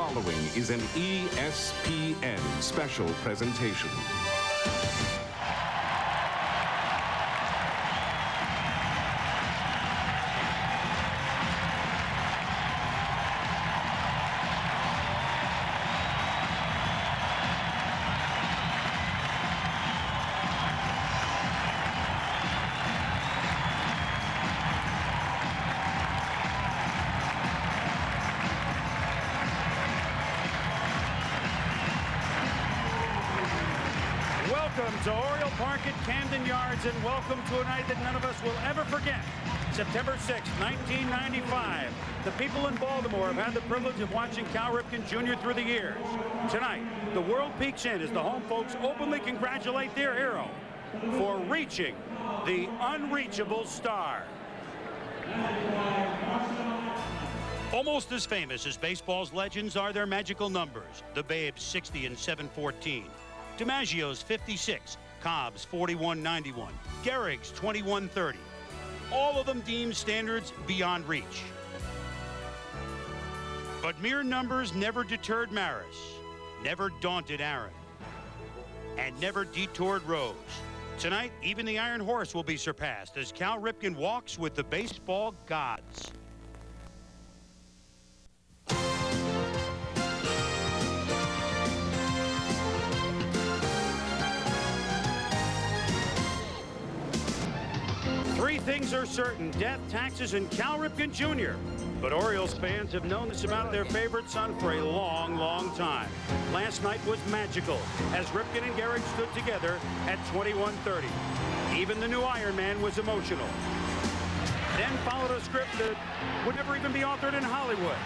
following is an ESPN special presentation. Welcome to Oriole Park at Camden Yards, and welcome to a night that none of us will ever forget. September 6, 1995. The people in Baltimore have had the privilege of watching Cal Ripken Jr. through the years. Tonight, the world peeks in as the home folks openly congratulate their hero for reaching the unreachable star. Almost as famous as baseball's legends are their magical numbers. The Babes 60 and 714. DiMaggio's 56, Cobb's 41.91, Gehrig's 21.30. All of them deemed standards beyond reach. But mere numbers never deterred Maris, never daunted Aaron, and never detoured Rose. Tonight, even the Iron Horse will be surpassed as Cal Ripken walks with the baseball gods. Three things are certain: death, taxes, and Cal Ripken Jr. But Orioles fans have known this about their favorite son for a long, long time. Last night was magical as Ripken and Gehrig stood together at 21:30. Even the new Iron Man was emotional. Then followed a script that would never even be authored in Hollywood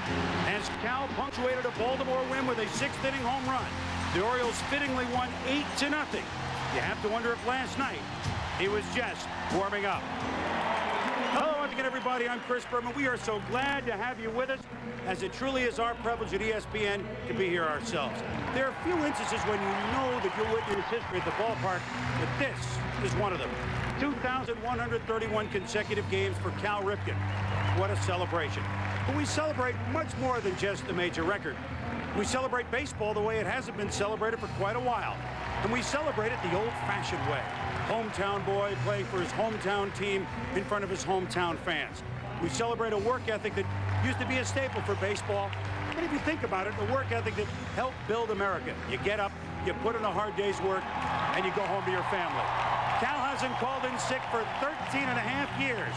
as Cal punctuated a Baltimore win with a sixth-inning home run. The Orioles fittingly won 8-0. You have to wonder if last night he was just warming up. Hello once again, everybody. I'm Chris Berman. We are so glad to have you with us, as it truly is our privilege at ESPN to be here ourselves. There are few instances when you know that you'll witness history at the ballpark, but this is one of them. 2,131 consecutive games for Cal Ripken. What a celebration. But we celebrate much more than just a major record. We celebrate baseball the way it hasn't been celebrated for quite a while. And we celebrate it the old-fashioned way. Hometown boy playing for his hometown team in front of his hometown fans. We celebrate a work ethic that used to be a staple for baseball. But if you think about it, a work ethic that helped build America. You get up, you put in a hard day's work, and you go home to your family. Cal hasn't called in sick for 13.5 years.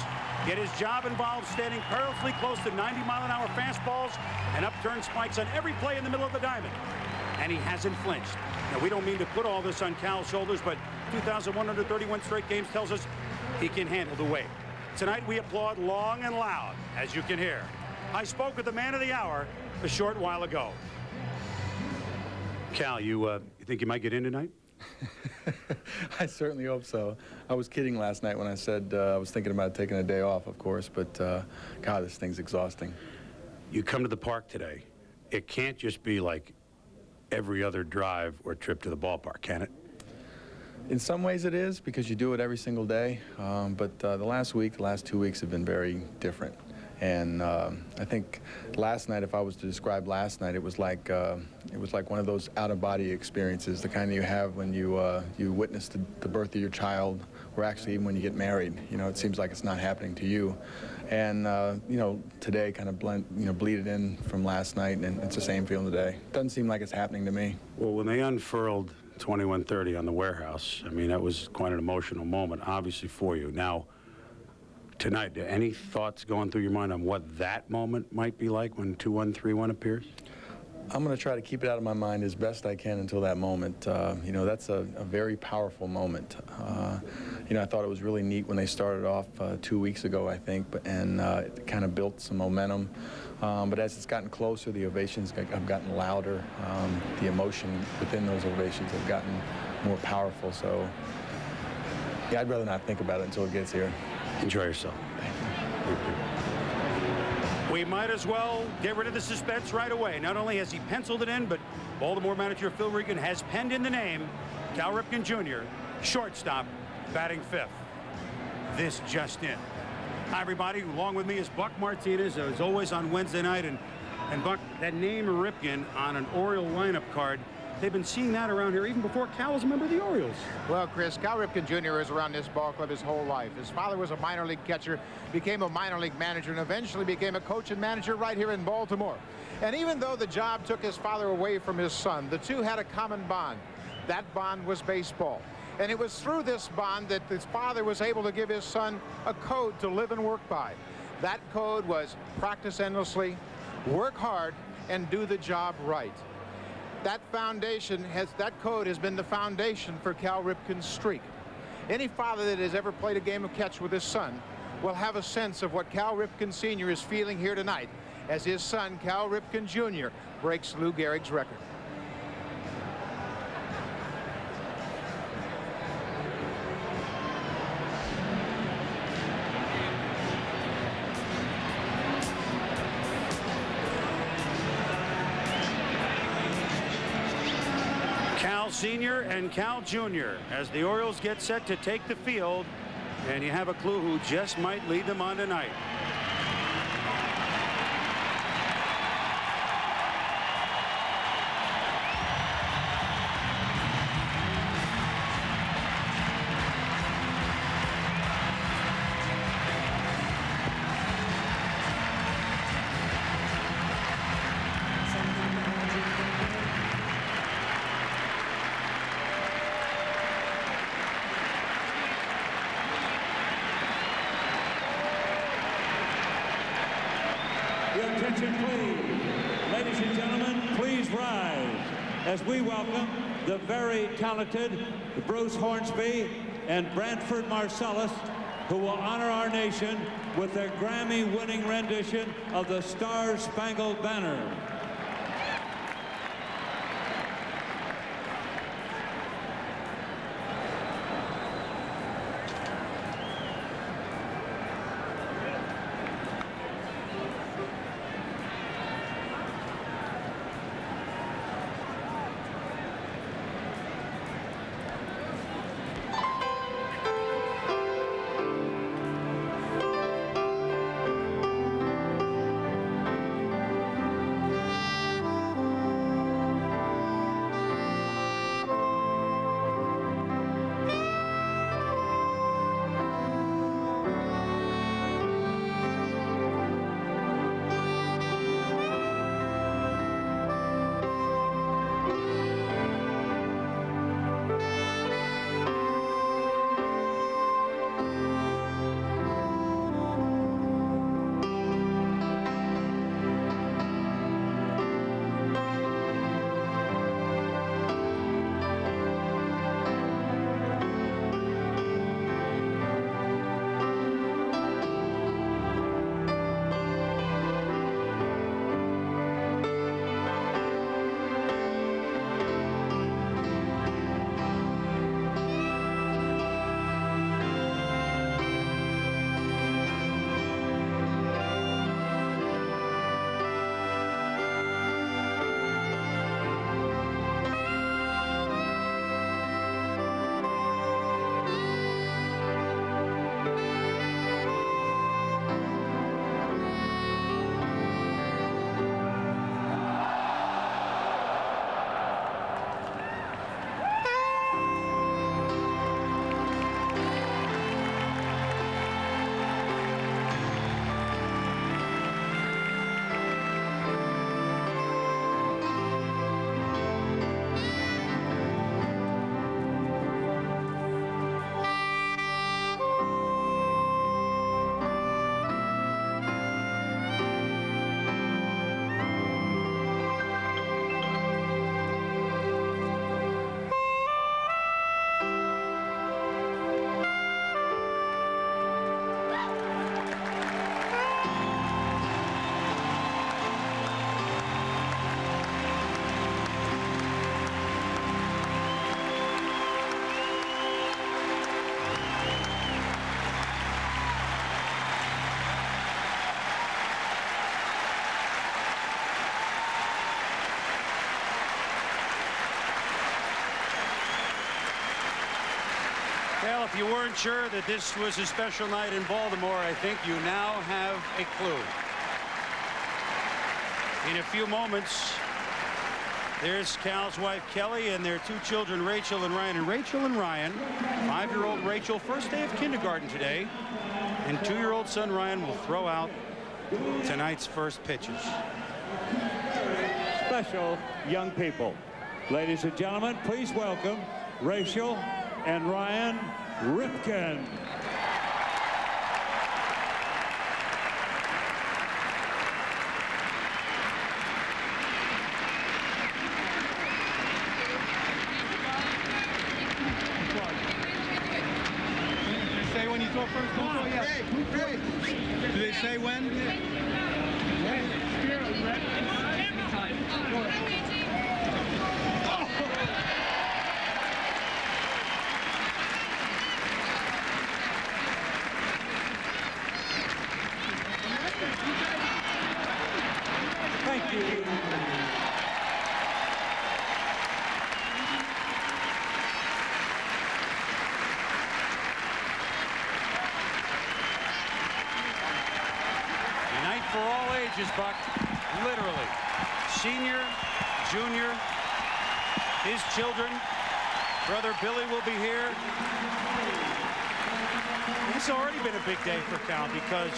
Yet his job involves standing perilously close to 90-mile-an-hour fastballs and upturned spikes on every play in the middle of the diamond. And he hasn't flinched. Now, we don't mean to put all this on Cal's shoulders, but 2,131 straight games tells us he can handle the weight. Tonight, we applaud long and loud, as you can hear. I spoke with the man of the hour a short while ago. Cal, you think you might get in tonight? I certainly hope so. I was kidding last night when I said I was thinking about taking a day off, of course, but God, this thing's exhausting. You come to the park today. It can't just be like every other drive or trip to the ballpark, can it? In some ways it is, because you do it every single day, but the last 2 weeks have been very different. And I think last night, if I was to describe last night, it was like one of those out-of-body experiences, the kind that you have when you witness the birth of your child, or actually even when you get married. You know, it seems like it's not happening to you. And you know, today kind of bleeded in from last night, and it's the same feeling today. Doesn't seem like it's happening to me. Well, when they unfurled 21:30 on the warehouse, I mean, that was quite an emotional moment, obviously, for you. Now, tonight, any thoughts going through your mind on what that moment might be like when 2-1-3-1 appears? I'm going to try to keep it out of my mind as best I can until that moment. You know, that's a very powerful moment. You know, I thought it was really neat when they started off 2 weeks ago, I think, and it kind of built some momentum. But as it's gotten closer, the ovations have gotten louder. The emotion within those ovations have gotten more powerful. So, yeah, I'd rather not think about it until it gets here. Enjoy yourself. Thank you. We might as well get rid of the suspense right away. Not only has he penciled it in, but Baltimore manager Phil Ripken has penned in the name Cal Ripken Jr., shortstop, batting fifth. This just in. Hi, everybody. Along with me is Buck Martinez, as always on Wednesday night. And And Buck, that name Ripken on an Oriole lineup card, they've been seeing that around here even before Cal was a member of the Orioles. Well, Chris, Cal Ripken Jr. is around this ball club his whole life. His father was a minor league catcher, became a minor league manager, and eventually became a coach and manager right here in Baltimore. And even though the job took his father away from his son, the two had a common bond. That bond was baseball. And it was through this bond that his father was able to give his son a code to live and work by. That code was practice endlessly, work hard, and do the job right. That code has been the foundation for Cal Ripken's streak. Any father that has ever played a game of catch with his son will have a sense of what Cal Ripken Sr. is feeling here tonight as his son, Cal Ripken Jr., breaks Lou Gehrig's record. Cal Sr. and Cal Jr. as the Orioles get set to take the field, and you have a clue who just might lead them on tonight. Your attention, please. Ladies and gentlemen, please rise as we welcome the very talented Bruce Hornsby and Branford Marcellus, who will honor our nation with their Grammy-winning rendition of the Star-Spangled Banner. Well, if you weren't sure that this was a special night in Baltimore, I think you now have a clue. In a few moments, there's Cal's wife, Kelly, and their 2 children, Rachel and Ryan. And Rachel and Ryan, 5-year-old Rachel, first day of kindergarten today, and 2-year-old son Ryan will throw out tonight's first pitches. Special young people. Ladies and gentlemen, please welcome Rachel and Ryan Ripken. Say when you throw first, don't throw yet. Do they say when? Thank you. Night for all ages, Buck. Literally. Senior, junior, his children. Brother Billy will be here. It's already been a big day for Cal because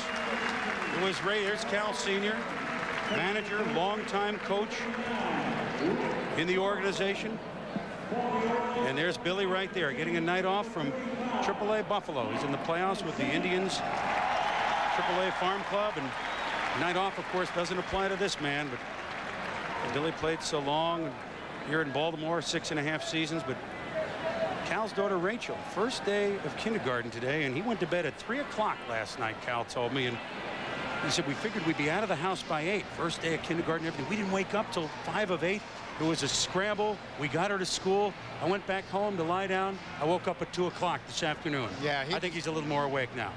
it was Ray. There's Cal Sr., manager, longtime coach in the organization. And there's Billy right there getting a night off from AAA Buffalo. He's in the playoffs with the Indians, AAA Farm Club, and night off, of course, doesn't apply to this man, but Billy played so long here in Baltimore, 6.5 seasons. But Cal's daughter Rachel, first day of kindergarten today, and he went to bed at 3 o'clock last night, Cal told me, and he said we figured we'd be out of the house by 8. First day of kindergarten, everything. We didn't wake up till 5 of 8. It was a scramble. We got her to school. I went back home to lie down. I woke up at 2 o'clock this afternoon. Yeah, I think he's a little more awake now.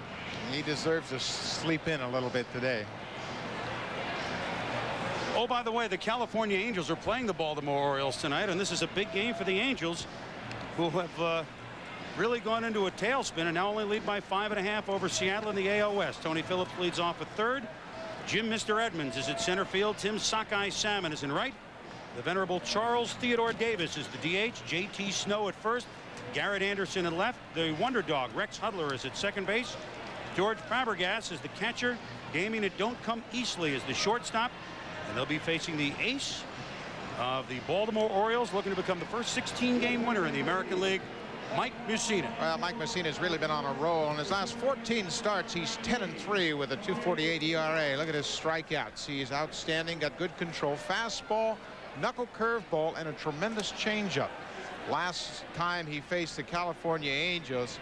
He deserves to sleep in a little bit today. Oh, by the way, the California Angels are playing the Baltimore Orioles tonight, and this is a big game for the Angels, who have really gone into a tailspin and now only lead by 5.5 over Seattle in the AL West. Tony Phillips leads off at third. Jim Mr. Edmonds is at center field. Tim Sockeye Salmon is in right. The venerable Charles Theodore Davis is the DH. J.T. Snow at first. Garrett Anderson at left. The wonder dog Rex Hudler is at second base. George Fabregas is the catcher. Damien It Don't Come Easily is the shortstop. And they'll be facing the ace of the Baltimore Orioles, looking to become the first 16-game winner in the American League, Mike Mussina. Well, Mike Mussina's really been on a roll. In his last 14 starts, he's 10-3 with a 2.48 ERA. Look at his strikeouts. He's outstanding, got good control. Fastball, knuckle curveball, and a tremendous changeup. Last time he faced the California Angels,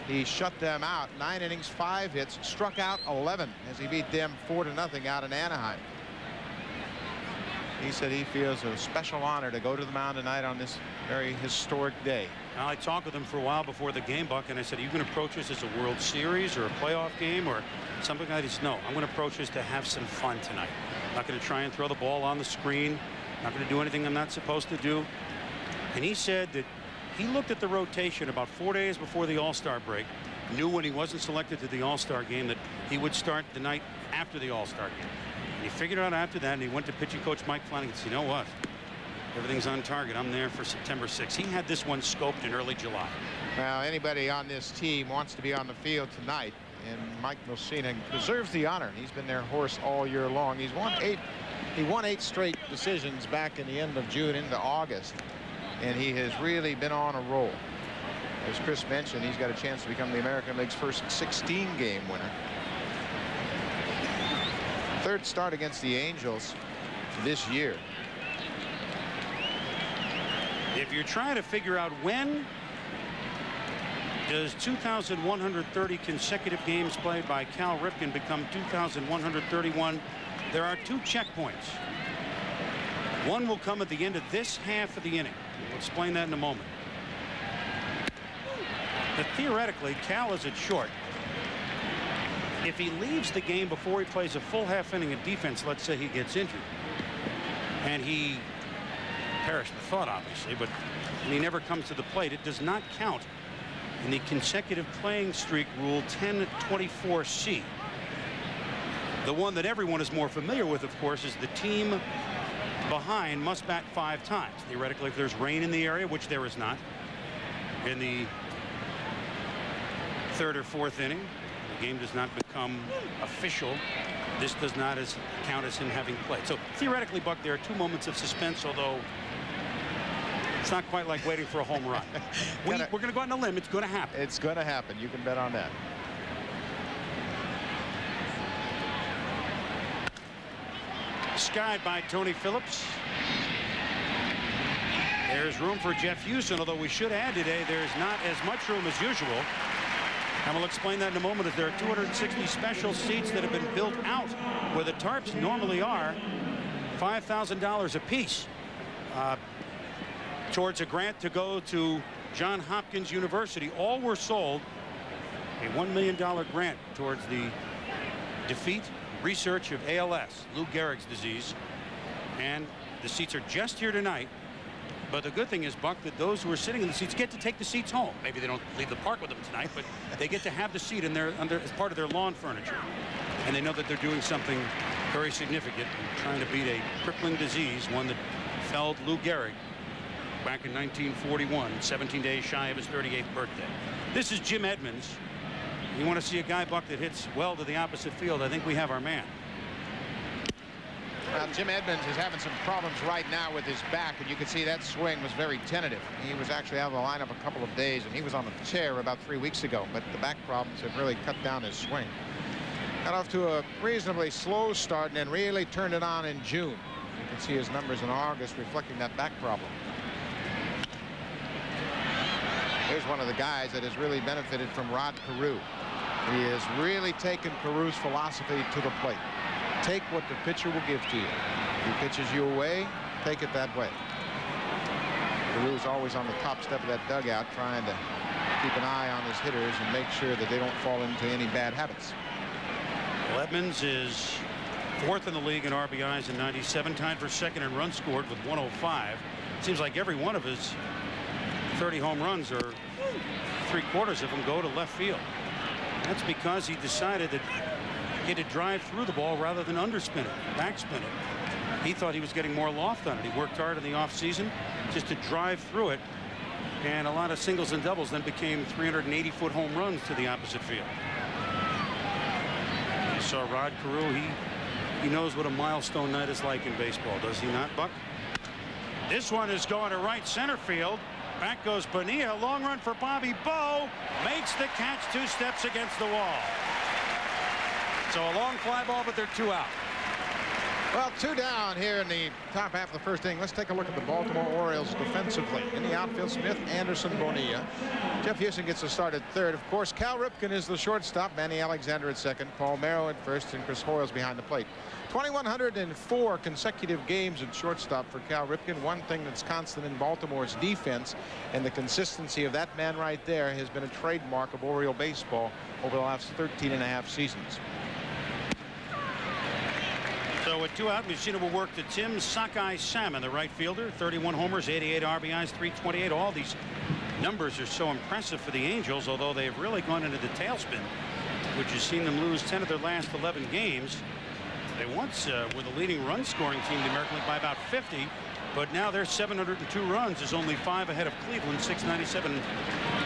he shut them out. 9 innings, 5 hits, struck out 11 as he beat them 4-0 out in Anaheim. He said he feels a special honor to go to the mound tonight on this very historic day. Now, I talked with him for a while before the game, Buck, and I said, are you going to approach this as a World Series or a playoff game or something like this? No, I'm going to approach this to have some fun tonight. I'm not going to try and throw the ball on the screen. I'm not going to do anything I'm not supposed to do. And he said that he looked at the rotation about 4 days before the All-Star break, knew when he wasn't selected to the All-Star game that he would start the night after the All-Star game. And he figured it out after that, and he went to pitching coach Mike Flanagan and said, you know what? Everything's on target. I'm there for September 6th. He had this one scoped in early July. Now, anybody on this team wants to be on the field tonight, and Mike Mussina deserves the honor. He's been their horse all year long. He won 8 straight decisions back in the end of June into August, and he has really been on a roll. As Chris mentioned, he's got a chance to become the American League's first 16-game winner. Third start against the Angels this year. If you're trying to figure out when does 2,130 consecutive games played by Cal Ripken become 2,131, there are 2 checkpoints. One will come at the end of this half of the inning. We'll explain that in a moment. But theoretically, Cal is at short. If he leaves the game before he plays a full half inning of defense, let's say he gets injured, and he perished the thought, obviously, but and he never comes to the plate, it does not count in the consecutive playing streak rule 1024C. The one that everyone is more familiar with, of course, is the team behind must bat 5 times. Theoretically, if there's rain in the area, which there is not, in the 3rd or 4th inning, the game does not become official. This does not count as him having played. So theoretically, Buck, there are 2 moments of suspense, although it's not quite like waiting for a home run. We're going to go out on a limb. It's going to happen. It's going to happen. You can bet on that. Skied by Tony Phillips. There's room for Jeff Houston, although we should add today there's not as much room as usual. And we'll explain that in a moment, as there are 260 special seats that have been built out where the tarps normally are, $5,000 apiece, towards a grant to go to Johns Hopkins University. All were sold. A $1 million grant towards the defeat, research of ALS, Lou Gehrig's disease. And the seats are just here tonight. But the good thing is, Buck, that those who are sitting in the seats get to take the seats home. Maybe they don't leave the park with them tonight, but they get to have the seat in their as part of their lawn furniture. And they know that they're doing something very significant, trying to beat a crippling disease, one that felled Lou Gehrig back in 1941, 17 days shy of his 38th birthday. This is Jim Edmonds. You want to see a guy, Buck, that hits well to the opposite field? I think we have our man. Well, Jim Edmonds is having some problems right now with his back, and you can see that swing was very tentative. He was actually out of the lineup a couple of days, and he was on the chair about 3 weeks ago, but the back problems have really cut down his swing. Got off to a reasonably slow start and then really turned it on in June. You can see his numbers in August reflecting that back problem. Here's one of the guys that has really benefited from Rod Carew. He has really taken Carew's philosophy to the plate. Take what the pitcher will give to you. If he pitches you away, take it that way. Carew's always on the top step of that dugout trying to keep an eye on his hitters and make sure that they don't fall into any bad habits. Well, Edmonds is 4th in the league in RBIs and 97, tied for 2nd in runs scored with 105. Seems like every one of his 30 home runs, or 3/4 of them, go to left field. That's because he decided that he had to drive through the ball rather than underspin it, backspin it. He thought he was getting more loft on it. He worked hard in the offseason just to drive through it, and a lot of singles and doubles then became 380-foot home runs to the opposite field. You saw Rod Carew. He knows what a milestone night is like in baseball, does he not, Buck? This one is going to right center field. Back goes Bonilla. Long run for Bobby Bowe. Makes the catch 2 steps against the wall. So a long fly ball, but they're 2 out. Well, 2 down here in the top half of the 1st inning. Let's take a look at the Baltimore Orioles defensively. In the outfield, Smith, Anderson, Bonilla. Jeff Houston gets a start at 3rd. Of course, Cal Ripken is the shortstop. Manny Alexander at 2nd. Paul Merrow at 1st, and Chris Hoyles behind the plate. 2,104 consecutive games at shortstop for Cal Ripken. One thing that's constant in Baltimore's defense, and the consistency of that man right there has been a trademark of Oriole baseball over the last 13.5 seasons. So with 2 out, Mussina will work to Tim Sockeye Salmon, the right fielder. 31 homers, 88 RBIs, 328. All these numbers are so impressive for the Angels, although they have really gone into the tailspin, which has seen them lose 10 of their last 11 games. They once were the leading run scoring team in the American League by about 50, but now they're 702 runs, is only 5 ahead of Cleveland, 697.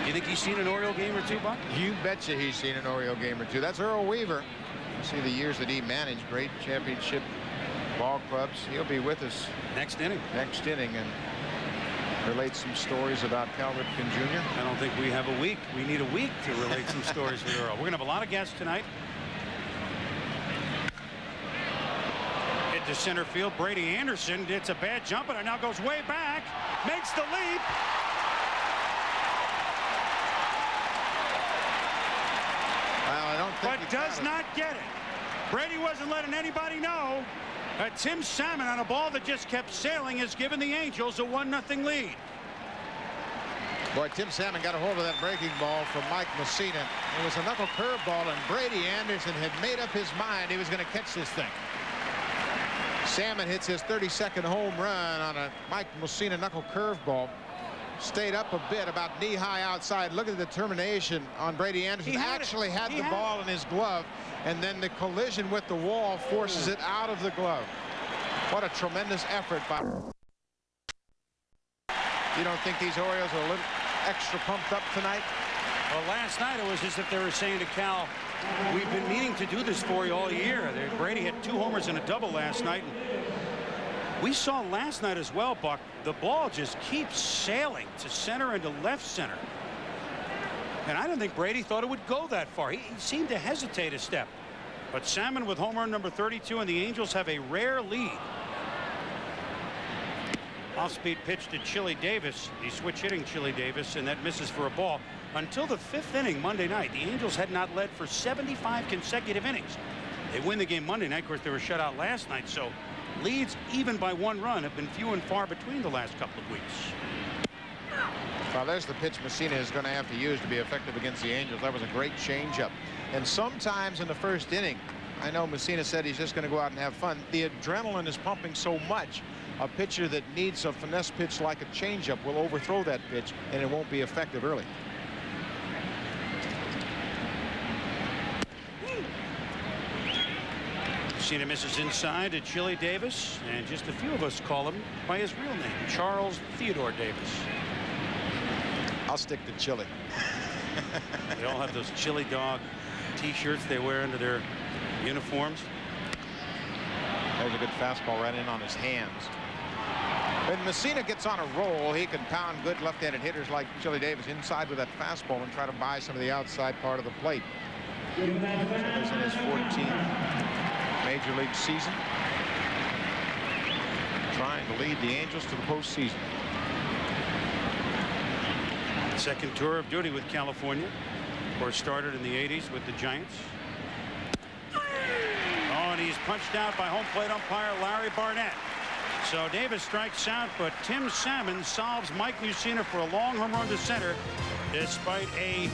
You think he's seen an Oriole game or 2, Buck? You betcha he's seen an Oriole game or 2. That's Earl Weaver. You see the years that he managed, great championship ball clubs. He'll be with us next inning and relate some stories about Cal Ripken Jr. I don't think we have a week. We need a week to relate some stories with Earl. We're going to have a lot of guests tonight. To center field, Brady Anderson. It's a bad jump, and it now goes way back, makes the leap. Well, I don't think, but does not get it. Brady wasn't letting anybody know that Tim Salmon, on a ball that just kept sailing, has given the Angels a 1-0 lead. Boy, Tim Salmon got a hold of that breaking ball from Mike Mussina. It was a knuckle curveball, and Brady Anderson had made up his mind he was going to catch this thing. Salmon hits his 32nd home run on a Mike Mussina knuckle curveball. Stayed up a bit, about knee-high outside. Look at the determination on Brady Anderson. He actually had the ball in his glove, and then the collision with the wall forces it out of the glove. What a tremendous effort by... You don't think these Orioles are a little extra pumped up tonight? Well, last night it was as if they were saying to Cal, we've been meaning to do this for you all year. Brady had 2 homers and a double last night. And we saw last night as well, Buck, the ball just keeps sailing to center and to left center. And I don't think Brady thought it would go that far. He seemed to hesitate a step. But Salmon with home run number 32, and the Angels have a rare lead. Off-speed pitch to Chili Davis. He's switch hitting Chili Davis, and that misses for a ball. Until the 5th inning Monday night, the Angels had not led for 75 consecutive innings. They win the game Monday night. Of course, they were shut out last night, so leads even by 1 run have been few and far between the last couple of weeks. Well, there's the pitch Messina is going to have to use to be effective against the Angels. That was a great changeup. And sometimes in the first inning, I know Messina said he's just going to go out and have fun. The adrenaline is pumping so much. A pitcher that needs a finesse pitch like a changeup will overthrow that pitch, and it won't be effective early. Messina misses inside to Chili Davis, and just a few of us call him by his real name, Charles Theodore Davis. I'll stick to Chili. They all have those Chili Dog t-shirts they wear under their uniforms. There's a good fastball right in on his hands. When Messina gets on a roll, he can pound good left-handed hitters like Chili Davis inside with that fastball and try to buy some of the outside part of the plate. So he's in his 14th major league season, trying to lead the Angels to the postseason. Second tour of duty with California. Of course, started in the 80s with the Giants. Oh, and he's punched out by home plate umpire Larry Barnett. So Davis strikes out, but Tim Salmon solves Mike Mussina for a long home run to center, despite a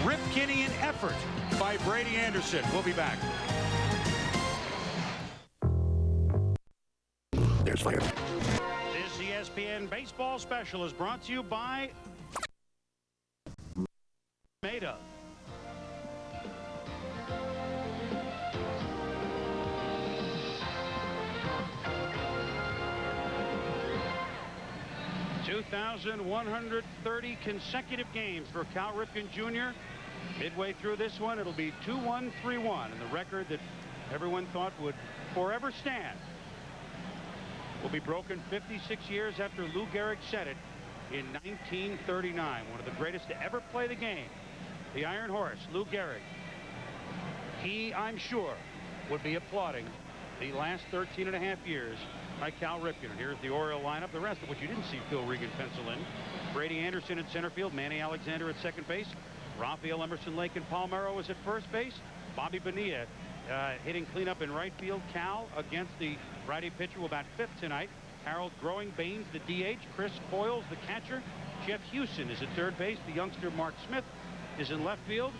Ripkenian effort by Brady Anderson. We'll be back. There's fire. This ESPN baseball special is brought to you by Meta. (2,130 consecutive games for Cal Ripken Jr.) Midway through this one, it'll be 2-1, 3-1, and the record that everyone thought would forever stand will be broken 56 years after Lou Gehrig set it in 1939. One of the greatest to ever play the game, the Iron Horse, Lou Gehrig. He, I'm sure, would be applauding the last 13 and a half years by Cal Ripken. And here's the Oriole lineup, the rest of which you didn't see Phil Regan pencil in. Brady Anderson in center field, Manny Alexander at second base, Rafael Emerson Lake and Palmeiro is at first base, Bobby Bonilla hitting cleanup in right field. Cal against the righty pitcher will bat 5th tonight. Harold Growing Baines the DH, Chris Foyles the catcher, Jeff Hewson is at third base, the youngster Mark Smith is in left field,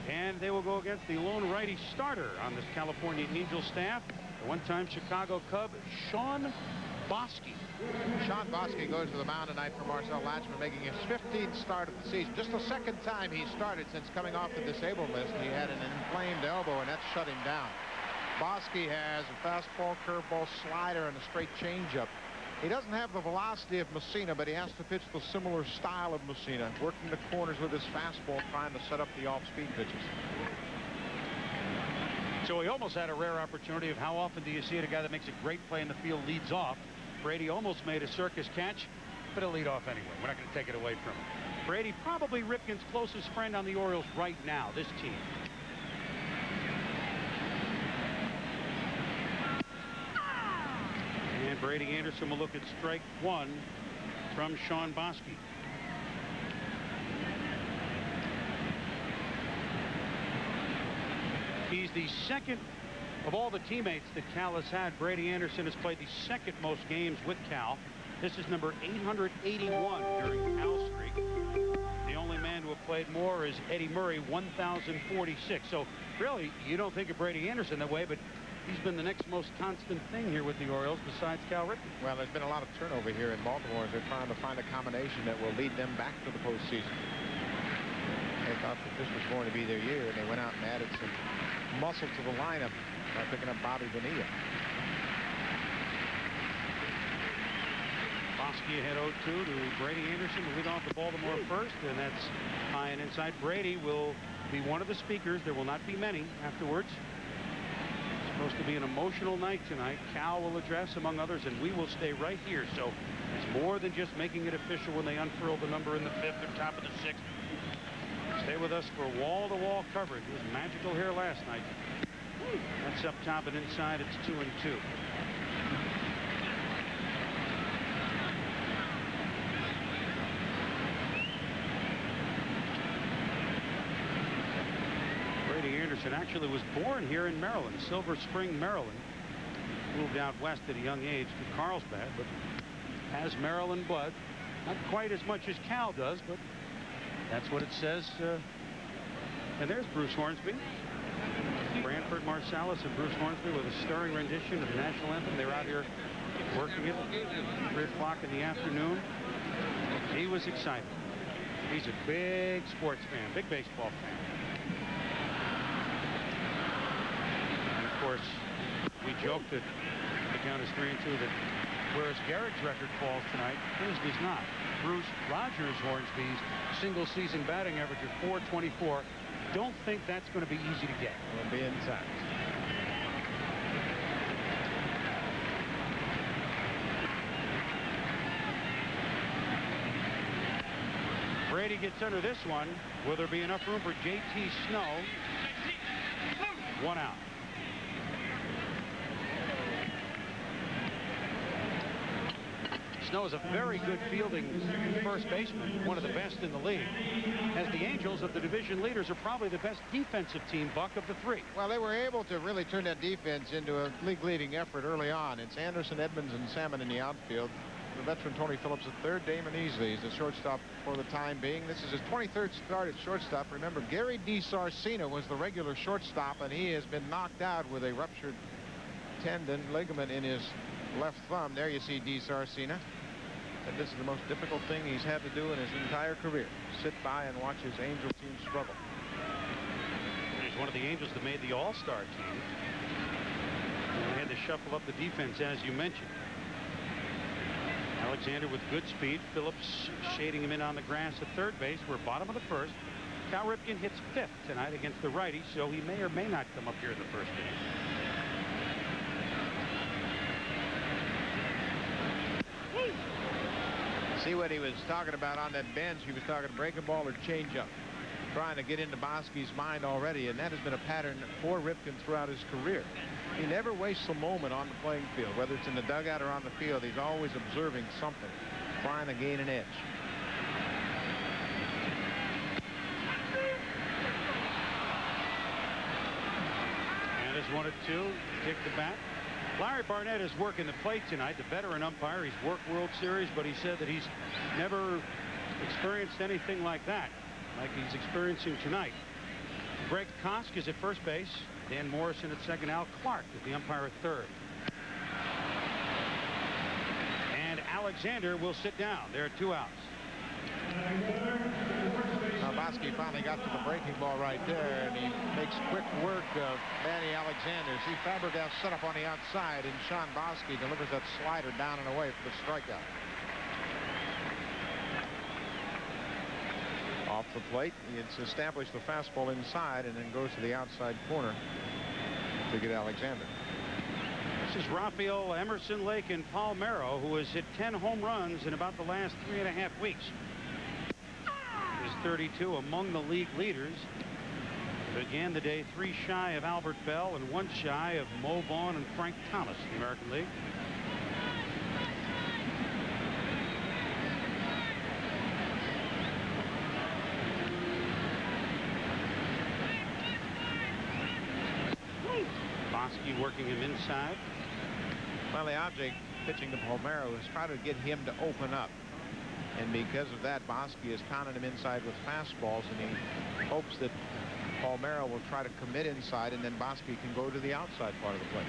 and they will go against the lone righty starter on this California Angels staff, the one-time Chicago Cub Sean Bosky. Sean Bosky goes to the mound tonight for Marcel Latchman, making his 15th start of the season. Just the second time he started since coming off the disabled list. He had an inflamed elbow, and that shut him down. Bosky has a fastball, curveball, slider, and a straight changeup. He doesn't have the velocity of Messina, but he has to pitch the similar style of Messina, working the corners with his fastball, trying to set up the off-speed pitches. So he almost had a rare opportunity of how often do you see it, a guy that makes a great play in the field leads off. Brady almost made a circus catch, but he'll lead off anyway. We're not going to take it away from him. Brady probably Ripken's closest friend on the Orioles right now, this team. And Brady Anderson will look at strike one from Sean Bosky. He's the second of all the teammates that Cal has had. Brady Anderson has played the second most games with Cal. This is number 881 during Cal's streak. The only man to have played more is Eddie Murray, 1,046. So really, you don't think of Brady Anderson that way, but he's been the next most constant thing here with the Orioles besides Cal Ripken. Well, there's been a lot of turnover here in Baltimore as they're trying to find a combination that will lead them back to the postseason. They thought that this was going to be their year, and they went out and added some muscle to the lineup by picking up Bobby Bonilla. Bosky ahead 0-2 to Brady Anderson to lead off the Baltimore first, and that's high and inside. Brady will be one of the speakers. There will not be many afterwards. It's supposed to be an emotional night tonight. Cal will address, among others, and we will stay right here. So it's more than just making it official when they unfurl the number in the 5th or top of the 6th. Stay with us for wall-to-wall coverage. It was magical here last night. That's up top and inside. It's 2-2. Brady Anderson actually was born here in Maryland, Silver Spring, Maryland. Moved out west at a young age to Carlsbad, but has Maryland blood. Not quite as much as Cal does, but that's what it says. And there's Bruce Hornsby. Branford Marsalis and Bruce Hornsby with a stirring rendition of the national anthem. They were out here working it at 3 o'clock in the afternoon. He was excited. He's a big sports fan, big baseball fan. And of course, we joked that the count is 3-2 that whereas Gehrig's record falls tonight, his does not. Bruce Rogers Hornsby's single season batting average of .424. Don't think that's going to be easy to get. Will be intact. Brady gets under this one. Will there be enough room for J.T. Snow? 1 out. Snow is a very good fielding first baseman, one of the best in the league. As the Angels of the division leaders are probably the best defensive team, Buck, of the 3. Well, they were able to really turn that defense into a league-leading effort early on. It's Anderson, Edmonds, and Salmon in the outfield. The veteran Tony Phillips at third. Damon Easley is the shortstop for the time being. This is his 23rd start at shortstop. Remember, Gary DiSarcina was the regular shortstop, and he has been knocked out with a ruptured tendon ligament in his left thumb. There you see DiSarcina. And this is the most difficult thing he's had to do in his entire career. Sit by and watch his Angel team struggle. He's one of the Angels that made the All-Star team. And they had to shuffle up the defense, as you mentioned. Alexander with good speed. Phillips shading him in on the grass at third base. We're bottom of the first. Cal Ripken hits 5th tonight against the righty, so he may or may not come up here in the first inning. See what he was talking about on that bench. He was talking breaking ball or changeup, trying to get into Bosky's mind already, and that has been a pattern for Ripken throughout his career. He never wastes a moment on the playing field, whether it's in the dugout or on the field. He's always observing something, trying to gain an edge. And it's 1-2. Kick the bat. Larry Barnett is working the plate tonight. The veteran umpire. He's worked World Series, but he said that he's never experienced anything like that, like he's experiencing tonight. Greg Kosk is at first base. Dan Morrison at second. Al Clark is the umpire at third. And Alexander will sit down. There are 2 outs. Bosky finally got to the breaking ball right there, and he makes quick work of Manny Alexander. See Fabregas set up on the outside, and Sean Bosky delivers that slider down and away for the strikeout. Off the plate, it's established the fastball inside and then goes to the outside corner to get Alexander. This is Rafael Emerson Lake and Paul Merrow, who has hit 10 home runs in about the last 3.5 weeks. Is 32, among the league leaders. Began the day 3 shy of Albert Bell and 1 shy of Mo Vaughn and Frank Thomas in the American League. Bosky working him inside. Well, the object pitching to Palmeiro is trying to get him to open up. And because of that, Bosky is pounding him inside with fastballs, and he hopes that Palmeiro will try to commit inside, and then Bosky can go to the outside part of the plate.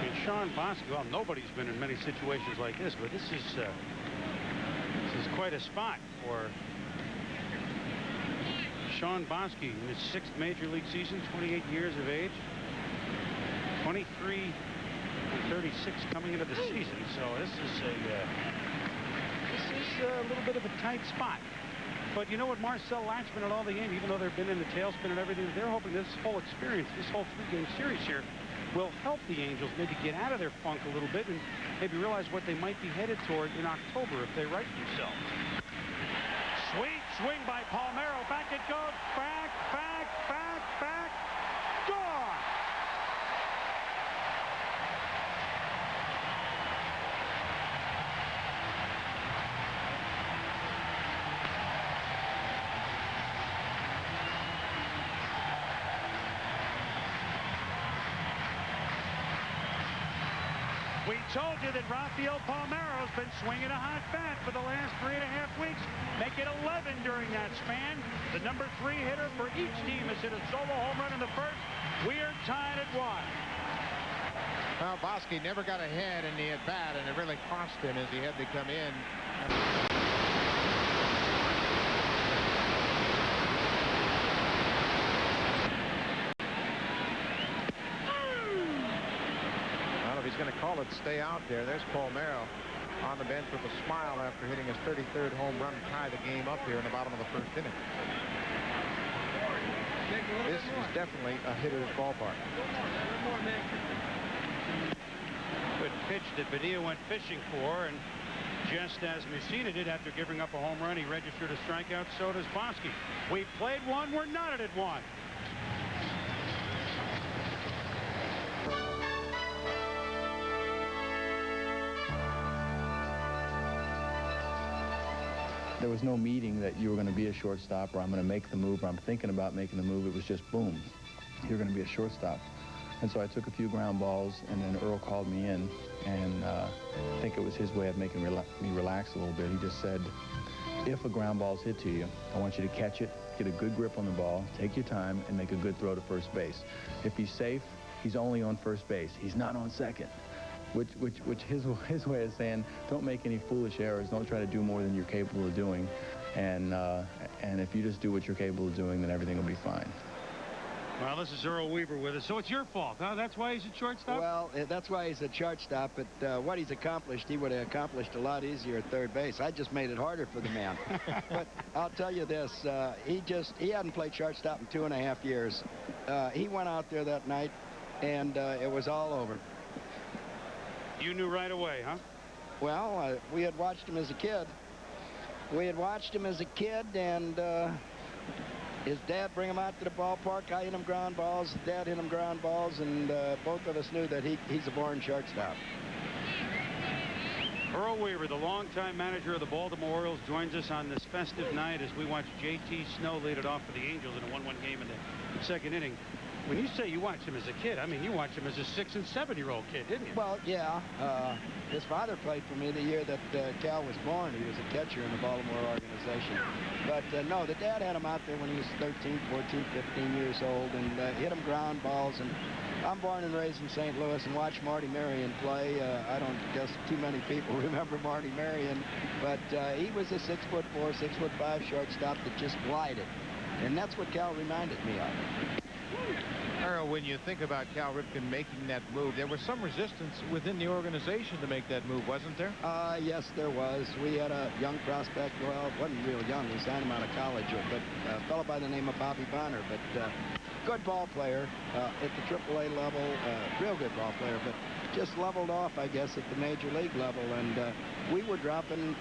And Sean Bosky, well, nobody's been in many situations like this, but this is quite a spot for Sean Bosky in his 6th major league season, 28 years of age. 23 and 36 coming into the season. So this is a little bit of a tight spot. But you know what, Marcel Latchman and all the game, even though they've been in the tailspin and everything, they're hoping this whole experience, this whole 3-game series here, will help the Angels maybe get out of their funk a little bit and maybe realize what they might be headed toward in October if they right themselves. Sweet swing by Palmeiro. Back it goes. Back. Gone. We told you that Rafael Palmeiro's been swinging a hot bat for the last 3.5 weeks. Make it 11 during that span. The number 3 hitter for each team has hit a solo home run in the first. We are tied at 1. Well, Bosky never got ahead in the at-bat, and it really cost him as he had to come in. He's going to call it stay out there. There's Palmeiro on the bench with a smile after hitting his 33rd home run to tie the game up here in the bottom of the 1st inning. This is definitely a hitter's ballpark. Good pitch that Padilla went fishing for, and just as Messina did after giving up a home run, he registered a strikeout. So does Bosky. We played 1. We're knotted at 1. There was no meeting that you were going to be a shortstop or I'm going to make the move or I'm thinking about making the move. It was just boom, you're going to be a shortstop. And so I took a few ground balls, and then Earl called me in, and I think it was his way of making me relax a little bit. He just said, if a ground ball's hit to you, I want you to catch it, get a good grip on the ball, take your time, and make a good throw to first base. If he's safe, he's only on first base. He's not on second. Which his way of saying, don't make any foolish errors. Don't try to do more than you're capable of doing. And if you just do what you're capable of doing, then everything will be fine. Well, this is Earl Weaver with us. So it's your fault, huh? That's why he's at shortstop? Well, that's why he's at shortstop. But what he's accomplished, he would have accomplished a lot easier at third base. I just made it harder for the man. But I'll tell you this, he hadn't played shortstop in 2.5 years. He went out there that night, and it was all over. You knew right away, huh? Well, we had watched him as a kid. And his dad bring him out to the ballpark. I hit him ground balls. His dad hit him ground balls, and both of us knew that he's a born shortstop. Earl Weaver, the longtime manager of the Baltimore Orioles, joins us on this festive night as we watch J.T. Snow lead it off for the Angels in a 1-1 game in the 2nd inning. When you say you watched him as a kid, I mean you watched him as a 6- and 7-year-old kid, didn't you? Well, yeah. His father played for me the year that Cal was born. He was a catcher in the Baltimore organization. But no, the dad had him out there when he was 13, 14, 15 years old, and hit him ground balls. And I'm born and raised in St. Louis and watched Marty Marion play. I don't guess too many people remember Marty Marion, but he was a 6'4", 6'5" shortstop that just glided. And that's what Cal reminded me of. Earl, when you think about Cal Ripken making that move, there was some resistance within the organization to make that move, wasn't there? Yes, there was. We had a young prospect. Well, wasn't real young. We signed him out of college, but a fellow by the name of Bobby Bonner. But good ball player at the AAA level, real good ball player, but just leveled off, I guess, at the major league level. And we were dropping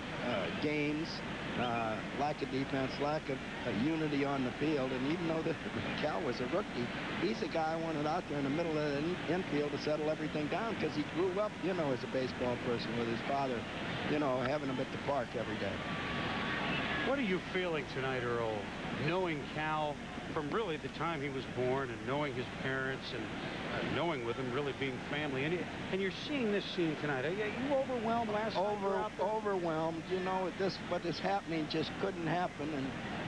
games. Lack of defense, lack of unity on the field, and even though Cal was a rookie, he's a guy I wanted out there in the middle of the infield to settle everything down because he grew up, you know, as a baseball person with his father, you know, having him at the park every day. What are you feeling tonight, Earl, knowing Cal from really the time he was born and knowing his parents and knowing with him really being family, and you're seeing this scene tonight? Are you overwhelmed last night? Overwhelmed. You know, what is happening just couldn't happen, and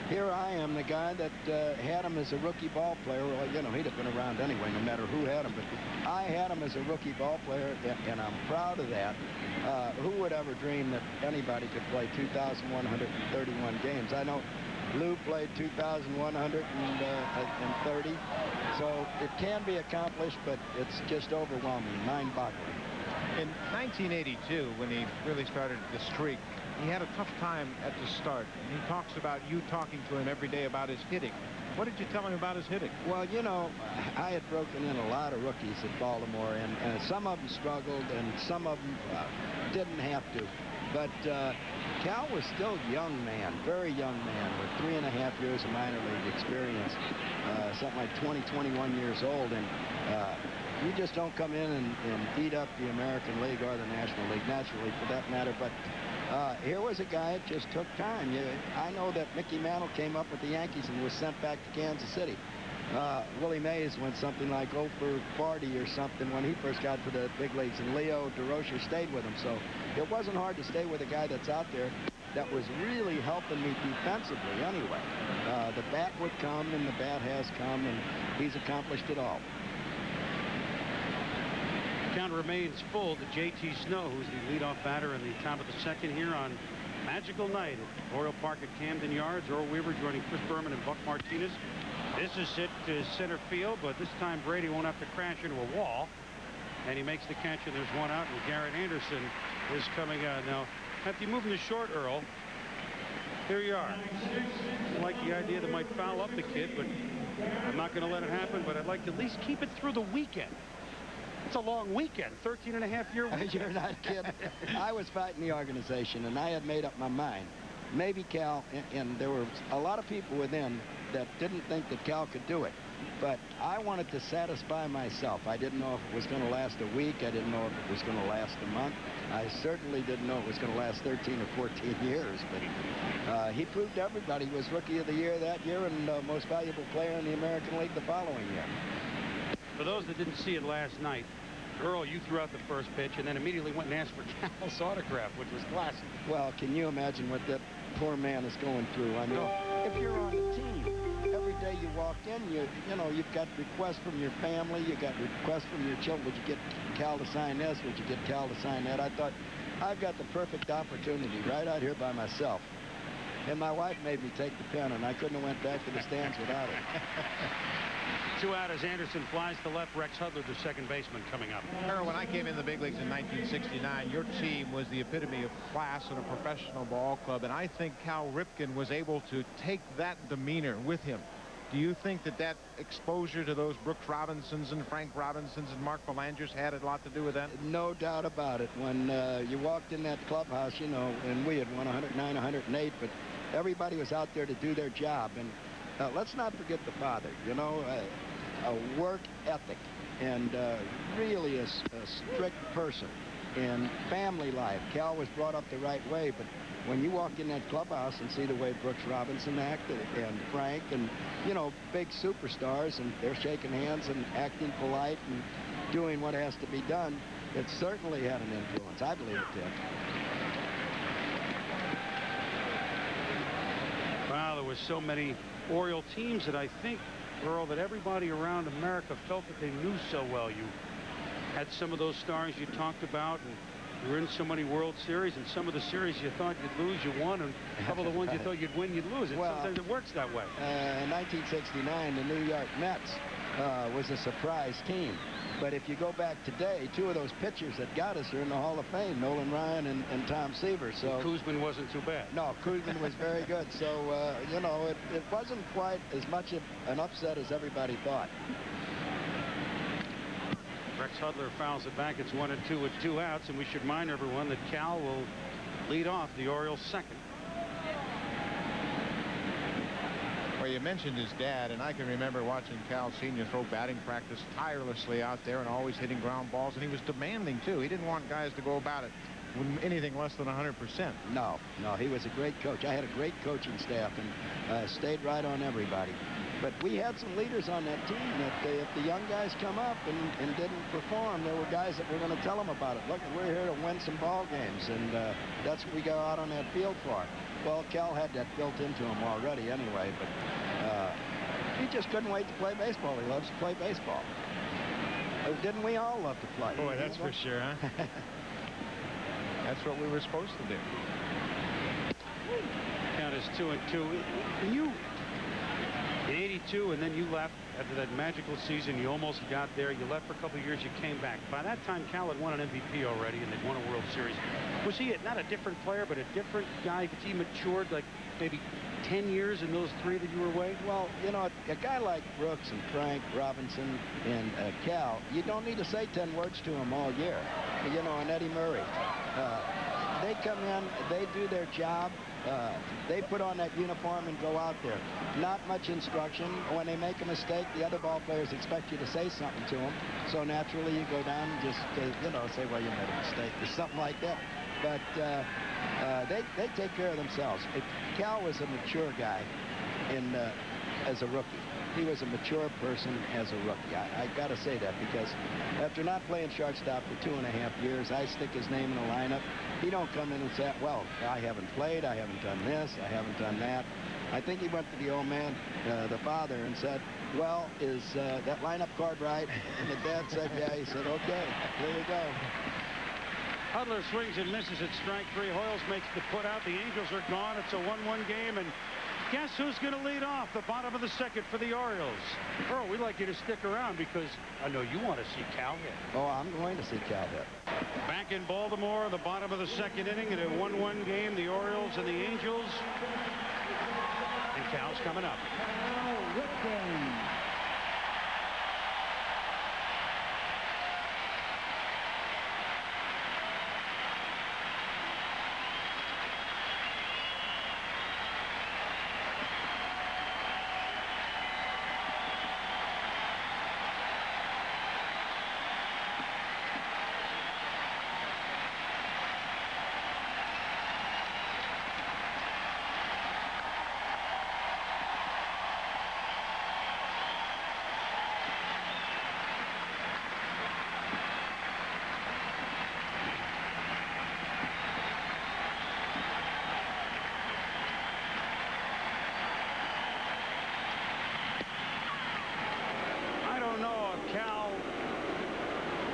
here I am, the guy that had him as a rookie ball player. Well, you know, he'd have been around anyway, no matter who had him, but I had him as a rookie ball player, and I'm proud of that. Who would ever dream that anybody could play 2,131 games? I know Lou played 2,130. So it can be accomplished, but it's just overwhelming, mind-boggling. In 1982, when he really started the streak, he had a tough time at the start. And he talks about you talking to him every day about his hitting. What did you tell him about his hitting? Well, you know, I had broken in a lot of rookies at Baltimore, and some of them struggled, and some of them didn't have to. But Cal was still a young man, very young man, with 3.5 years of minor league experience, something like 20, 21 years old. And you just don't come in and eat up the American League or the National League, naturally, for that matter. But here was a guy that just took time. I know that Mickey Mantle came up with the Yankees and was sent back to Kansas City. Willie Mays went something like 0 for 40 or something when he first got to the big leagues, and Leo DeRocher stayed with him. So it wasn't hard to stay with a guy that's out there that was really helping me defensively anyway. The bat would come, and the bat has come, and he's accomplished it all. Count remains full to J.T. Snow, who's the leadoff batter in the top of the second here on magical night at Oriole Park at Camden Yards. Earl Weaver joining Chris Berman and Buck Martinez. This is hit to center field, but this time Brady won't have to crash into a wall. And he makes the catch, and there's one out, and Garrett Anderson is coming out. Now, after you move him to short, Earl, here you are. I like the idea that might foul up the kid, but I'm not going to let it happen, but I'd like to at least keep it through the weekend. It's a long weekend, 13.5-year weekend. You're not kidding. I was fighting the organization, and I had made up my mind. Maybe Cal, and there were a lot of people within that didn't think that Cal could do it. But I wanted to satisfy myself. I didn't know if it was going to last a week. I didn't know if it was going to last a month. I certainly didn't know it was going to last 13 or 14 years. But he proved to everybody he was Rookie of the Year that year and most valuable player in the American League the following year. For those that didn't see it last night, Earl, you threw out the first pitch and then immediately went and asked for Cal's autograph, which was classic. Well, can you imagine what that poor man is going through? I mean, if you're on the team, every day you walk in, you know, you've got requests from your family, you got requests from your children. Would you get Cal to sign this? Would you get Cal to sign that? I thought, I've got the perfect opportunity right out here by myself. And my wife made me take the pen, and I couldn't have went back to the stands without it. 2 out as Anderson flies to left. Rex Hudler, the second baseman, coming up. Harold, when I came in the big leagues in 1969, your team was the epitome of class in a professional ball club, and I think Cal Ripken was able to take that demeanor with him. Do you think that that exposure to those Brooks Robinsons and Frank Robinsons and Mark Belangers had a lot to do with that? No doubt about it. When you walked in that clubhouse, you know, and we had won 109, 108, but everybody was out there to do their job. And let's not forget the father, you know, a work ethic and really a strict person. And family life. Cal was brought up the right way, but when you walk in that clubhouse and see the way Brooks Robinson acted and Frank and, you know, big superstars, and they're shaking hands and acting polite and doing what has to be done, it certainly had an influence. I believe it did. Wow, there was so many Oriole teams that I think, Earl, that everybody around America felt that they knew so well. You had some of those stars you talked about, and you were in so many World Series, and some of the series you thought you'd lose, you won, and a couple of the ones you thought you'd win, you'd lose. Well, sometimes it works that way. In 1969, the New York Mets was a surprise team. But if you go back today, 2 of those pitchers that got us are in the Hall of Fame, Nolan Ryan and Tom Seaver. So Koosman wasn't too bad. No, Koosman was very good. So, you know, it wasn't quite as much of an upset as everybody thought. Rex Hudler fouls it back. It's 1-2 with 2 outs, and we should remind everyone that Cal will lead off the Orioles' second. Well, you mentioned his dad, and I can remember watching Cal Sr. throw batting practice tirelessly out there and always hitting ground balls, and he was demanding, too. He didn't want guys to go about it with anything less than 100%. No, he was a great coach. I had a great coaching staff and stayed right on everybody. But we had some leaders on that team that if the young guys come up and didn't perform, there were guys that were going to tell them about it. Look, we're here to win some ball games, and that's what we go out on that field for. Well, Cal had that built into him already anyway, but he just couldn't wait to play baseball. He loves to play baseball. Didn't we all love to play? Boy, that's for sure, huh? That's what we were supposed to do. Count is 2-2. When you in '82, and then you left after that magical season. You almost got there. You left for a couple of years. You came back. By that time, Cal had won an MVP already, and they'd won a World Series. Was he not a different player, but a different guy? Because he matured like maybe 10 years in those 3 that you were away? Well, you know, a guy like Brooks and Frank Robinson and Cal, you don't need to say 10 words to him all year. You know, and Eddie Murray. They come in, they do their job. They put on that uniform and go out there. Not much instruction. When they make a mistake, the other ball players expect you to say something to them. So naturally, you go down and just, you know, say, well, you made a mistake or something like that. But they take care of themselves. Cal was a mature guy as a rookie. He was a mature person as a rookie. I got to say that because after not playing shortstop for 2.5 years, I stick his name in the lineup. He don't come in and say, well, I haven't played, I haven't done this, I haven't done that. I think he went to the old man, the father, and said, well, is that lineup card right? And the dad said, yeah. He said, okay, here we go. Hudler swings and misses at strike 3. Hoyles makes the put out. The Angels are gone. It's a 1-1 game, and guess who's going to lead off the bottom of the 2nd for the Orioles? Earl, we'd like you to stick around because I know you want to see Cal hit. Oh, I'm going to see Cal hit. Back in Baltimore, the bottom of the 2nd inning in a 1-1 game, the Orioles and the Angels. And Cal's coming up. Ripken.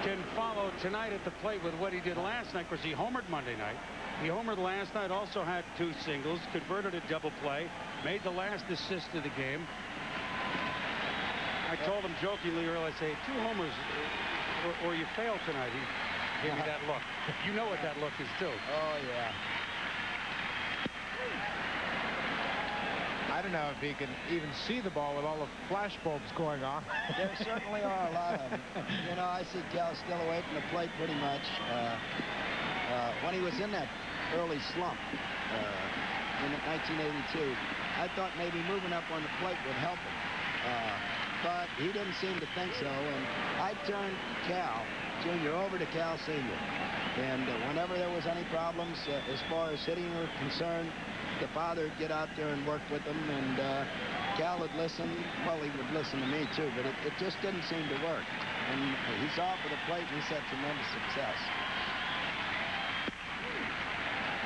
Can follow tonight at the plate with what he did last night. Of course, he homered Monday night. He homered last night, also had 2 singles, converted a double play, made the last assist of the game. I told him jokingly earlier, I say, 2 homers or you fail tonight. He gave me that look. You know what that look is, too. Oh, yeah. I don't know if he can even see the ball with all the flash bulbs going on. There certainly are a lot of them. You know, I see Cal still away from the plate pretty much. When he was in that early slump in 1982, I thought maybe moving up on the plate would help him. But he didn't seem to think so, and I turned Cal Jr. over to Cal Sr. And whenever there was any problems as far as hitting were concerned, the father would get out there and work with them, and Cal would listen. Well, he would listen to me, too, but it just didn't seem to work. And he's off of the plate, and he's had tremendous success.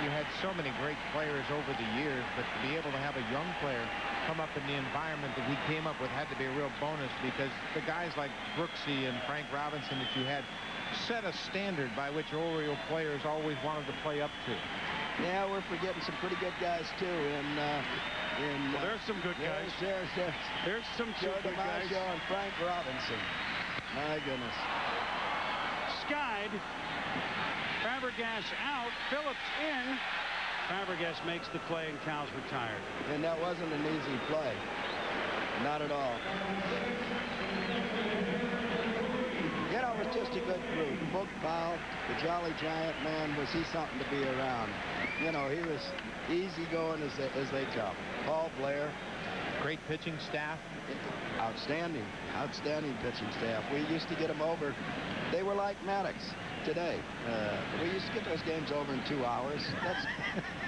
You had so many great players over the years, but to be able to have a young player come up in the environment that he came up with had to be a real bonus, because the guys like Brooksy and Frank Robinson that you had set a standard by which Oriole players always wanted to play up to. Yeah, we're forgetting some pretty good guys, too. Well, there's some good guys. There's some Joe good guys. DiMaggio and Frank Robinson. My goodness. Skied. Fabregas out. Phillips in. Fabregas makes the play, and Cal's retired. And that wasn't an easy play. Not at all. You know, it was just a good group. Book Powell, the Jolly Giant, man, was he something to be around. You know, he was easygoing as they come. Paul Blair. Great pitching staff. Outstanding. Outstanding pitching staff. We used to get them over. They were like Maddox today. We used to get those games over in 2 hours. That's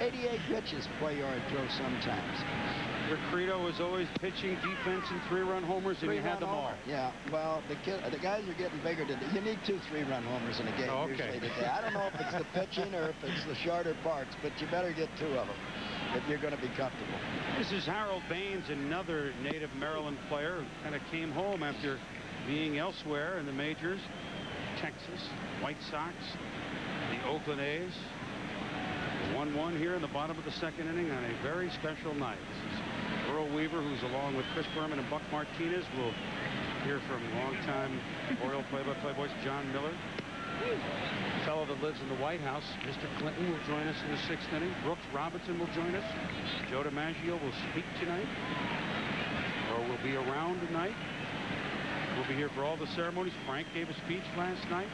88 pitches play yard throw sometimes. Your credo was always pitching, defense, and 3-run homers, and you had them all. Yeah, well, the guys are getting bigger today. You need 2 3-run homers in a game usually today. I don't know if it's the pitching or if it's the shorter parts, but you better get 2 of them if you're going to be comfortable. This is Harold Baines, another native Maryland player who kind of came home after being elsewhere in the majors. Texas, White Sox, the Oakland A's, 1-1 here in the bottom of the second inning on a very special night. This is Earl Weaver, who's along with Chris Berman and Buck Martinez. We'll hear from longtime Oriole play-by-play voice John Miller. The fellow that lives in the White House, Mr. Clinton, will join us in the 6th inning. Brooks Robinson will join us. Joe DiMaggio will speak tonight, or will be around tonight. We'll be here for all the ceremonies. Frank gave a speech last night.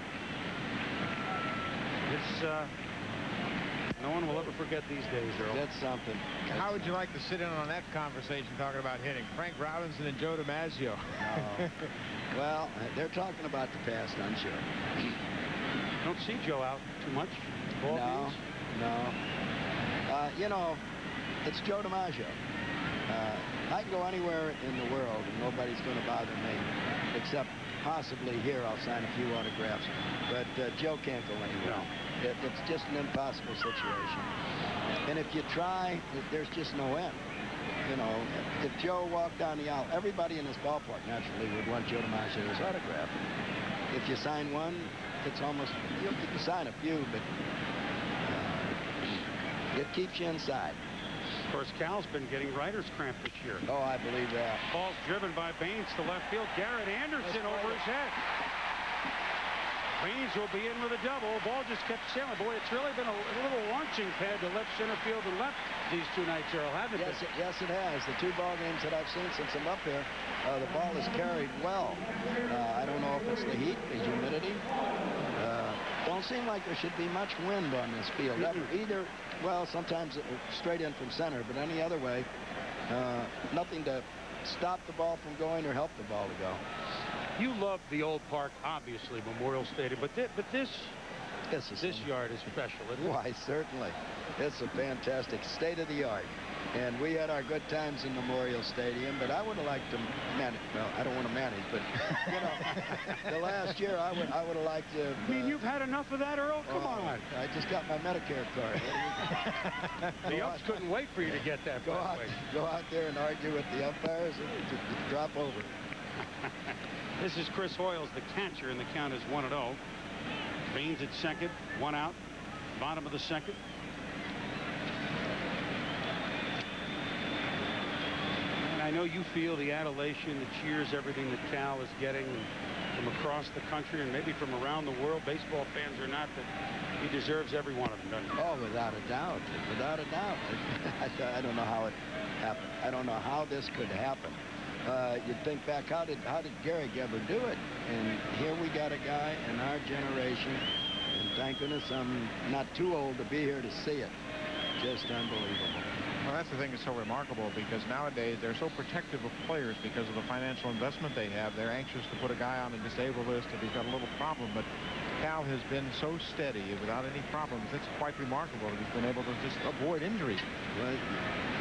It's no one will ever forget these days, Earl. That's something. How would you like to sit in on that conversation talking about hitting? Frank Robinson and Joe DiMaggio. Well, they're talking about the past, I'm sure. Don't see Joe out too much. Ball games. No. You know, it's Joe DiMaggio. I can go anywhere in the world and nobody's going to bother me, except possibly here. I'll sign a few autographs. But Joe can't go anywhere. No. It's just an impossible situation. And if you try, there's just no end. You know, if Joe walked down the aisle, everybody in this ballpark naturally would want Joe DiMaggio's autograph. If you sign one, it's almost, you can sign a few, but it keeps you inside. Of course, Cal's been getting writer's cramp this year. Oh, I believe that. Ball's driven by Baines to left field. Garrett Anderson over his head. Baines will be in with a double. Ball just kept sailing. Boy, it's really been a little launching pad to left center field and left these 2 nights, Earl, hasn't it? Yes, it has. The 2 ball games that I've seen since I'm up here, the ball is carried well. I don't know if it's the heat, the humidity. Don't seem like there should be much wind on this field. Either, well, sometimes straight in from center, but any other way, nothing to stop the ball from going or help the ball to go. You love the old park, obviously, Memorial Stadium, but this yard is special, isn't it? Why, certainly. It's a fantastic state-of-the-art. And we had our good times in Memorial Stadium, but I would have liked to manage. Well, I don't want to manage, but, you know, the last year I would have liked to... I mean, you've had enough of that, Earl? Come on. I just got my Medicare card. The ups couldn't wait for you to get that. Go out there and argue with the umpires and just drop over. This is Chris Hoyles, the catcher, and the count is 1-0. Baines at second, 1 out, bottom of the second. And I know you feel the adulation, the cheers, everything that Cal is getting from across the country and maybe from around the world. Baseball fans or not, that he deserves every one of them, doesn't he? Oh, without a doubt. Without a doubt. I don't know how it happened. I don't know how this could happen. You'd think back, how did Gehrig ever do it? And here we got a guy in our generation, and thank goodness I'm not too old to be here to see it. Just unbelievable. Well, that's the thing that's so remarkable, because nowadays they're so protective of players because of the financial investment they have. They're anxious to put a guy on a disabled list if he's got a little problem, but Cal has been so steady without any problems. It's quite remarkable that he's been able to just avoid injuries. Well,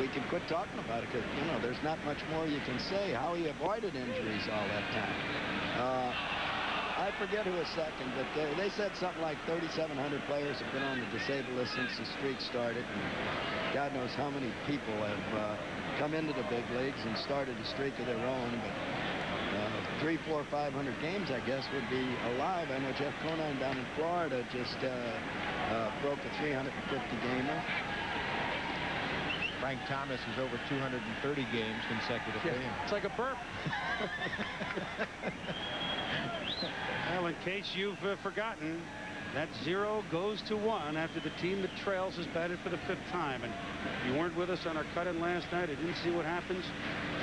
we can quit talking about it because, you know, there's not much more you can say. How he avoided injuries all that time. I forget who was second, but they said something like 3,700 players have been on the disabled list since the streak started. And God knows how many people have come into the big leagues and started a streak of their own. But 300, 400, 500 games, I guess, would be alive. I know Jeff Conine down in Florida just broke a 350-gamer. Frank Thomas is over 230 games consecutively. Yeah, it's like a burp. Well, in case you've forgotten, that 0 goes to 1 after the team that trails has batted for the 5th time. And if you weren't with us on our cut-in last night, I didn't see what happens.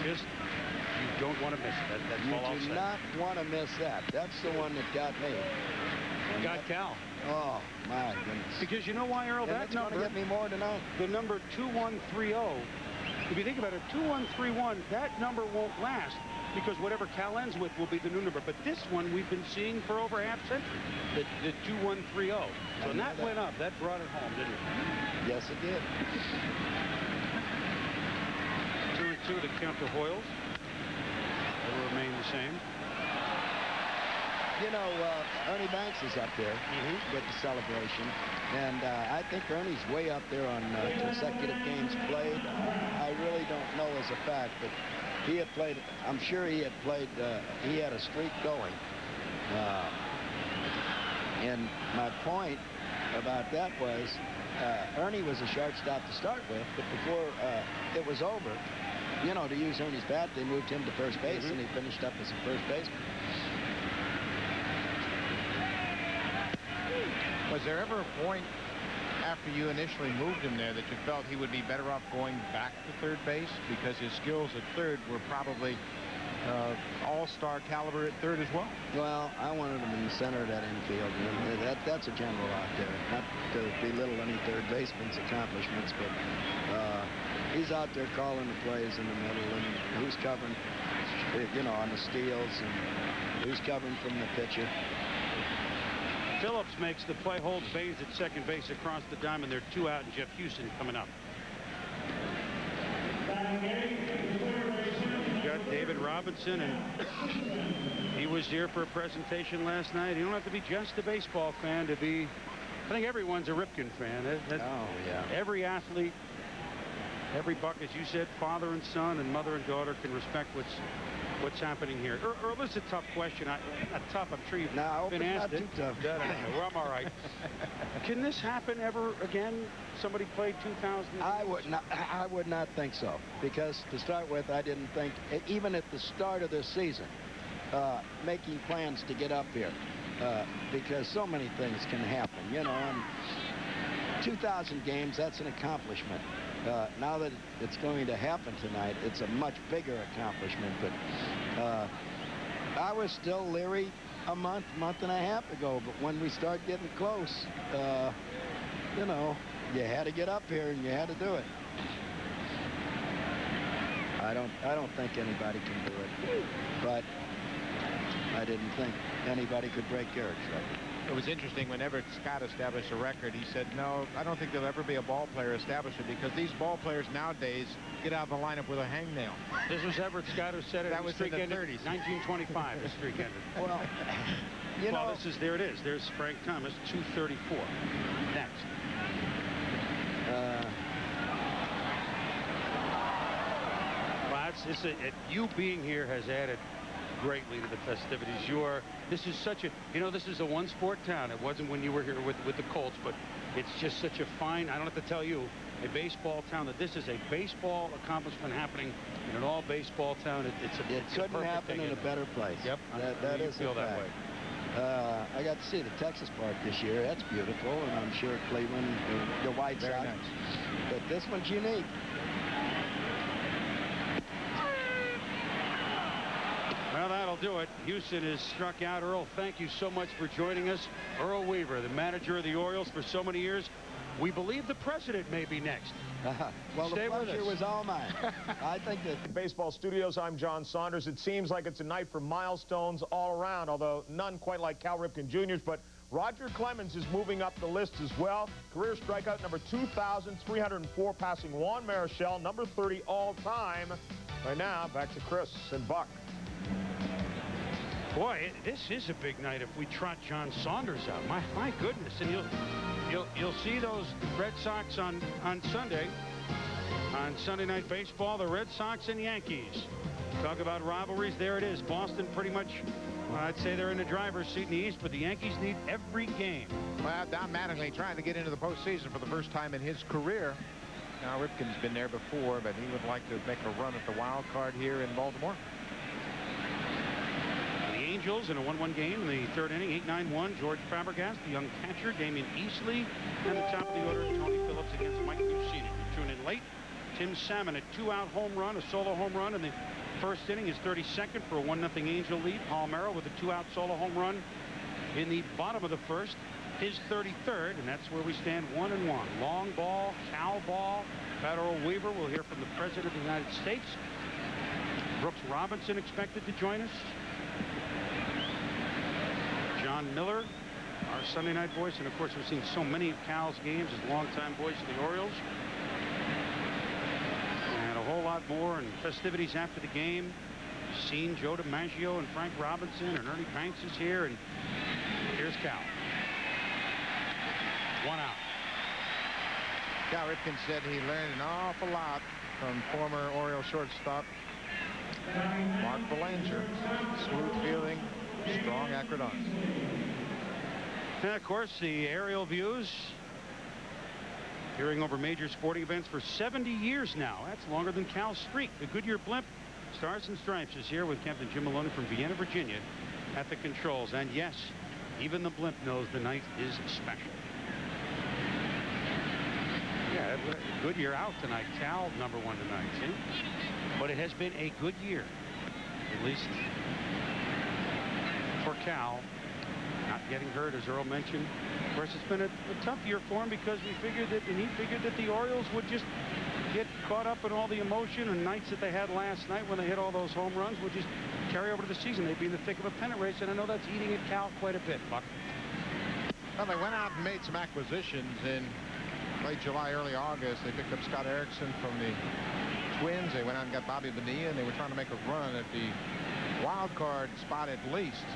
Just, you don't want to miss it. That's all I'll say. You do not want to miss that. That's the one that got me. Got Cal. Oh, my goodness. Because you know why, Earl? And that number going to get me more tonight. The number 2130. If you think about it, 2131, that number won't last, because whatever Cal ends with will be the new number. But this one we've been seeing for over a half-century, the 2130. So when that went up, that brought it home, didn't it? Yes, it did. 2-2 to count to Hoyles. They will remain the same. You know, Ernie Banks is up there with the celebration, and I think Ernie's way up there on consecutive games played. I really don't know as a fact, but he had played, I'm sure he had played, he had a streak going. And my point about that was Ernie was a shortstop to start with, but before it was over, you know, to use Ernie's bat, they moved him to first base, and he finished up as a first baseman. Was there ever a point after you initially moved him there that you felt he would be better off going back to third base because his skills at third were probably all-star caliber at third as well? Well, I wanted him in the center of that infield. And that's a general out there. Not to belittle any third baseman's accomplishments, but he's out there calling the plays in the middle, and who's covering, you know, on the steals, and who's covering from the pitcher. Phillips makes the play, holds Baines at second base across the diamond. They're 2 out, and Jeff Houston coming up. We've got David Robinson, and he was here for a presentation last night. You don't have to be just a baseball fan to be. I think everyone's a Ripken fan. Oh, yeah. Every athlete, every buck, as you said, father and son and mother and daughter can respect what's happening here. Earl, this is a tough question. Not tough. I'm sure you've been asked it. Not too tough. Well, I'm all right. Can this happen ever again? Somebody played 2,000? I would not think so, because to start with, I didn't think, even at the start of this season, making plans to get up here, because so many things can happen, you know, and 2,000 games, that's an accomplishment. Now that it's going to happen tonight, it's a much bigger accomplishment. But I was still leery a month and a half ago. But when we start getting close, you know, you had to get up here and you had to do it. I don't think anybody can do it, but I didn't think anybody could break Gehrig's record. It was interesting when Everett Scott established a record. He said, no, I don't think there'll ever be a ball player establish it because these ball players nowadays get out of the lineup with a hangnail. This was Everett Scott who said it. That was in the 30s. 1925, the streak ended. Well, you know. Well, there it is. There's Frank Thomas, 234. Next. Well, you being here has added greatly to the festivities. This is such a, you know, this is a one-sport town. It wasn't when you were here with the Colts, but it's just such a fine, I don't have to tell you, a baseball town, that this is a baseball accomplishment happening in an all-baseball town. It couldn't happen in a better place. Yep. That is feel that way. I got to see the Texas Park this year. That's beautiful, and I'm sure Cleveland, the White Sox. Very nice. But this one's unique. Well, that'll do it. Houston is struck out. Earl, thank you so much for joining us. Earl Weaver, the manager of the Orioles for so many years. We believe the president may be next. Well, Stay the pleasure was all mine. I think that... Baseball Studios, I'm John Saunders. It seems like it's a night for milestones all around, although none quite like Cal Ripken Jr.'s, but Roger Clemens is moving up the list as well. Career strikeout number 2,304, passing Juan Marichal, number 30 all-time. Right now, back to Chris and Buck. Boy, this is a big night if we trot John Saunders out. My goodness. And you'll see those Red Sox on Sunday. On Sunday Night Baseball, the Red Sox and Yankees. Talk about rivalries. There it is. Boston pretty much, I'd say they're in the driver's seat in the East, but the Yankees need every game. Well, Don Mattingly trying to get into the postseason for the first time in his career. Now, Ripken's been there before, but he would like to make a run at the wild card here in Baltimore. Angels in a 1-1 game in the third inning, 8-9-1. George Fabregas, the young catcher, Damian Easley, and the top of the order, Tony Phillips against Mike Mussina. You tune in late. Tim Salmon, a 2-out home run, a solo home run in the first inning, his 32nd for a 1-0 Angel lead. Palmero with a 2-out solo home run in the bottom of the first, his 33rd, and that's where we stand 1-1. Long ball, foul ball. Earl Weaver. We'll hear from the President of the United States. Brooks Robinson expected to join us. John Miller, our Sunday night voice, and of course we've seen so many of Cal's games as longtime voice of the Orioles. And a whole lot more and festivities after the game. Seen Joe DiMaggio and Frank Robinson, and Ernie Banks is here, and here's Cal. 1 out. Cal Ripken said he learned an awful lot from former Oriole shortstop Mark Belanger. Smooth fielding, strong accurate arms. And of course, the aerial views appearing over major sporting events for 70 years now. That's longer than Cal's streak. The Goodyear blimp, Stars and Stripes, is here with Captain Jim Maloney from Vienna, Virginia, at the controls. And yes, even the blimp knows the night is special. Yeah, Goodyear out tonight. Cal #1 tonight, see? But it has been a good year, at least for Cal. Not getting hurt, as Earl mentioned. Of course, it's been a tough year for him because we figured that, and he figured that the Orioles would just get caught up in all the emotion, and nights that they had last night when they hit all those home runs would just carry over to the season. They'd be in the thick of a pennant race, and I know that's eating at Cal quite a bit, Buck. Well, they went out and made some acquisitions in late July, early August. They picked up Scott Erickson from the Twins. They went out and got Bobby Bonilla, and they were trying to make a run at the wild card spot at least.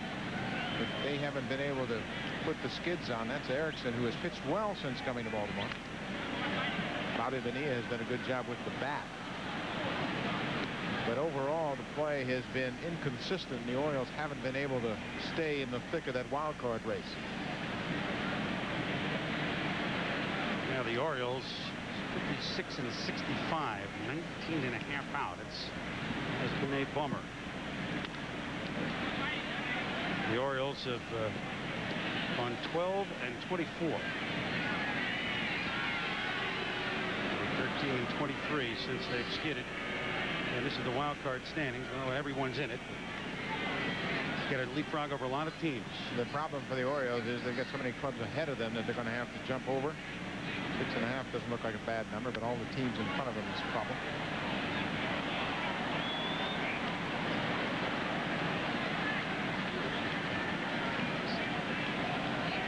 But they haven't been able to put the skids on. That's Erickson, who has pitched well since coming to Baltimore. Bobby Bonilla has done a good job with the bat. But overall, the play has been inconsistent. The Orioles haven't been able to stay in the thick of that wild card race. Now the Orioles 56 and 65, 19 and a half out. Has been a bummer. The Orioles have gone 12 and 24. 13 and 23 since they've skidded. And this is the wild card standings. Well, everyone's in it. Got to leapfrog over a lot of teams. The problem for the Orioles is they've got so many clubs ahead of them that they're going to have to jump over. 6.5 doesn't look like a bad number, but all the teams in front of them is a problem.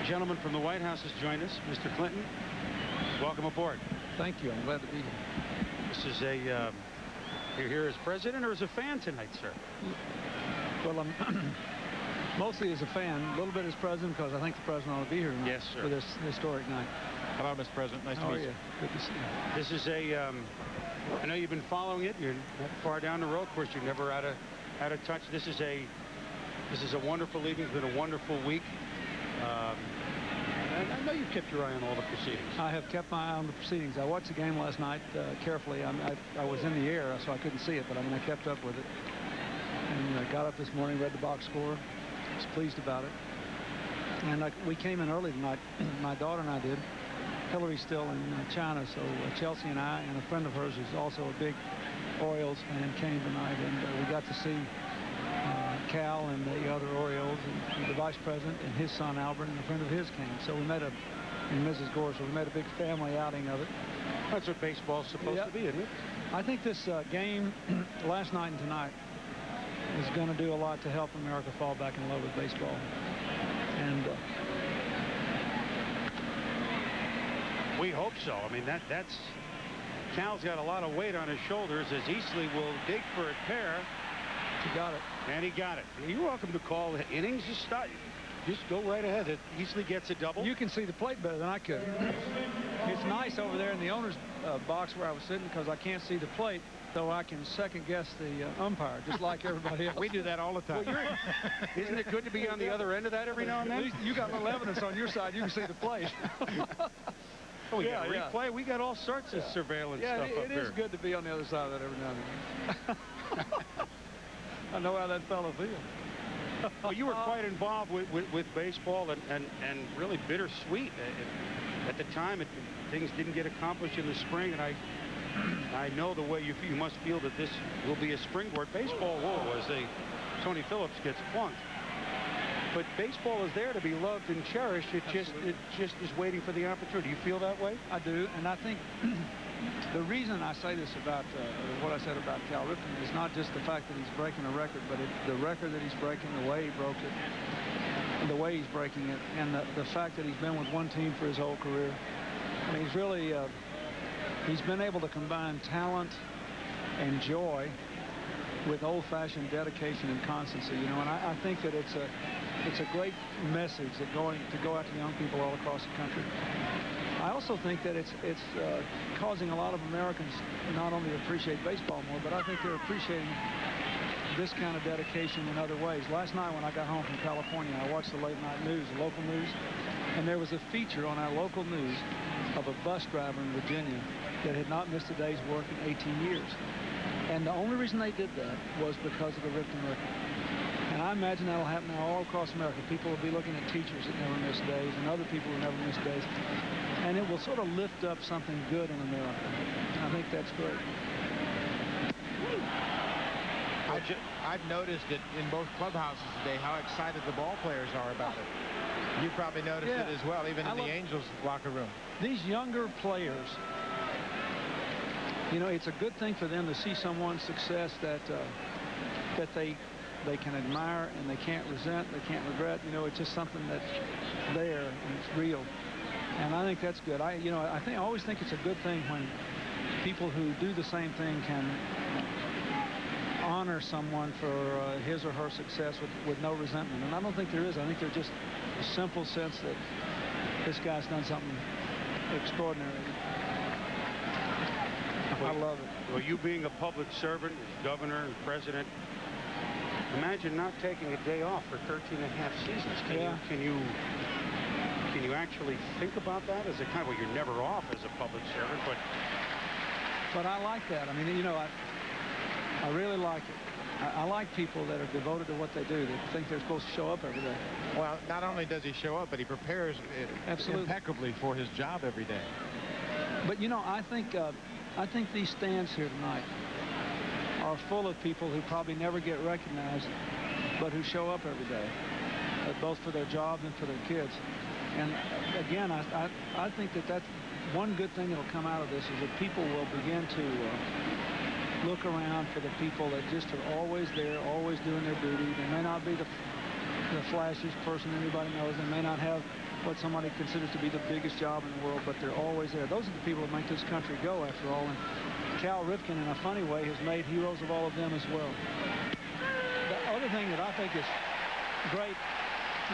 Gentleman from the White House has joined us, Mr. Clinton. Welcome aboard. Thank you. I'm glad to be here. This is a you're here as president or as a fan tonight, sir? Well, I'm mostly as a fan, a little bit as president, because I think the president ought to be here tonight. Yes, sir. For this historic night. Hello, Mr. President. Nice to meet you. Good to see you. This is a I know you've been following it. You're not far down the road. Of course, you're never out of touch. This is a wonderful evening. It's been a wonderful week. And I know you've kept your eye on all the proceedings. I have kept my eye on the proceedings. I watched the game last night carefully. I was in the air, so I couldn't see it, but I mean, I kept up with it. And I got up this morning, read the box score. Was pleased about it. And we came in early tonight. My daughter and I did. Hillary's still in China, so Chelsea and I and a friend of hers who's also a big Orioles fan came tonight, and we got to see Cal and the other Orioles and the vice president and his son Albert and a friend of his came. So we made and Mrs. Gore, so we made a big family outing of it. That's what baseball's supposed to be, isn't it? I think this game last night and tonight is going to do a lot to help America fall back in love with baseball. And we hope so. I mean, that's Cal's got a lot of weight on his shoulders as Easley will dig for a pair. He got it. And he got it. You're welcome to call the innings. Just go right ahead. It easily gets a double. You can see the plate better than I could. It's nice over there in the owner's box where I was sitting because I can't see the plate, so I can second guess the umpire, just like everybody else. We do that all the time. Well, isn't it good to be on the other end of that every now and then? At least you got a little evidence on your side. You can see the plate. Oh, we got replay. We got all sorts of surveillance stuff up here. It is good to be on the other side of that every now and then. I know how that fellow feels. Well, you were quite involved with baseball and really bittersweet. At the time, things didn't get accomplished in the spring, and I know the way you feel. You must feel that this will be a springboard. Baseball was Tony Phillips gets flunked. But baseball is there to be loved and cherished. It just is waiting for the opportunity. Do you feel that way? I do, and I think the reason I say this about what I said about Cal Ripken is not just the fact that he's breaking a record, but the record that he's breaking, the way he broke it, and the way he's breaking it, and the fact that he's been with one team for his whole career. I mean, he's really he's been able to combine talent and joy with old-fashioned dedication and constancy, you know, and I think that it's a great message that to go out to young people all across the country. I also think that it's causing a lot of Americans not only to appreciate baseball more, but I think they're appreciating this kind of dedication in other ways. Last night when I got home from California, I watched the late night news, the local news, and there was a feature on our local news of a bus driver in Virginia that had not missed a day's work in 18 years. And the only reason they did that was because of the Ripken record. And I imagine that'll happen now all across America. People will be looking at teachers that never miss days and other people who never miss days. And it will sort of lift up something good in America. I think that's great. I've noticed it in both clubhouses today how excited the ball players are about it. You probably noticed it as well, even in the Angels locker room. These younger players, you know, it's a good thing for them to see someone's success that they can admire and they can't resent, they can't regret. You know, it's just something that's there and it's real. And I think that's good. I always think it's a good thing when people who do the same thing can honor someone for his or her success with no resentment. And I don't think there is. I think there's just a simple sense that this guy's done something extraordinary. I love it. Well, you being a public servant, governor and president, imagine not taking a day off for 13 and a half seasons. Can you actually think about that as a kind of, well, you're never off as a public servant, but I like that. I mean, you know, I really like it. I like people that are devoted to what they do, that think they're supposed to show up every day. Well, not only does he show up, but he prepares impeccably for his job every day. But, you know, I think these stands here tonight are full of people who probably never get recognized, but who show up every day, both for their jobs and for their kids. And, again, I think that's one good thing that will come out of this is that people will begin to look around for the people that just are always there, always doing their duty. They may not be the flashiest person anybody knows. They may not have what somebody considers to be the biggest job in the world, but they're always there. Those are the people that make this country go, after all. And Cal Ripken, in a funny way, has made heroes of all of them as well. The other thing that I think is great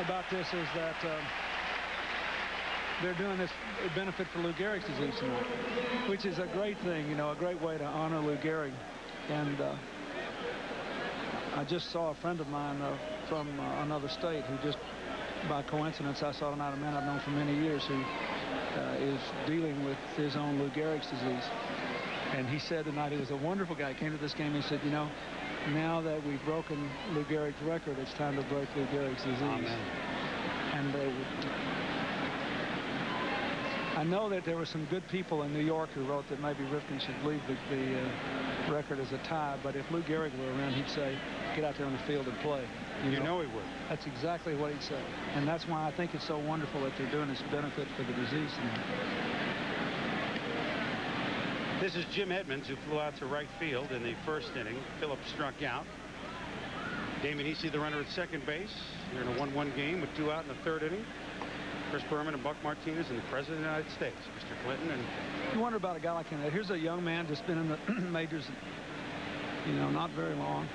about this is that they're doing this benefit for Lou Gehrig's disease tonight, which is a great thing, you know, a great way to honor Lou Gehrig. And I just saw a friend of mine from another state who just, by coincidence, I saw tonight, a man I've known for many years who is dealing with his own Lou Gehrig's disease. And he said tonight, he was a wonderful guy. He came to this game and he said, you know, now that we've broken Lou Gehrig's record, it's time to break Lou Gehrig's disease. Amen. And I know that there were some good people in New York who wrote that maybe Ripken should leave the record as a tie, but if Lou Gehrig were around, he'd say, get out there on the field and play. You know he would. That's exactly what he'd say. And that's why I think it's so wonderful that they're doing this benefit for the disease tonight. This is Jim Edmonds, who flew out to right field in the first inning. Phillips struck out. Damon Easy, the runner at second base. They're in a 1-1 game with 2 out in the third inning. Chris Berman and Buck Martinez and the President of the United States, Mr. Clinton. And you wonder about a guy like him. Here's a young man just been in the majors, you know, not very long.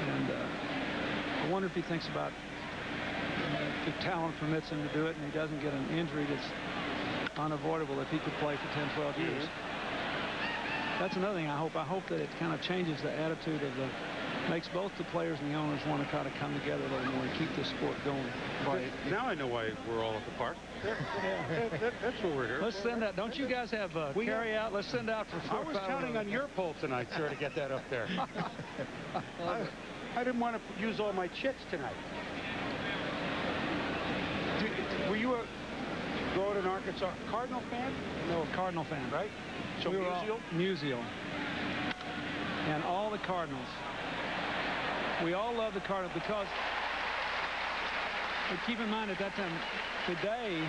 And I wonder if he thinks about if talent permits him to do it and he doesn't get an injury that's unavoidable, if he could play for 10, 12 years. That's another thing I hope. I hope that it kind of changes the attitude of makes both the players and the owners want to kind of come together a little more and keep this sport going. Right. Now I know why we're all at the park. That's what we're here. Let's send out. Don't you guys have carry out? Let's send out for 4 I was counting on your poll tonight, sir, to get that up there. I didn't want to use all my chits tonight. Were you a growing in Arkansas Cardinal fan? No, a Cardinal fan, right? So we Musial? Musial. And all the Cardinals. We all love the Cardinals because, but keep in mind at that time, today,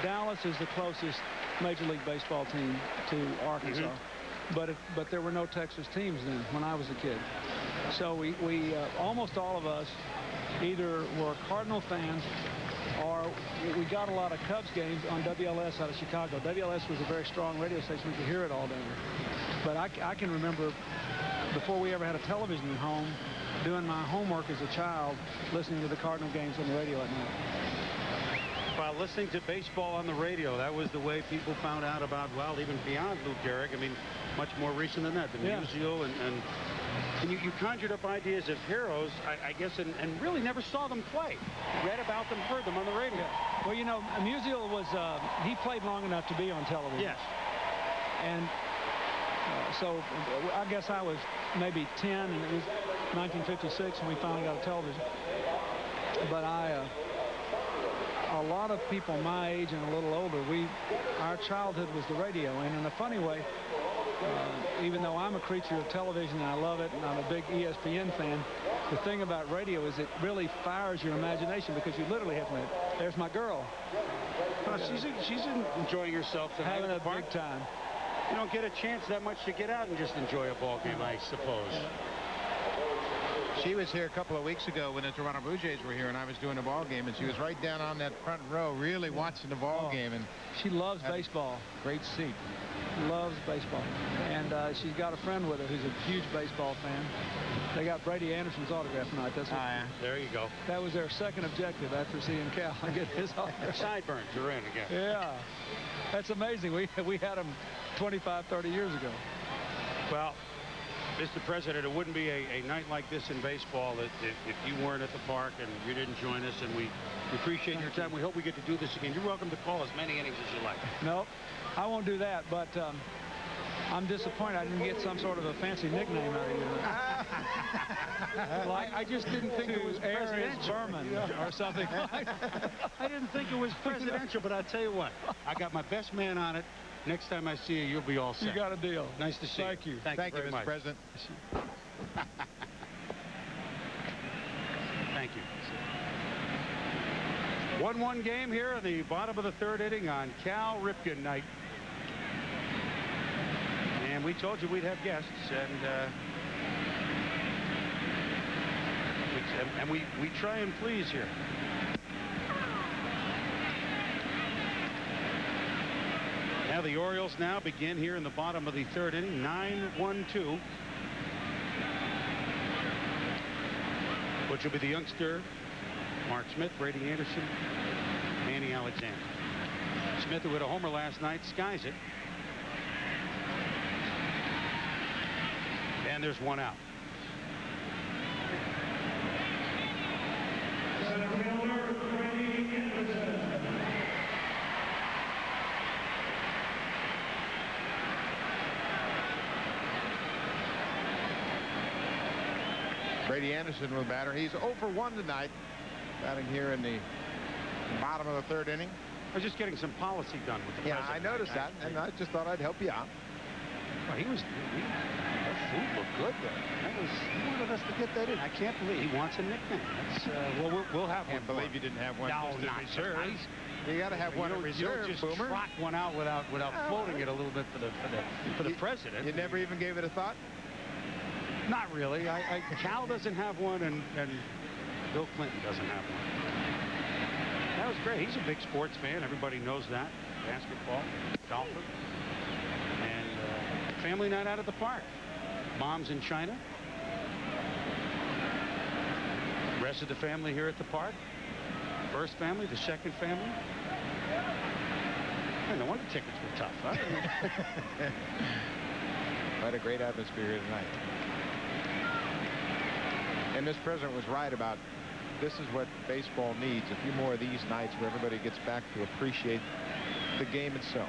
Dallas is the closest Major League Baseball team to Arkansas. But there were no Texas teams then when I was a kid. So we almost all of us either were Cardinal fans or we got a lot of Cubs games on WLS out of Chicago. WLS was a very strong radio station. We could hear it all down there. But I can remember before we ever had a television at home, doing my homework as a child, listening to the Cardinal games on the radio at night. While listening to baseball on the radio, that was the way people found out about, well, even beyond Lou Gehrig. I mean, much more recent than that, the Musial, and you conjured up ideas of heroes, I guess, and really never saw them play. Read about them, heard them on the radio. Well, you know, Musial was, he played long enough to be on television. Yes. And so I guess I was maybe 10, and it was 1956 when we finally got a television. But a lot of people my age and a little older, our childhood was the radio. And in a funny way, even though I'm a creature of television and I love it, and I'm a big ESPN fan, the thing about radio is it really fires your imagination, because you literally have to, there's my girl. Well, she's enjoying herself tonight. Having a big time. You don't get a chance that much to get out and just enjoy a ball game, I suppose. She was here a couple of weeks ago when the Toronto Blue Jays were here, and I was doing a ball game, and she was right down on that front row, really watching the ball game. And she loves baseball. Great seat. Loves baseball. And she's got a friend with her who's a huge baseball fan. They got Brady Anderson's autograph tonight. That's what, there you go. That was their second objective after seeing Cal get his autograph. Sideburns are in again. Yeah. That's amazing. We had them 25, 30 years ago. Well, Mr. President, it wouldn't be a night like this in baseball if you weren't at the park and you didn't join us, and we appreciate your time. We hope we get to do this again. You're welcome to call as many innings as you like. No, I won't do that, but I'm disappointed I didn't get some sort of a fancy nickname out of you. Like, I just didn't think it was presidential. Berman or something. I didn't think it was presidential, but I'll tell you what, I got my best man on it. Next time I see you, you'll be all set. You got a deal. Nice to see you. Thank you. Thank you very much. Mr. President. Thank you. 1-1 game here in the bottom of the third inning on Cal Ripken night. And we told you we'd have guests, and we try and please here. Now the Orioles now begin here in the bottom of the third inning, 9-1-2. Which will be the youngster, Mark Smith, Brady Anderson, Manny Alexander. Smith, who hit a homer last night, skies it. And there's one out. Brady Anderson will batter. He's 0 for 1 tonight, batting here in the bottom of the third inning. I was just getting some policy done with the president. I noticed that, and I just thought I'd help you out. Well, that food looked good there. He wanted us to get that in. I can't believe he wants a nickname. That's, well, we'll have one. Can't believe you didn't have one. No, not reserve. Nice. You got to have one in reserve, just Boomer. trot one out without floating it a little bit for the president. You never even gave it a thought? Not really. Cal doesn't have one, and Bill Clinton doesn't have one. That was great. He's a big sports fan. Everybody knows that. Basketball, golfer, and family night out at the park. Mom's in China. Rest of the family here at the park. First family, the second family. No wonder tickets were tough, huh? Quite a great atmosphere here tonight. And this president was right about this is what baseball needs. A few more of these nights where everybody gets back to appreciate the game itself.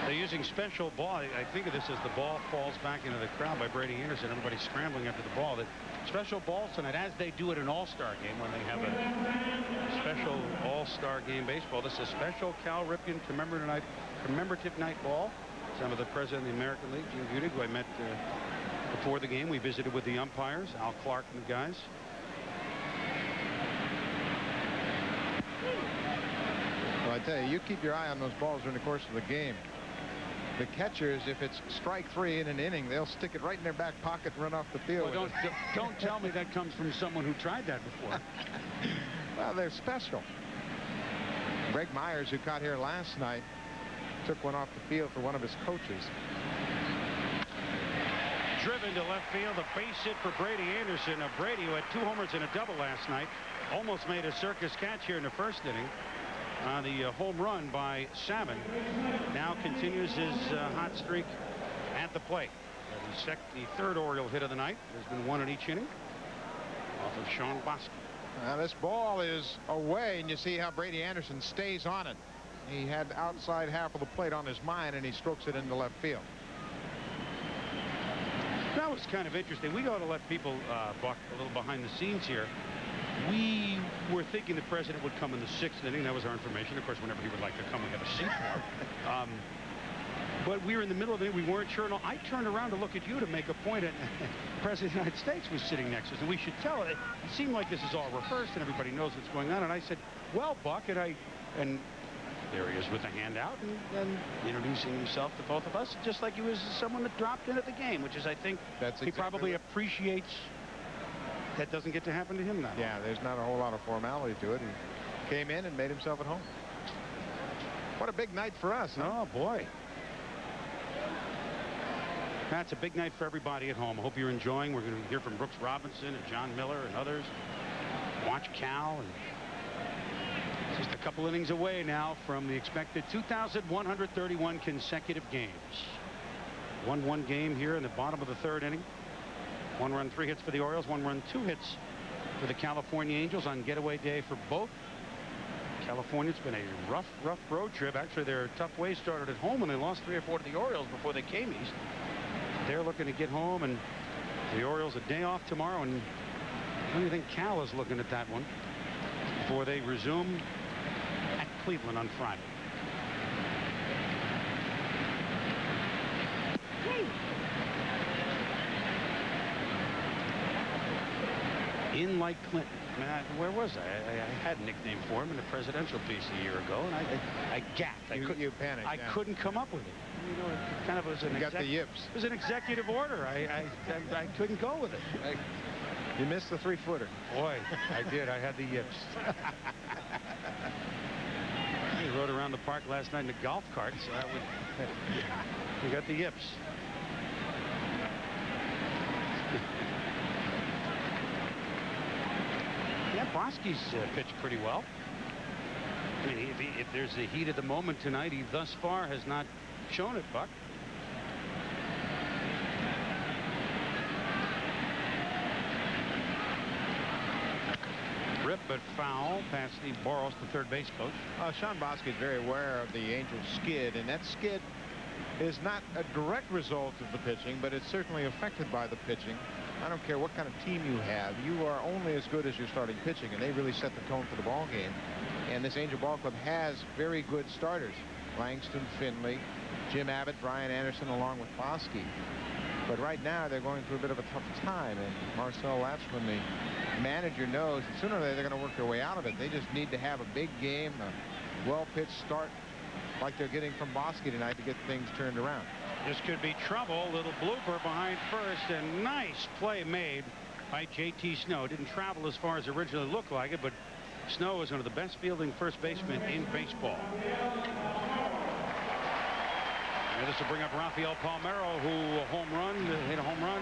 They're using special ball. I think of this as the ball falls back into the crowd by Brady Anderson. Everybody's scrambling after the ball. That special balls tonight, as they do at an all-star game when they have a special all-star game baseball. This is a special Cal Ripken commemorative night ball. Some of the president of the American League, Jim Budig, who I met before the game. We visited with the umpires, Al Clark and the guys. Well, I tell you keep your eye on those balls during the course of the game. The catchers, if it's strike 3 in an inning, they'll stick it right in their back pocket and run off the field. Well, don't tell me that comes from someone who tried that before. Well, they're special. Greg Myers, who caught here last night, took one off the field for one of his coaches. Driven to left field, a base hit for Brady Anderson. Brady, who had 2 homers and a double last night, almost made a circus catch here in the first inning. The home run by Salmon now continues his hot streak at the plate. The third Oriole hit of the night. There's been one in each inning. off of Sean Bosky. Now this ball is away, and you see how Brady Anderson stays on it. He had the outside half of the plate on his mind, and he strokes it into left field. That was kind of interesting. We ought to let people, Buck, a little behind the scenes here. We were thinking the president would come in the 6th inning. That was our information. Of course, whenever he would like to come, we have a seat for him. But we were in the middle of it. We weren't sure. No, I turned around to look at you to make a point. And the President of the United States was sitting next to us, and we should tell it. It seemed like this is all rehearsed, and everybody knows what's going on. And I said, well, Buck, and there he is with a handout and introducing himself to both of us, just like he was someone that dropped in at the game, which is, I think, he probably appreciates. That doesn't get to happen to him now. Yeah, there's not a whole lot of formality to it. He came in and made himself at home. What a big night for us, huh? Oh, boy. That's a big night for everybody at home. I hope you're enjoying. We're going to hear from Brooks Robinson and John Miller and others. Watch Cal. And just a couple innings away now from the expected 2,131 consecutive games. 1-1 game here in the bottom of the 3rd inning. 1 run, 3 hits for the Orioles. 1 run, 2 hits for the California Angels on getaway day for both. California, it's been a rough road trip. Actually, their tough way started at home, and they lost 3 or 4 to the Orioles before they came east. They're looking to get home, and the Orioles a day off tomorrow, and I don't think Cal is looking at that one before they resume at Cleveland on Friday. In like Clinton. Where was I? I had a nickname for him in the presidential piece a year ago, and I gapped. You panicked. I couldn't come up with it. You know, it kind of was an got the yips. It was an executive order. I couldn't go with it. You missed the 3-footer. Boy, I did. I had the yips. He rode around the park last night in a golf cart, so that would. We got the yips. Yeah, Bosky's pitched pretty well. I mean, if there's the heat of the moment tonight, he thus far has not shown it, Buck. Rip, but foul past Steve Boros, the third base coach. Sean Bosky is very aware of the Angels skid, and that skid is not a direct result of the pitching, but it's certainly affected by the pitching. I don't care what kind of team you have. You are only as good as your starting pitching, and they really set the tone for the ball game. And this Angel Ball Club has very good starters. Langston, Finley, Jim Abbott, Brian Anderson, along with Bosky. But right now, they're going through a bit of a tough time, and Marcel Lapsman, the manager, knows that sooner or later they're going to work their way out of it. They just need to have a big game, a well-pitched start like they're getting from Bosky tonight to get things turned around. This could be trouble. Little blooper behind first, and nice play made by J.T. Snow. Didn't travel as far as originally looked like it, but Snow is one of the best fielding first basemen in baseball. And this will bring up Rafael Palmeiro, who hit a home run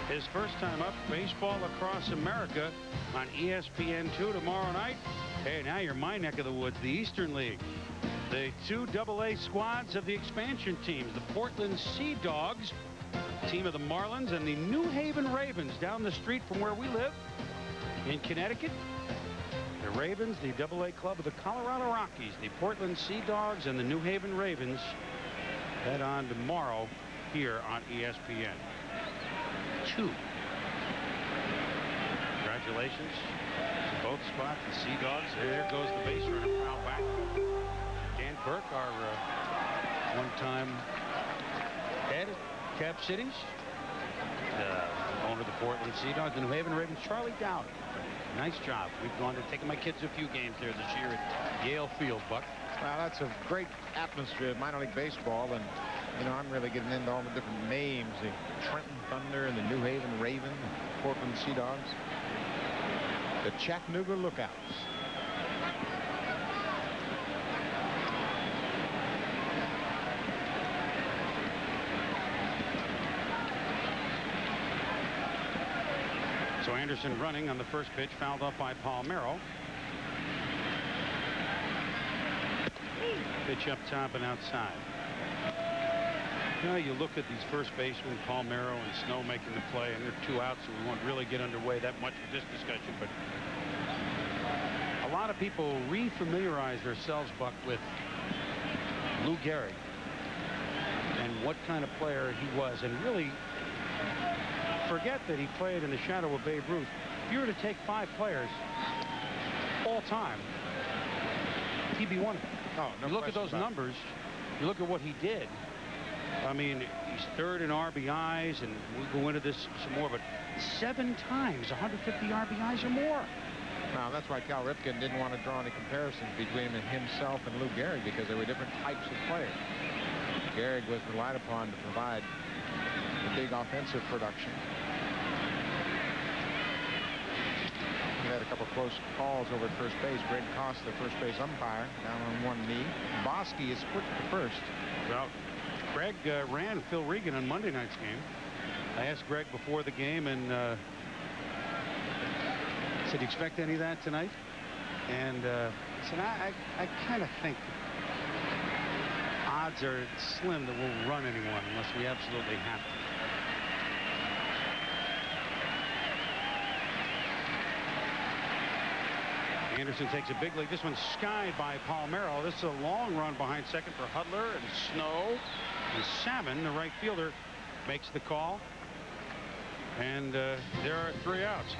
his first time up. Baseball Across America on ESPN2 tomorrow night. Hey, now you're my neck of the woods, the Eastern League. The 2 AA squads of the expansion teams, the Portland Sea Dogs, team of the Marlins, and the New Haven Ravens down the street from where we live in Connecticut. The Ravens, the AA club of the Colorado Rockies, the Portland Sea Dogs, and the New Haven Ravens head on tomorrow here on ESPN 2. Congratulations to both spots, the Sea Dogs. There goes the base runner, foul back. Dan Burke, our one-time head of Cap Cities, owner of the Portland Sea Dogs, the New Haven Ravens, Charlie Dowd. Nice job. We've gone to taking my kids to a few games there this year at Yale Field, Buck. Well, that's a great atmosphere of minor league baseball, and you know, I'm really getting into all the different names: the Trenton Thunder and the New Haven Raven, the Portland Sea Dogs, the Chattanooga Lookouts. So Anderson running on the first pitch, fouled up by Palmeiro. Pitch up top and outside. You look at these first basemen, Palmeiro and Snow, making the play, and they're 2 outs, so we won't really get underway that much with this discussion. But a lot of people refamiliarize themselves, Buck, with Lou Gehrig and what kind of player he was, and really forget that he played in the shadow of Babe Ruth. If you were to take 5 players all time, he'd be one of them. Oh, no, you look at those numbers, you look at what he did. I mean, he's 3rd in RBIs, and we'll go into this some more, but 7 times 150 RBIs or more. Now, that's why Cal Ripken didn't want to draw any comparisons between himself and Lou Gehrig, because they were different types of players. Gehrig was relied upon to provide the big offensive production. He had a couple close calls over at first base. Greg Cost, the first base umpire, down on one knee. Bosky is put to first. Well, Greg ran Phil Regan on Monday night's game. I asked Greg before the game, and said, "Do you expect any of that tonight?" And I said, I kind of think odds are slim that we'll run anyone unless we absolutely have to. Anderson takes a big lead. This one's skied by Palmeiro. This is a long run behind second for Hudler and Snow. And Salmon, the right fielder, makes the call. And there are 3 outs.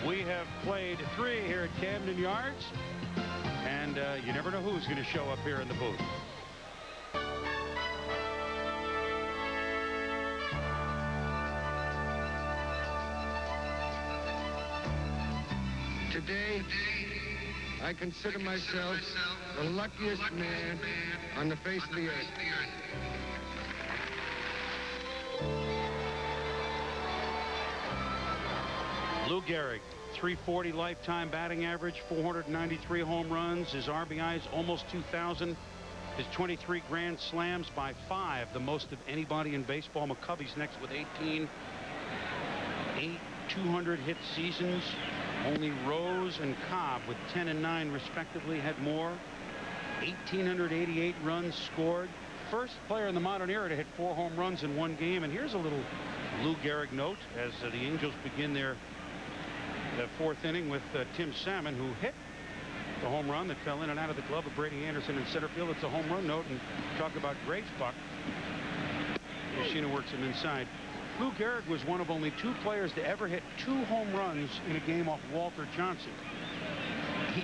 We have played 3 here at Camden Yards. And you never know who's going to show up here in the booth. Today, I consider myself the luckiest man on the face of the earth. Lou Gehrig, 340 lifetime batting average, 493 home runs. His RBIs almost 2,000. His 23 grand slams by 5, the most of anybody in baseball. McCovey's next with 18. 8 200 hit seasons. Only Rose and Cobb with 10 and 9 respectively had more. 1,888 runs scored. First player in the modern era to hit 4 home runs in one game. And here's a little Lou Gehrig note as the Angels begin their fourth inning with Tim Salmon, who hit the home run that fell in and out of the glove of Brady Anderson in center field. It's a home run note, and talk about great Buck. Yoshino works him inside. Lou Gehrig was one of only 2 players to ever hit 2 home runs in a game off Walter Johnson.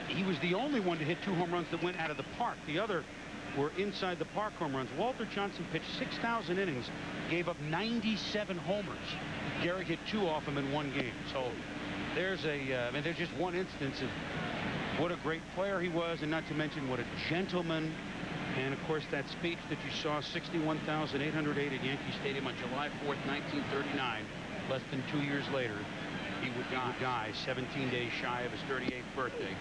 He was the only one to hit 2 home runs that went out of the park. The other were inside the park home runs. Walter Johnson pitched 6,000 innings, gave up 97 homers. Gehrig hit 2 off him in one game. So there's I mean, there's just one instance of what a great player he was, and not to mention what a gentleman. And of course, that speech that you saw, 61,808 at Yankee Stadium on July 4th, 1939, less than 2 years later, he would die 17 days shy of his 38th birthday.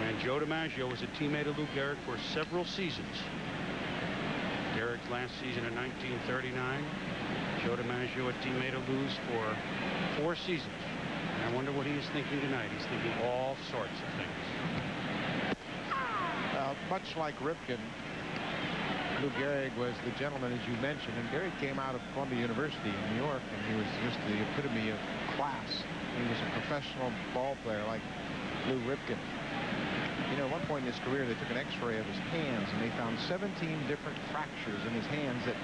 And Joe DiMaggio was a teammate of Lou Gehrig for several seasons. Gehrig's last season in 1939. Joe DiMaggio, a teammate of Lou's for 4 seasons. And I wonder what he is thinking tonight. He's thinking all sorts of things. Much like Ripken, Lou Gehrig was the gentleman, as you mentioned, and Gehrig came out of Columbia University in New York, and he was just the epitome of class. He was a professional ball player like Lou Ripken. You know, at one point in his career, they took an x-ray of his hands, and they found 17 different fractures in his hands that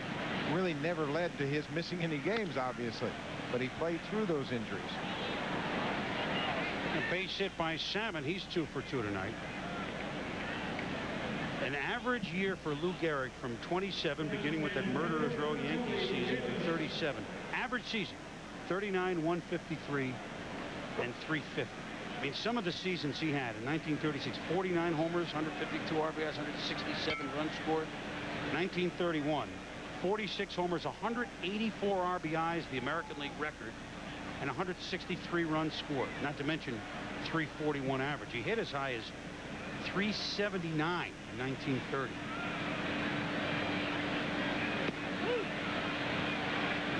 really never led to his missing any games, obviously. But he played through those injuries. A base hit by Salmon. He's 2 for 2 tonight. An average year for Lou Gehrig from 27, beginning with that murderer's row Yankees season, to 37. Average season, 39, 153, and 350. I mean, some of the seasons he had in 1936, 49 homers, 152 RBIs, 167 runs scored. 1931, 46 homers, 184 RBIs, the American League record, and 163 runs scored. Not to mention 341 average. He hit as high as 379 in 1930.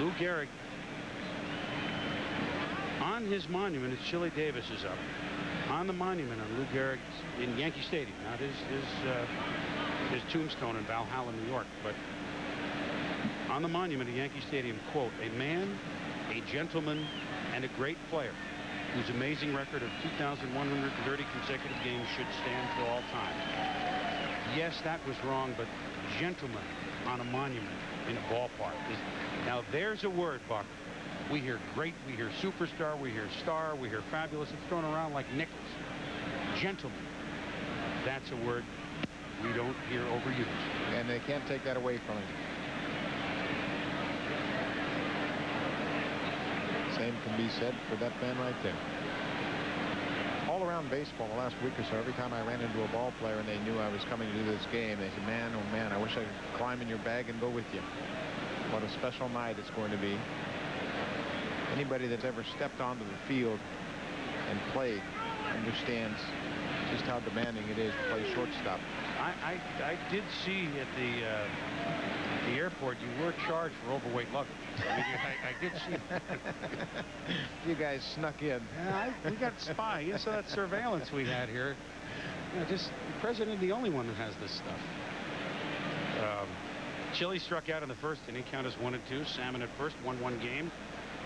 Lou Gehrig, on his monument, as Chili Davis is up, on the monument on Lou Gehrig in Yankee Stadium, not his tombstone in Valhalla, New York, but on the monument at Yankee Stadium, quote, a man, a gentleman, and a great player whose amazing record of 2,130 consecutive games should stand for all time. Yes, that was wrong, but gentleman on a monument in a ballpark. Now, there's a word, Buck. We hear great, we hear superstar, we hear star, we hear fabulous. It's thrown around like nickels. Gentleman. That's a word we don't hear overused. And they can't take that away from him. Same can be said for that man right there. All around baseball the last week or so, every time I ran into a ball player and they knew I was coming to do this game, they said, man, oh man, I wish I could climb in your bag and go with you. What a special night it's going to be. Anybody that's ever stepped onto the field and played understands just how demanding it is to play shortstop. I did see at the airport you were charged for overweight luggage. I mean, I did see. You guys snuck in. Yeah, we got spy. You saw that surveillance we had here. You know, just the president, the only one that has this stuff. Chile struck out in the first inning. Count is 1-2. Salmon at first, 1-1 game.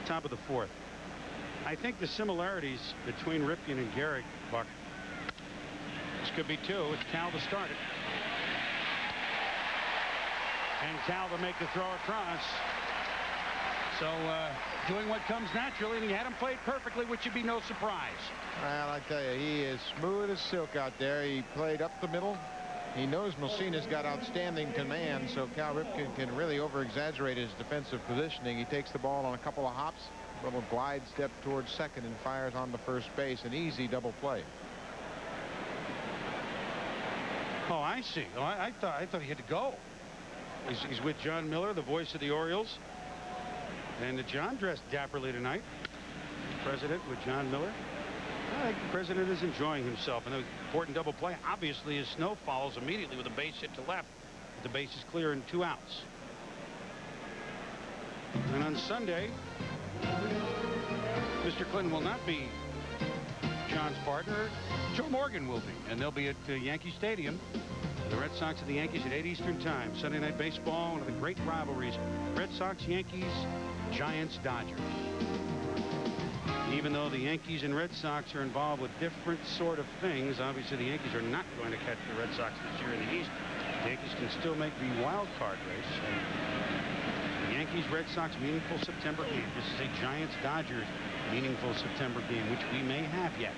Top of the fourth. I think the similarities between Ripken and Gehrig, Buck. This could be two. It's Cal to start it. And Cal to make the throw across. So doing what comes naturally, and he had him played perfectly, which would be no surprise. Well, I tell you, he is smooth as silk out there. He played up the middle. He knows Mussina's got outstanding command, so Cal Ripken can really over-exaggerate his defensive positioning. He takes the ball on a couple of hops, a little glide step towards second, and fires on the first base. An easy double play. Oh, I see. Oh, I thought he had to go. He's with John Miller, the voice of the Orioles. And John dressed dapperly tonight. President with John Miller. I think the president is enjoying himself. And the important double play, obviously, is Snow follows immediately with a base hit to left. The base is clear and 2 outs. And on Sunday, Mr. Clinton will not be John's partner. Joe Morgan will be. And they'll be at Yankee Stadium. The Red Sox and the Yankees at 8 Eastern Time. Sunday Night Baseball, one of the great rivalries. Red Sox, Yankees, Giants, Dodgers. Even though the Yankees and Red Sox are involved with different sort of things, obviously the Yankees are not going to catch the Red Sox this year in the East. The Yankees can still make the wild card race. And the Yankees, Red Sox, meaningful September game. This is a Giants, Dodgers meaningful September game, which we may have yet.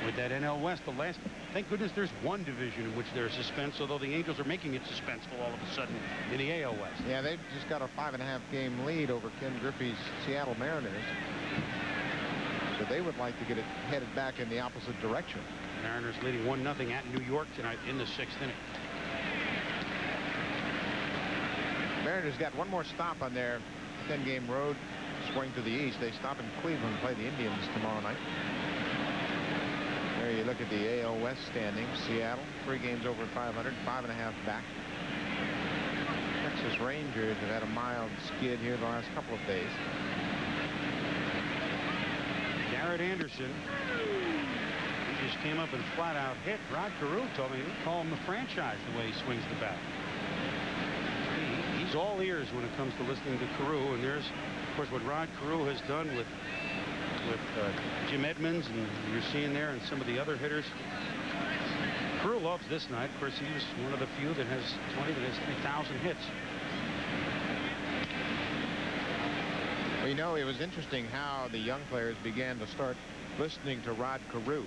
With that NL West, the last, thank goodness there's one division in which there's suspense, although the Angels are making it suspenseful all of a sudden in the AL West. Yeah, they've just got a 5.5 game lead over Ken Griffey's Seattle Mariners. So they would like to get it headed back in the opposite direction. Mariners leading 1-0 at New York tonight in the 6th inning. Mariners got one more stop on their 10-game road swing to the east. They stop in Cleveland and play the Indians tomorrow night. There you look at the AL West standings. Seattle, 3 games over 500, 5.5 back. Texas Rangers have had a mild skid here the last couple of days. Garrett Anderson, he just came up and flat out hit. Rod Carew told me he'd call him the franchise the way he swings the bat. He's all ears when it comes to listening to Carew, and there's, of course, what Rod Carew has done with Jim Edmonds, and you're seeing there, and some of the other hitters. Carew loves this night. Of course, he was one of the few that has 3,000 hits. Well, you know, it was interesting how the young players began to start listening to Rod Carew.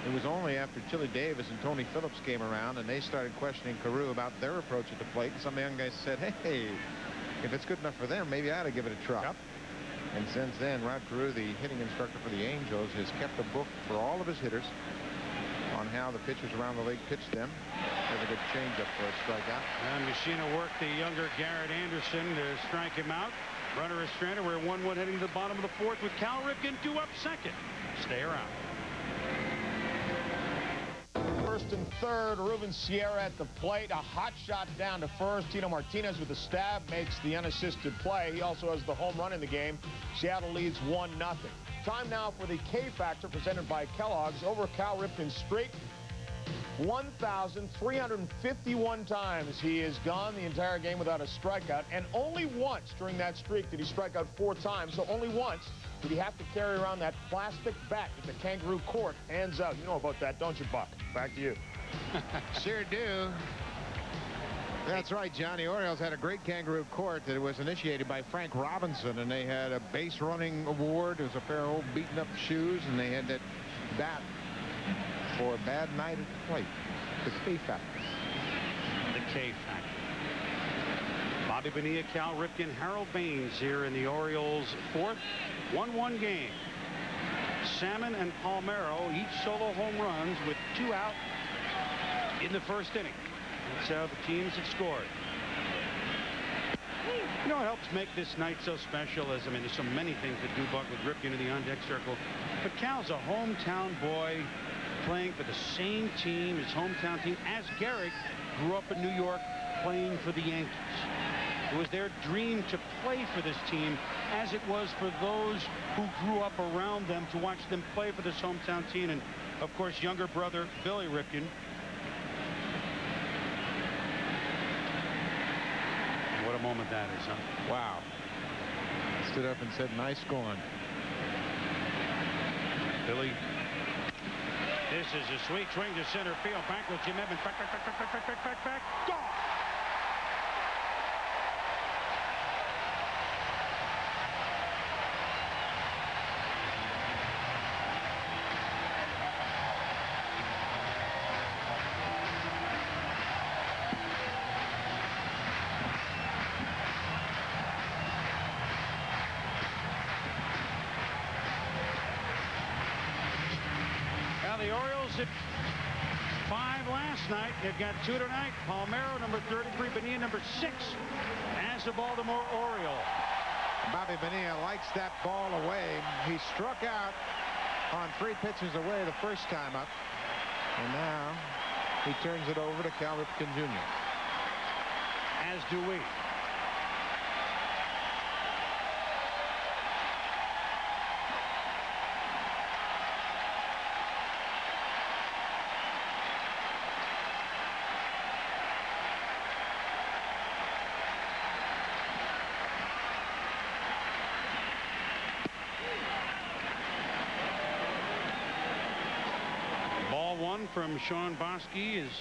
It was only after Chili Davis and Tony Phillips came around and they started questioning Carew about their approach at the plate. And some of the young guys said, hey, if it's good enough for them, maybe I ought to give it a try. Yep. And since then, Rod Carew, the hitting instructor for the Angels, has kept a book for all of his hitters on how the pitchers around the league pitch them. There's a good changeup for a strikeout. And Mussina worked the younger Garrett Anderson to strike him out. Runner is stranded. We're 1-1 heading to the bottom of the 4th with Cal Ripken due up second. Stay around. First and third, Ruben Sierra at the plate. A hot shot down to first. Tino Martinez with a stab makes the unassisted play. He also has the home run in the game. Seattle leads 1-0. Time now for the K Factor presented by Kellogg's. Over Cal Ripken's streak. 1,351 times he has gone the entire game without a strikeout, and only once during that streak did he strike out 4 times, so only once did he have to carry around that plastic bat at the Kangaroo Court, hands out. You know about that, don't you, Buck? Back to you. Sure do. That's right, John. The Orioles had a great Kangaroo Court that was initiated by Frank Robinson, and they had a base running award. It was a pair of old beaten up shoes, and they had that bat for a bad night at the plate. The K factor. The K factor. Bobby Bonilla, Cal Ripken, Harold Baines here in the Orioles' 4th 1-1 game. Salmon and Palmeiro each solo home runs with 2 out in the first inning. That's how the teams have scored. You know what helps make this night so special is, I mean, there's so many things that do, Buck, with Ripken in the on-deck circle. But Cal's a hometown boy playing for the same team, his hometown team, as Gehrig grew up in New York playing for the Yankees. It was their dream to play for this team, as it was for those who grew up around them to watch them play for this hometown team. And, of course, younger brother Billy Ripken. What a moment that is, huh? Wow. Stood up and said, nice going. Billy. This is a sweet swing to center field. Back with Jim Edmonds. Back. Gone. The Orioles at 5 last night. They've got 2 tonight. Palmeiro, number 33, Bonilla, number 6, as the Baltimore Oriole. Bobby Bonilla likes that ball away. He struck out on 3 pitches away the first time up. And now he turns it over to Cal Ripken Jr. As do we. From Sean Bosky is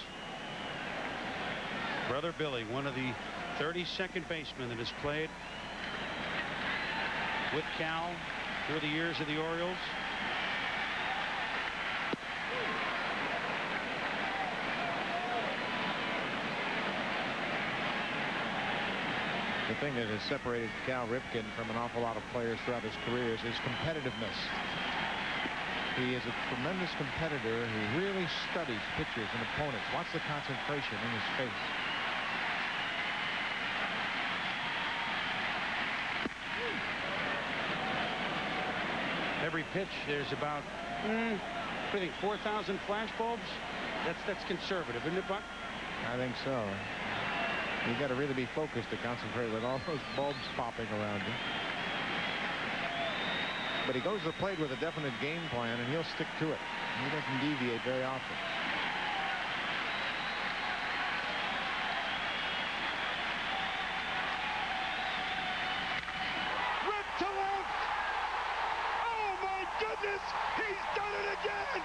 brother Billy, one of the 32nd basemen that has played with Cal through the years of the Orioles. The thing that has separated Cal Ripken from an awful lot of players throughout his career is his competitiveness. He is a tremendous competitor. He really studies pitchers and opponents. Watch the concentration in his face. Every pitch, there's about, I think, 4,000 flash bulbs. That's conservative, isn't it, Buck? I think so. You got to really be focused to concentrate with all those bulbs popping around you. But he goes to the plate with a definite game plan, and he'll stick to it. He doesn't deviate very often. Ripped to left. Oh, my goodness. He's done it again.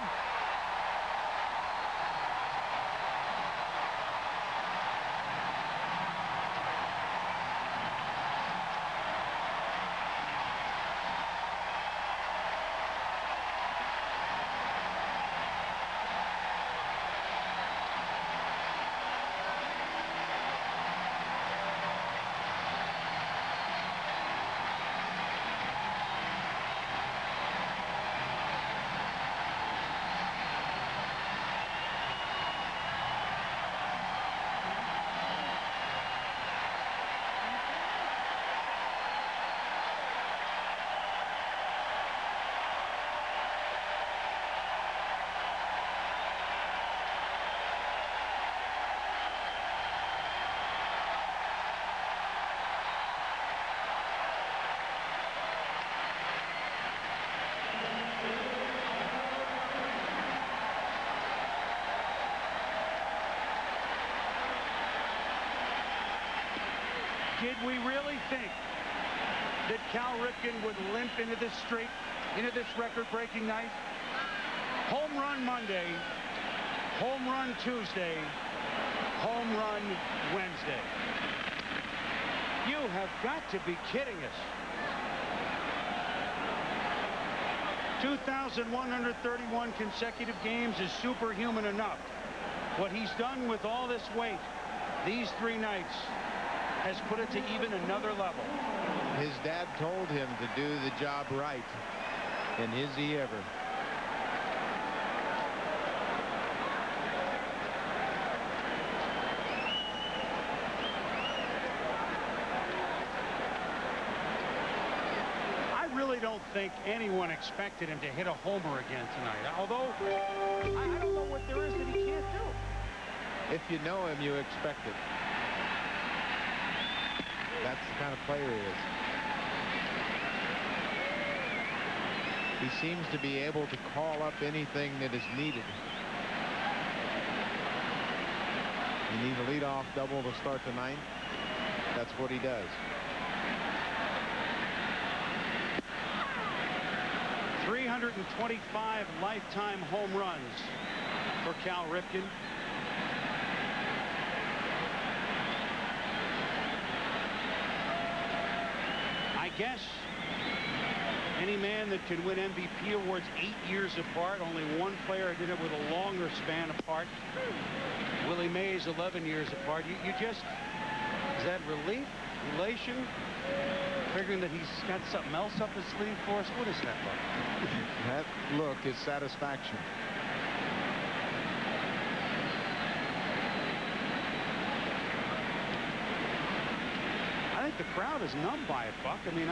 Did we really think that Cal Ripken would limp into this streak, into this record-breaking night? Home run Monday, home run Tuesday, home run Wednesday. You have got to be kidding us. 2,131 consecutive games is superhuman enough. What he's done with all this weight these 3 nights has put it to even another level. His dad told him to do the job right, and is he ever? I really don't think anyone expected him to hit a homer again tonight, although I don't know what there is that he can't do. If you know him, you expect it. That's the kind of player he is. He seems to be able to call up anything that is needed. You need a leadoff double to start the 9th. That's what he does. 325 lifetime home runs for Cal Ripken. I guess any man that can win MVP awards 8 years apart, only one player did it with a longer span apart. Willie Mays 11 years apart. You just, is that relief, elation, figuring that he's got something else up his sleeve for us? What is that look? That look is satisfaction. I think the crowd is numb by it, Buck. I mean,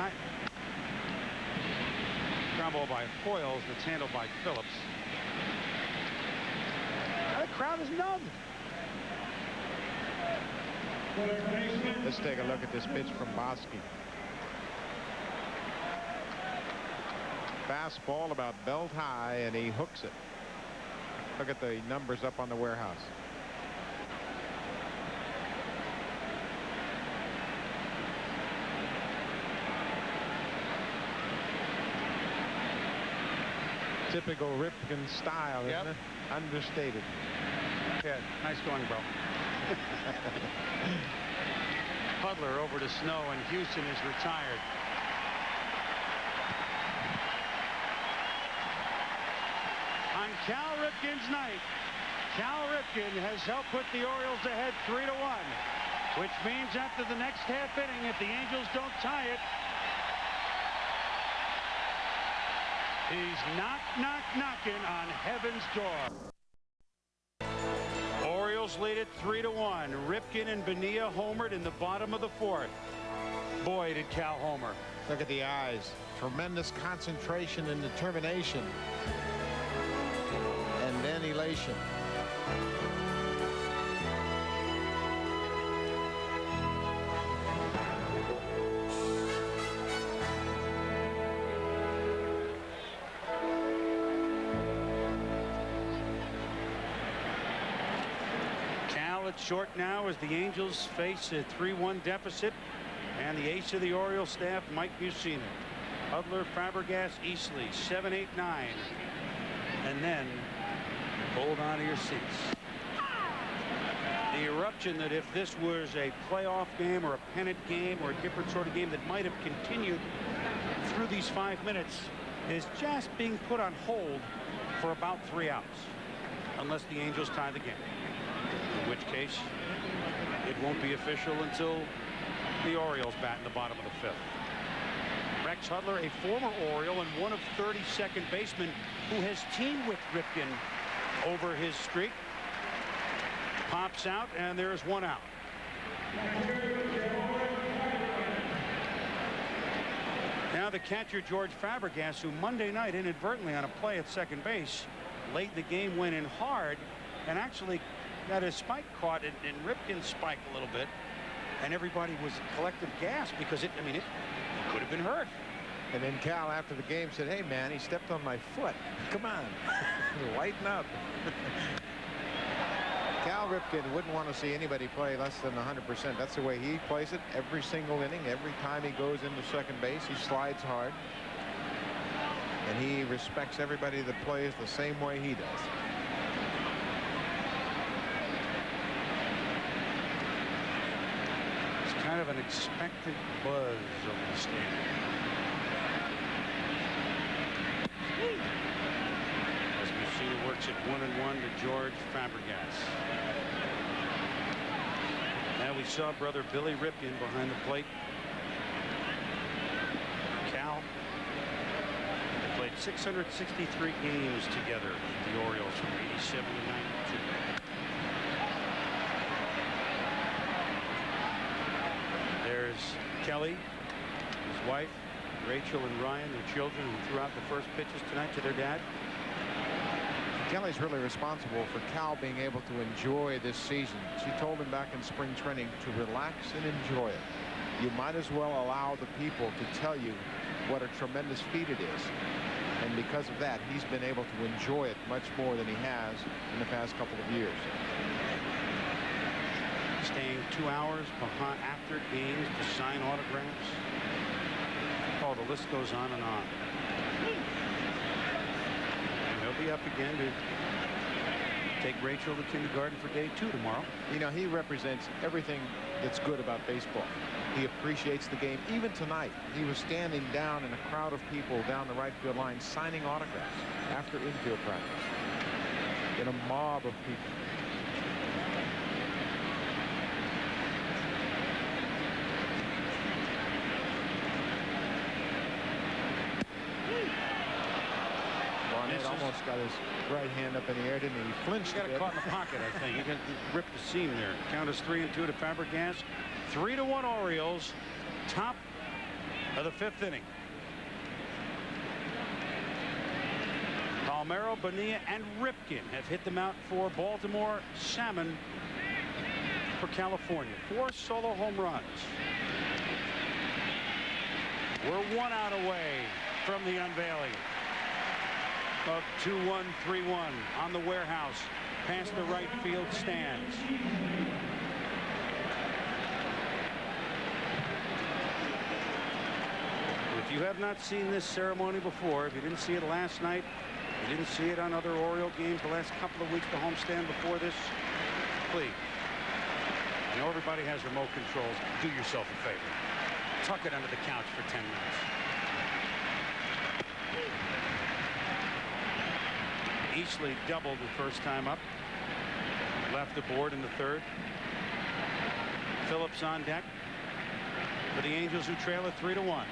ground ball by Foyles that's handled by Phillips. The crowd is numb. Let's take a look at this pitch from Bosky. Fastball about belt high, and he hooks it. Look at the numbers up on the warehouse. Typical Ripken style, isn't it? Understated. Yeah, nice going, bro. Hudler over to Snow, and Houston is retired. On Cal Ripken's night, Cal Ripken has helped put the Orioles ahead 3-1, which means after the next half inning, if the Angels don't tie it, he's knocking on heaven's door. Orioles lead it 3-1. Ripken and Bonilla homered in the bottom of the 4th. Boy, did Cal homer. Look at the eyes. Tremendous concentration and determination. And then elation. Short now as the Angels face a 3-1 deficit, and the ace of the Orioles staff, Mike Mussina. Hudler, Fabregas, Easley, 7, 8, 9, and then hold on to your seats. The eruption that if this was a playoff game or a pennant game or a different sort of game that might have continued through these 5 minutes is just being put on hold for about 3 outs, unless the Angels tie the game. In which case, it won't be official until the Orioles bat in the bottom of the 5th. Rex Hudler, a former Oriole and one of 30 second basemen who has teamed with Ripken over his streak, pops out, and there's 1 out. Now the catcher, George Fabregas, who Monday night inadvertently on a play at second base late in the game went in hard and actually got his spike caught in Ripken's spike a little bit, and everybody was collective gasp because it could have been hurt. And then Cal after the game said, "Hey man, he stepped on my foot. Come on, lighten up." Cal Ripken wouldn't want to see anybody play less than 100%. That's the way he plays it every single inning. Every time he goes into second base, he slides hard. And he respects everybody that plays the same way he does. It's kind of an expectant buzz over the stadium. As Messina works at 1-1 to George Fabregas. Now we saw brother Billy Ripken behind the plate. Cal. They played 663 games together, the Orioles, from 87 to 92. There's Kelly, his wife, Rachel and Ryan, their children, who threw out the first pitches tonight to their dad. Kelly's really responsible for Cal being able to enjoy this season. She told him back in spring training to relax and enjoy it. You might as well allow the people to tell you what a tremendous feat it is. And because of that, he's been able to enjoy it much more than he has in the past couple of years. Staying 2 hours behind after games to sign autographs. Oh, the list goes on and on. And he'll be up again to take Rachel to kindergarten for day 2 tomorrow. You know, he represents everything that's good about baseball. He appreciates the game. Even tonight, he was standing down in a crowd of people down the right field line signing autographs after infield practice in a mob of people. Barnett almost got his right hand up in the air, didn't he? He flinched. He got caught in the pocket, I think. He got ripped the seam there. Count is 3-2 to Fabregas. 3-1 Orioles. Top of the 5th inning. Palmeiro, Bonilla, and Ripken have hit the mound for Baltimore. Salmon for California. 4 solo home runs. We're 1 out away from the unveiling of 2-1, 3-1 on the warehouse past the right field stands. If you have not seen this ceremony before, if you didn't see it last night, you didn't see it on other Oriole games the last couple of weeks, the homestand before this, please. I know everybody has remote controls. Do yourself a favor. Tuck it under the couch for 10 minutes. Easley doubled the first time up. Left the board in the 3rd. Phillips on deck for the Angels, who trail at 3-1.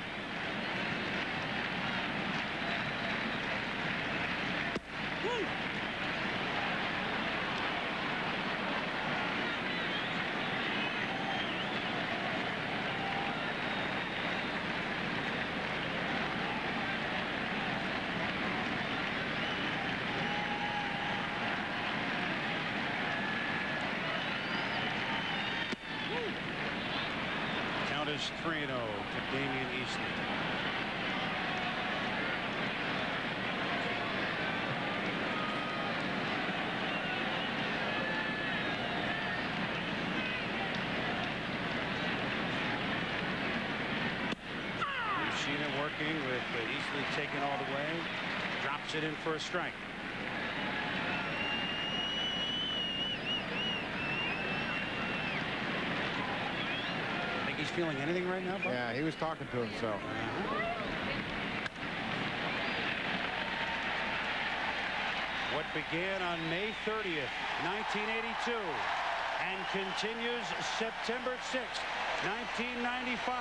Count is 3-0 to Damian Easley. Messina working with Easley taken all the way. Drops it in for a strike. Think he's feeling anything right now, Buck? Yeah, he was talking to himself. What began on May 30th, 1982, and continues September 6th, 1995.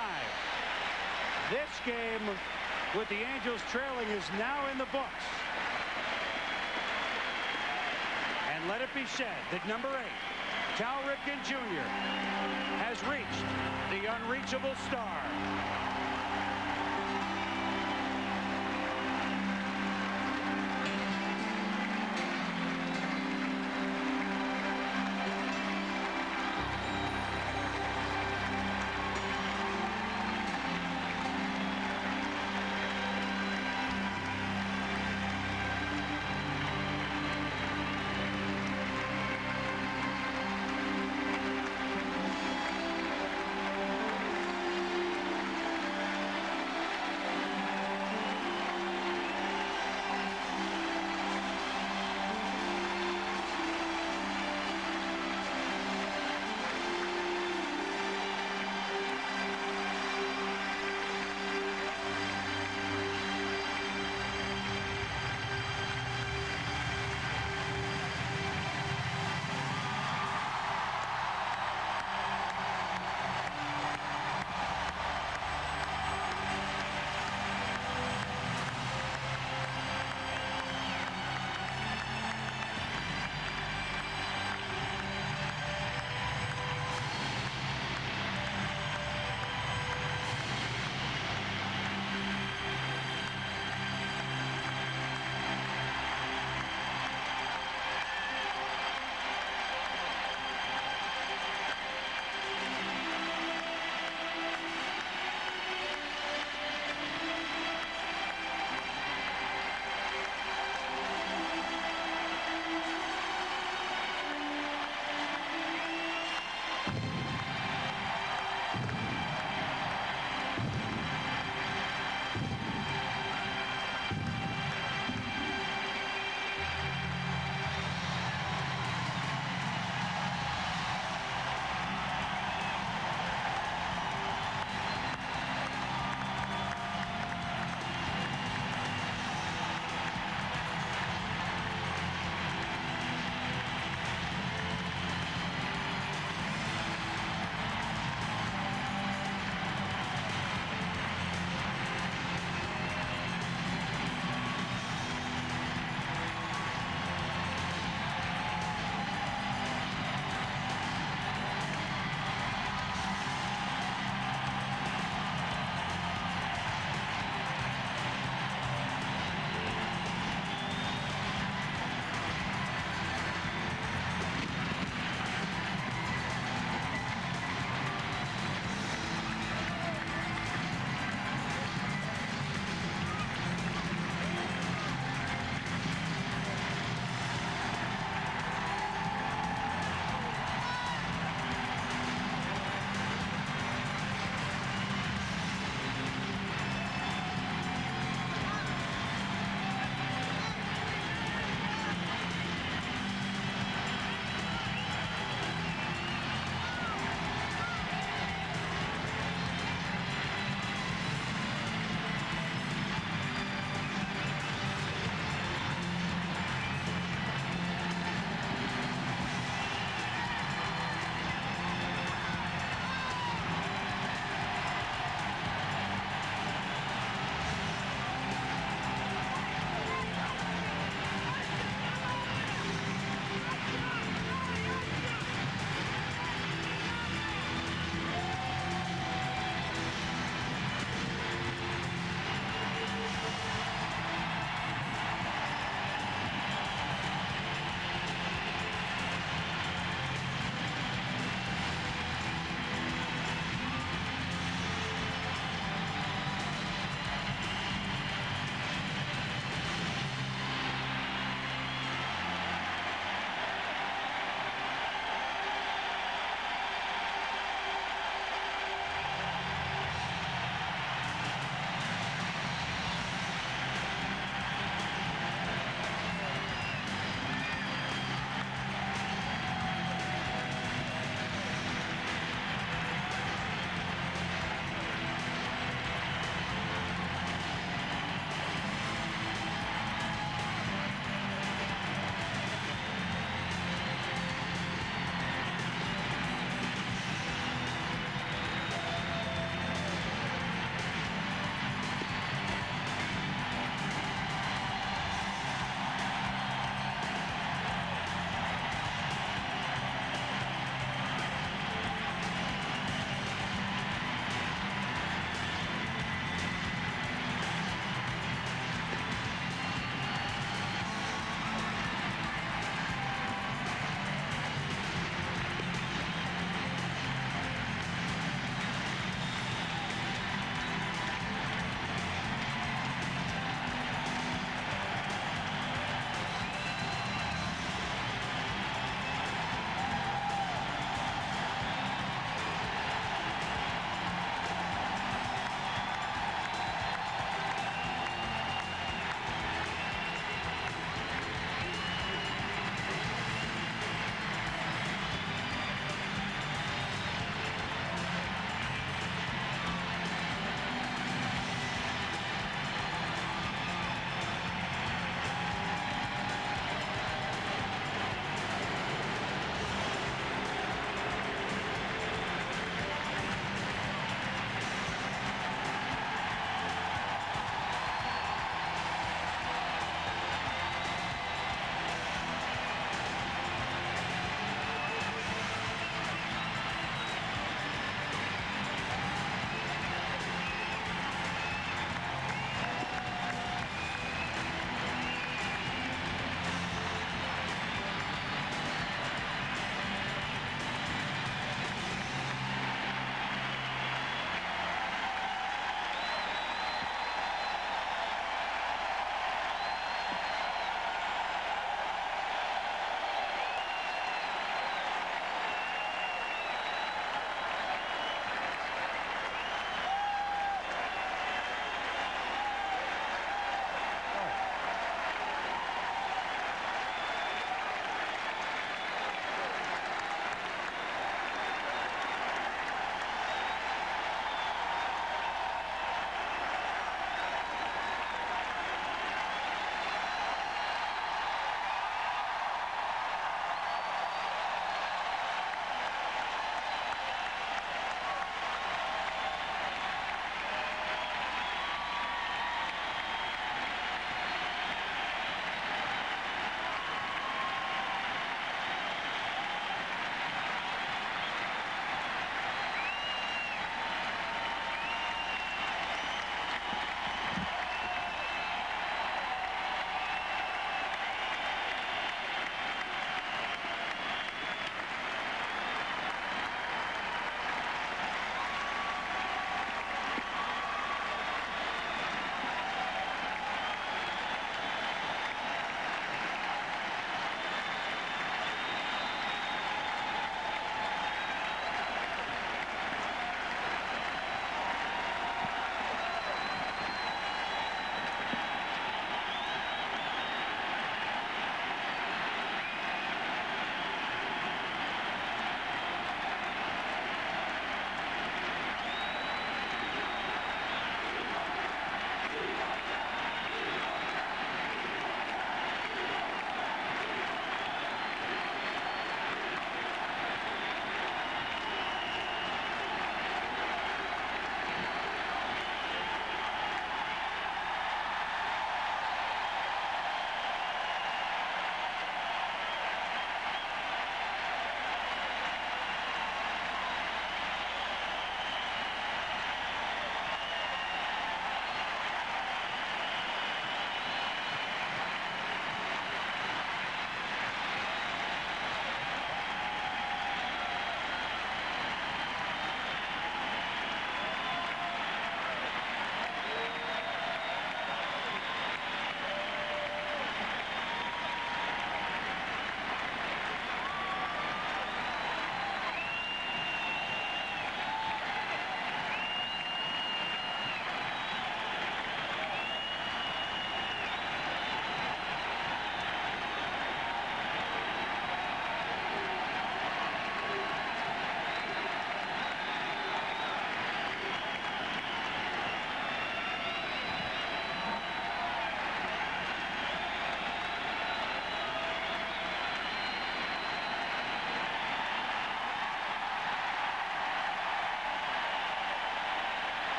This game, with the Angels trailing, is now in the books. And let it be said that number 8, Cal Ripken Jr., has reached the unreachable star.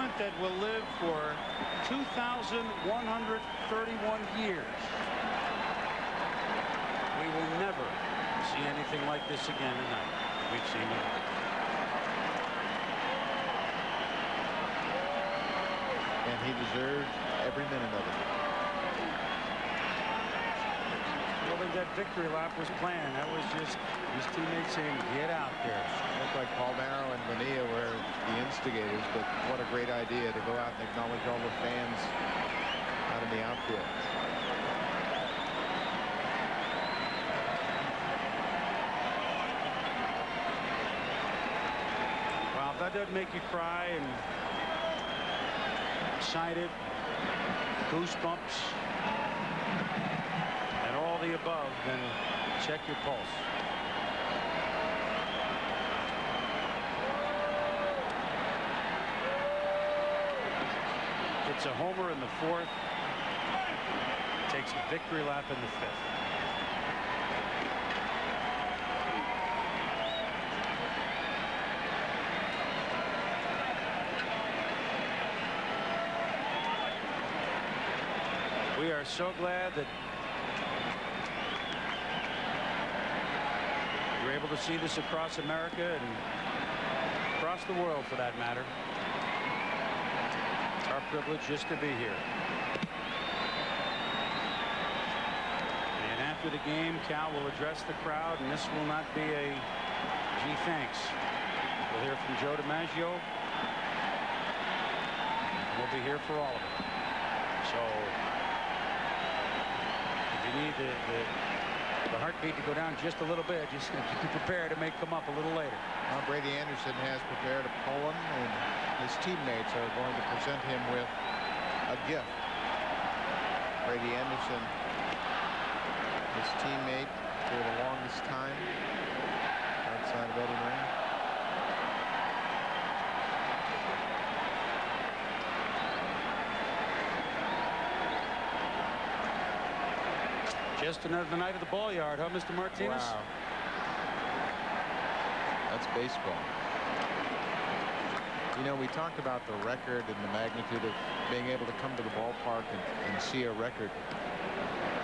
moment that will live for 2,131 years. We will never see anything like this again tonight. We've seen it. And he deserved every minute of it. I don't think that victory lap was planned. That was just his teammates saying, get out there. Looked like Paul Barrow and Bonilla were the instigators, but what a great idea to go out and acknowledge all the fans out in the outfield. Well, if that doesn't make you cry and excited, goosebumps, and all the above, then check your pulse. It's a homer in the fourth. Takes a victory lap in the fifth. We are so glad that you're able to see this across America and across the world, for that matter. It's our privilege just to be here. And after the game, Cal will address the crowd, and this will not be a gee thanks. We'll hear from Joe DiMaggio. We'll be here for all of it. So if you need the heartbeat to go down just a little bit, just be prepared. It may come up a little later. Well, Brady Anderson has prepared a poem, and his teammates are going to present him with a gift. Brady Anderson, his teammate for the longest time outside of Eddie Ring. Just another night at the ball yard, huh, Mr. Martinez? Wow. That's baseball. You know, we talked about the record and the magnitude of being able to come to the ballpark and see a record.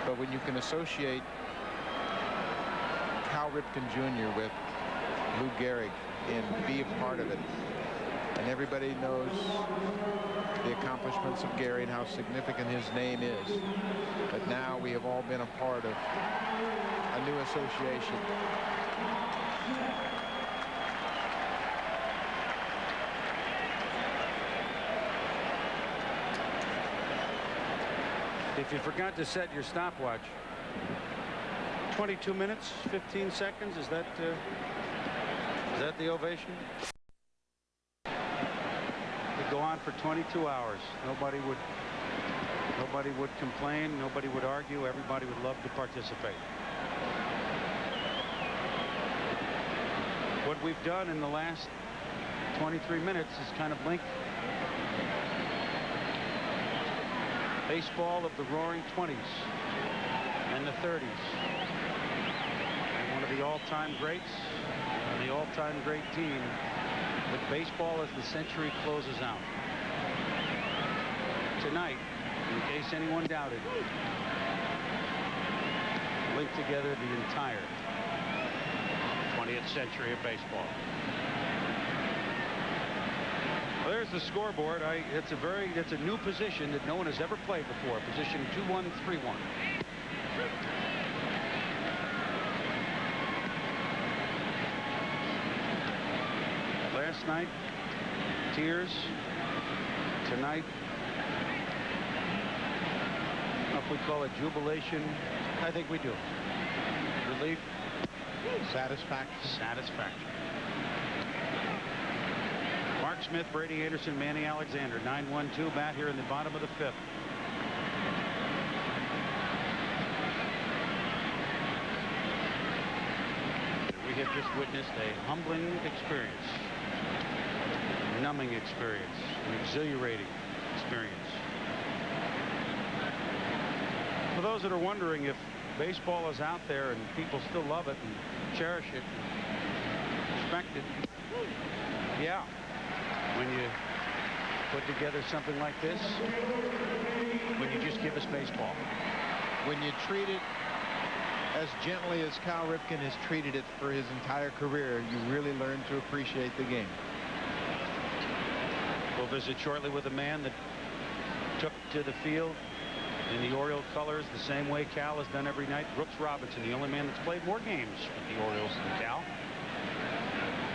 But when you can associate Cal Ripken Jr. with Lou Gehrig and be a part of it, and everybody knows the accomplishments of Gary and how significant his name is. But now we have all been a part of a new association. If you forgot to set your stopwatch, 22 minutes, 15 seconds, is that the ovation? It'd go on for 22 hours. Nobody would complain. Nobody would argue. Everybody would love to participate. What we've done in the last 23 minutes is kind of link baseball of the roaring 20s and the 30s. And one of the all-time greats, the all-time great team, with baseball as the century closes out. Tonight, in case anyone doubted, link together the entire 20th century of baseball. Well, there's the scoreboard. It's a new position that no one has ever played before. Position 2-1-3-1. Last night, tears. Tonight, if we call it jubilation, I think we do. Relief. Satisfaction. Mark Smith, Brady Anderson, Manny Alexander, 9-1-2 bat here in the bottom of the fifth. We have just witnessed a humbling experience, a numbing experience, an exhilarating experience. For those that are wondering if baseball is out there and people still love it and cherish it, and respect it, yeah. When you put together something like this when you just give us baseball? When you treat it as gently as Cal Ripken has treated it for his entire career, you really learn to appreciate the game. We'll visit shortly with a man that took to the field in the Oriole colors the same way Cal has done every night. Brooks Robinson, the only man that's played more games with the Orioles than Cal.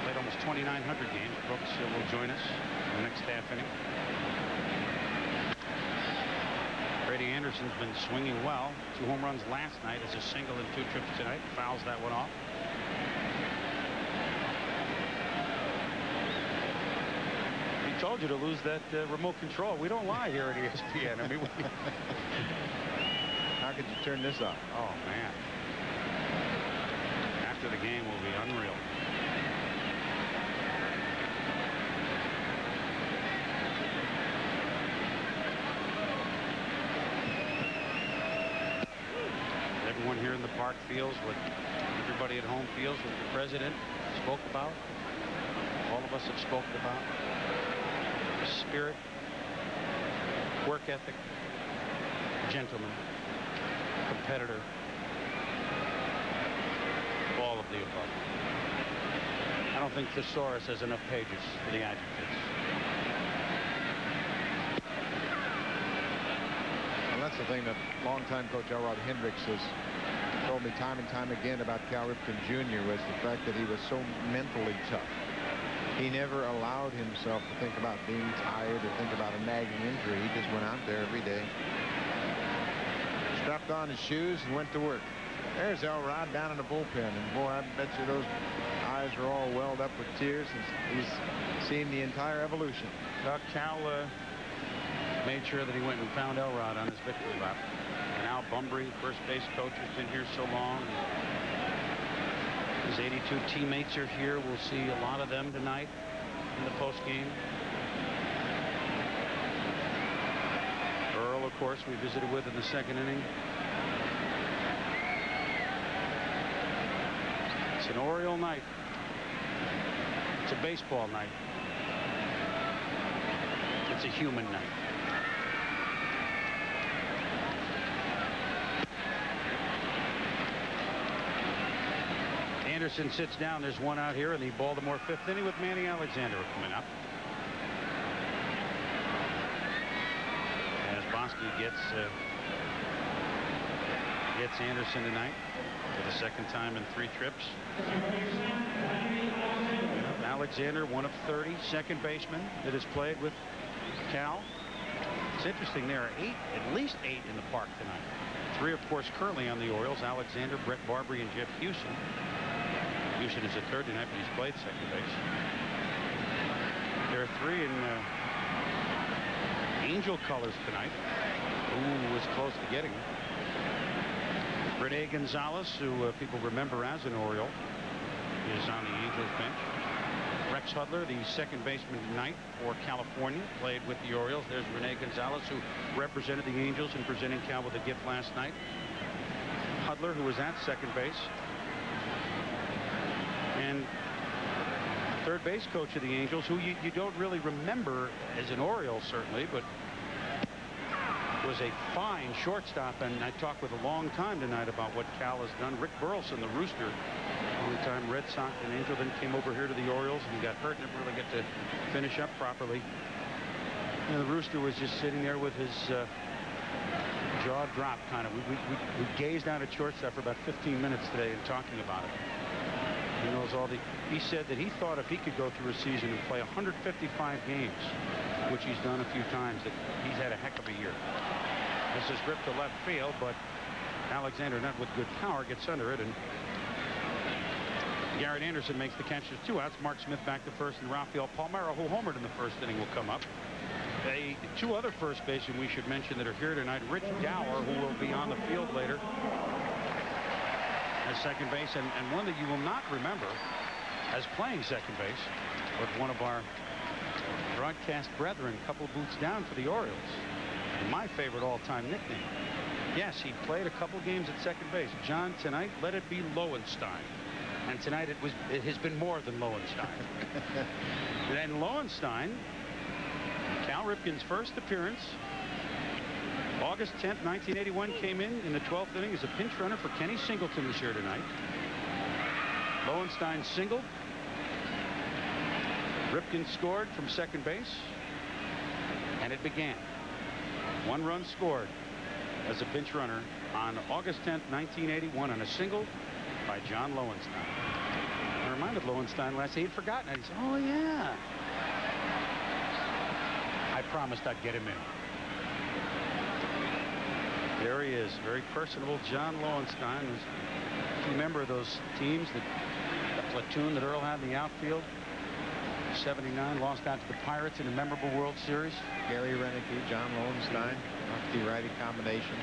Played almost 2,900 games. Brooks will join us in the next half inning. Brady Anderson's been swinging well. 2 home runs last night as a single and 2 trips tonight. Fouls that one off. He told you to lose that remote control. We don't lie here at ESPN. I mean, how could you turn this off? Oh, man. After the game will be unreal. Everyone here in the park feels what everybody at home feels, what the president spoke about. All of us have spoken about. The spirit, work ethic, gentleman, competitor, all of the above. I don't think Thesaurus has enough pages for the adjectives. Well, that's the thing that longtime coach Elrod Hendricks has told me time and time again about Cal Ripken Jr. was the fact that he was so mentally tough. He never allowed himself to think about being tired or think about a nagging injury. He just went out there every day, strapped on his shoes, and went to work. There's Elrod down in the bullpen, and boy, I bet you those eyes are all welled up with tears. He's seen the entire evolution. Cal made sure that he went and found Elrod on his victory lap. And Al Bumbry, first base coach, has been here so long. His 82 teammates are here. We'll see a lot of them tonight in the postgame. Earl, of course, we visited with in the second inning. It's an Oriole night. It's a baseball night. It's a human night. Anderson sits down. There's one out here in the Baltimore 5th inning with Manny Alexander coming up. As Bosky gets Anderson tonight for the second time in 3 trips. Alexander, one of 30 second basemen that has played with Cal. It's interesting, there are at least 8 in the park tonight. 3, of course, currently on the Orioles: Alexander, Brett Barbary, and Jeff Houston. Houston is at third tonight, but he's played second base. There are 3 in Angel colors tonight. Ooh, was close to getting him. Rene Gonzalez, who people remember as an Oriole, is on the Angels bench. Rex Hudler, the second baseman tonight for California, played with the Orioles. There's Rene Gonzalez, who represented the Angels in presenting Cal with a gift last night. Hudler, who was at second base. And third base coach of the Angels, who you don't really remember as an Oriole, certainly, but was a fine shortstop. And I talked with a long time tonight about what Cal has done. Rick Burleson, the Rooster, long-time Red Sox and Angel, then came over here to the Orioles and he got hurt and didn't really get to finish up properly. And the Rooster was just sitting there with his jaw dropped, kind of. We gazed out at shortstop for about 15 minutes today and talking about it. He knows all the. He said that he thought if he could go through a season and play 155 games, which he's done a few times, that he's had a heck of a year. This is ripped to left field, but Alexander, not with good power, gets under it, and Garrett Anderson makes the catch. There's 2 outs. Mark Smith back to first, and Rafael Palmeiro, who homered in the first inning, will come up. 2 other first basemen we should mention that are here tonight: Rich Dower, who will be on the field later as second base, and one that you will not remember as playing second base, but one of our broadcast brethren, a couple booths down for the Orioles. And my favorite all-time nickname. Yes, he played a couple games at second base. John, tonight, let it be Lowenstein. And tonight it has been more than Lowenstein. And Lowenstein Cal Ripken's first appearance, August 10th, 1981, came in the 12th inning as a pinch runner for Kenny Singleton this year tonight. Lowenstein singled. Ripken scored from second base, and it began. 1 run scored as a pinch runner on August 10th, 1981, on a single by John Lowenstein. I reminded Lowenstein last night, he'd forgotten it. He said, "Oh yeah, I promised I'd get him in." There he is, very personable John Lowenstein. If you remember those teams, the platoon that Earl had in the outfield, 79, lost out to the Pirates in a memorable World Series. Gary Renicky, John Lowenstein, lefty-righty combination.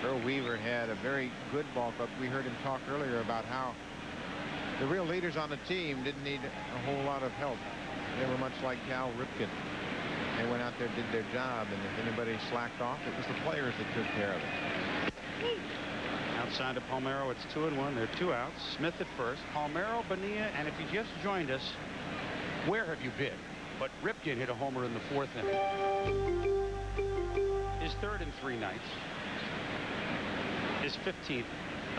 Earl Weaver had a very good ball club. We heard him talk earlier about how the real leaders on the team didn't need a whole lot of help. They were much like Cal Ripken. They went out there, did their job, and if anybody slacked off, it was the players that took care of it. Outside of Palmeiro, it's 2-1. There are 2 outs. Smith at first. Palmeiro, Bonilla, and if you just joined us, where have you been? But Ripken hit a homer in the 4th inning. His 3rd in 3 nights. His 15th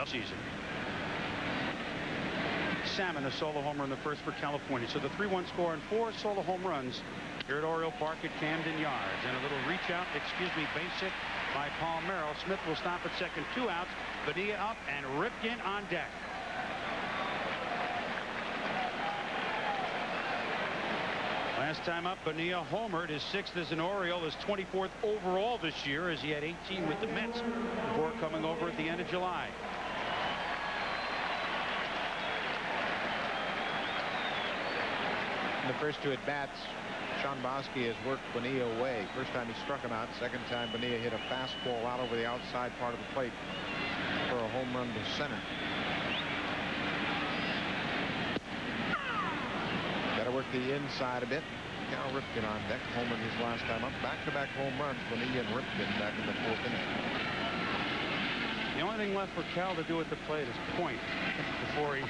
of season. Salmon, a solo homer in the 1st for California. So the 3-1 score and 4 solo home runs here at Oriole Park at Camden Yards. And a little reach out, base hit by Palmeiro. Smith will stop at second. 2 outs. Bonilla up and Ripken on deck. Last time up, Bonilla homered, his 6th as an Oriole, his 24th overall this year, as he had 18 with the Mets before coming over at the end of July. In the first 2 at-bats, Sean Bosky has worked Bonilla away. First time he struck him out. Second time Bonilla hit a fastball out over the outside part of the plate for a home run to center. Got to work the inside a bit. Cal Ripken on deck, homered his last time up. Back-to-back home runs, Bonilla and Ripken back in the 4th inning. The only thing left for Cal to do at the plate is point before he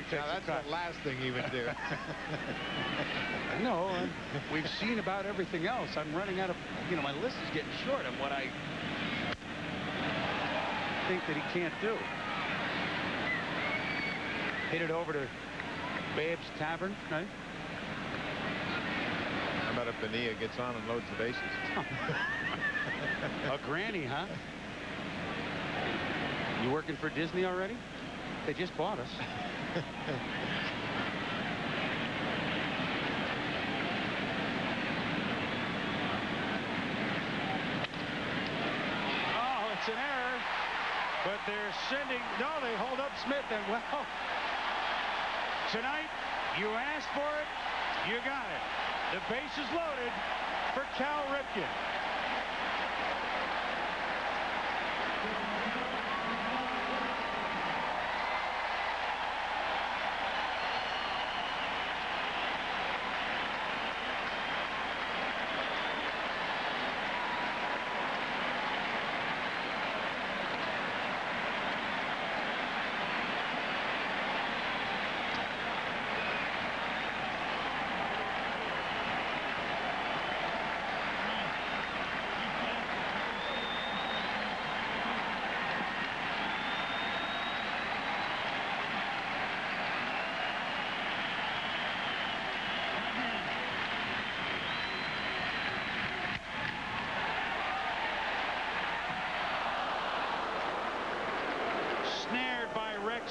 takes now, that's a cut. the last thing he would do. No, we've seen about everything else. I'm running out of, my list is getting short of what I think that he can't do. Hit it over to Babe's Tavern, right? How about if Bonilla gets on and loads the bases? A granny, huh? You working for Disney already? They just bought us. Oh, it's an error. But they're sending, no, they hold up Smith, and well, tonight, you asked for it, you got it. The base is loaded for Cal Ripken.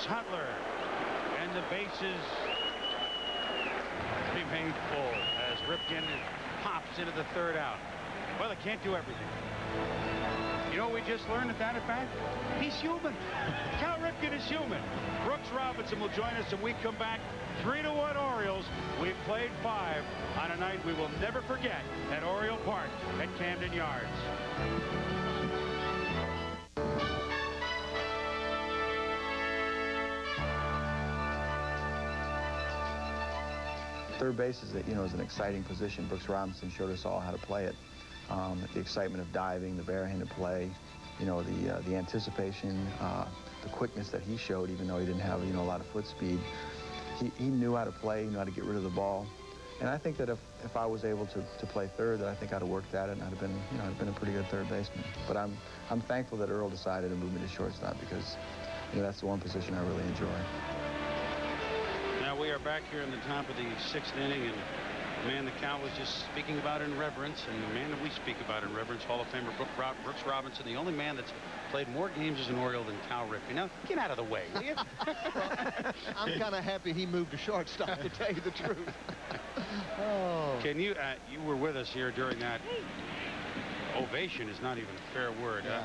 Hutler, and the bases remain full as Ripken pops into the 3rd out. Well, it can't do everything. You know what we just learned at that at bat? He's human. Cal Ripken is human. Brooks Robinson will join us, and we come back 3-1 Orioles. We've played 5 on a night we will never forget at Oriole Park at Camden Yards. Third base is, is an exciting position. Brooks Robinson showed us all how to play it. The excitement of diving, the barehanded play, the anticipation, the quickness that he showed, even though he didn't have, a lot of foot speed. He knew how to play, he knew how to get rid of the ball. And I think that if I was able to play third, that I think I'd have worked at it, and I'd have been, you know, I'd have been a pretty good third baseman. But I'm thankful that Earl decided to move me to shortstop because, you know, that's the one position I really enjoy. Now we are back here in the top of the 6th inning, and the man that Cal was just speaking about in reverence, and the man that we speak about in reverence, Hall of Famer Brooks Robinson, the only man that's played more games as an Oriole than Cal Ripken. Now, get out of the way, will you? Well, I'm kind of happy he moved to shortstop, to tell you the truth. Oh. Can you, you were with us here during that ovation is not even a fair word. Yeah.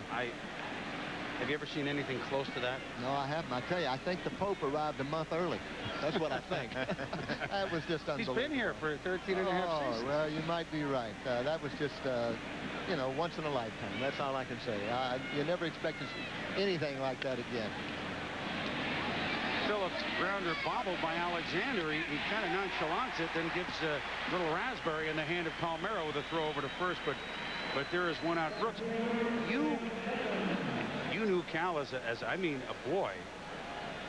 Have you ever seen anything close to that? No, I haven't. I tell you, I think the Pope arrived a month early. That's what I think. That was just unbelievable. He's been here for 13 and a half seasons. Well, you might be right. That was just, you know, once in a lifetime. That's all I can say. You never expect to see anything like that again. Phillips grounder bobbled by Alexander. He kind of nonchalants it, then gives a little raspberry in the hand of Palmero with a throw over to first, but there is one out. Brooks, you knew Cal as I mean, a boy.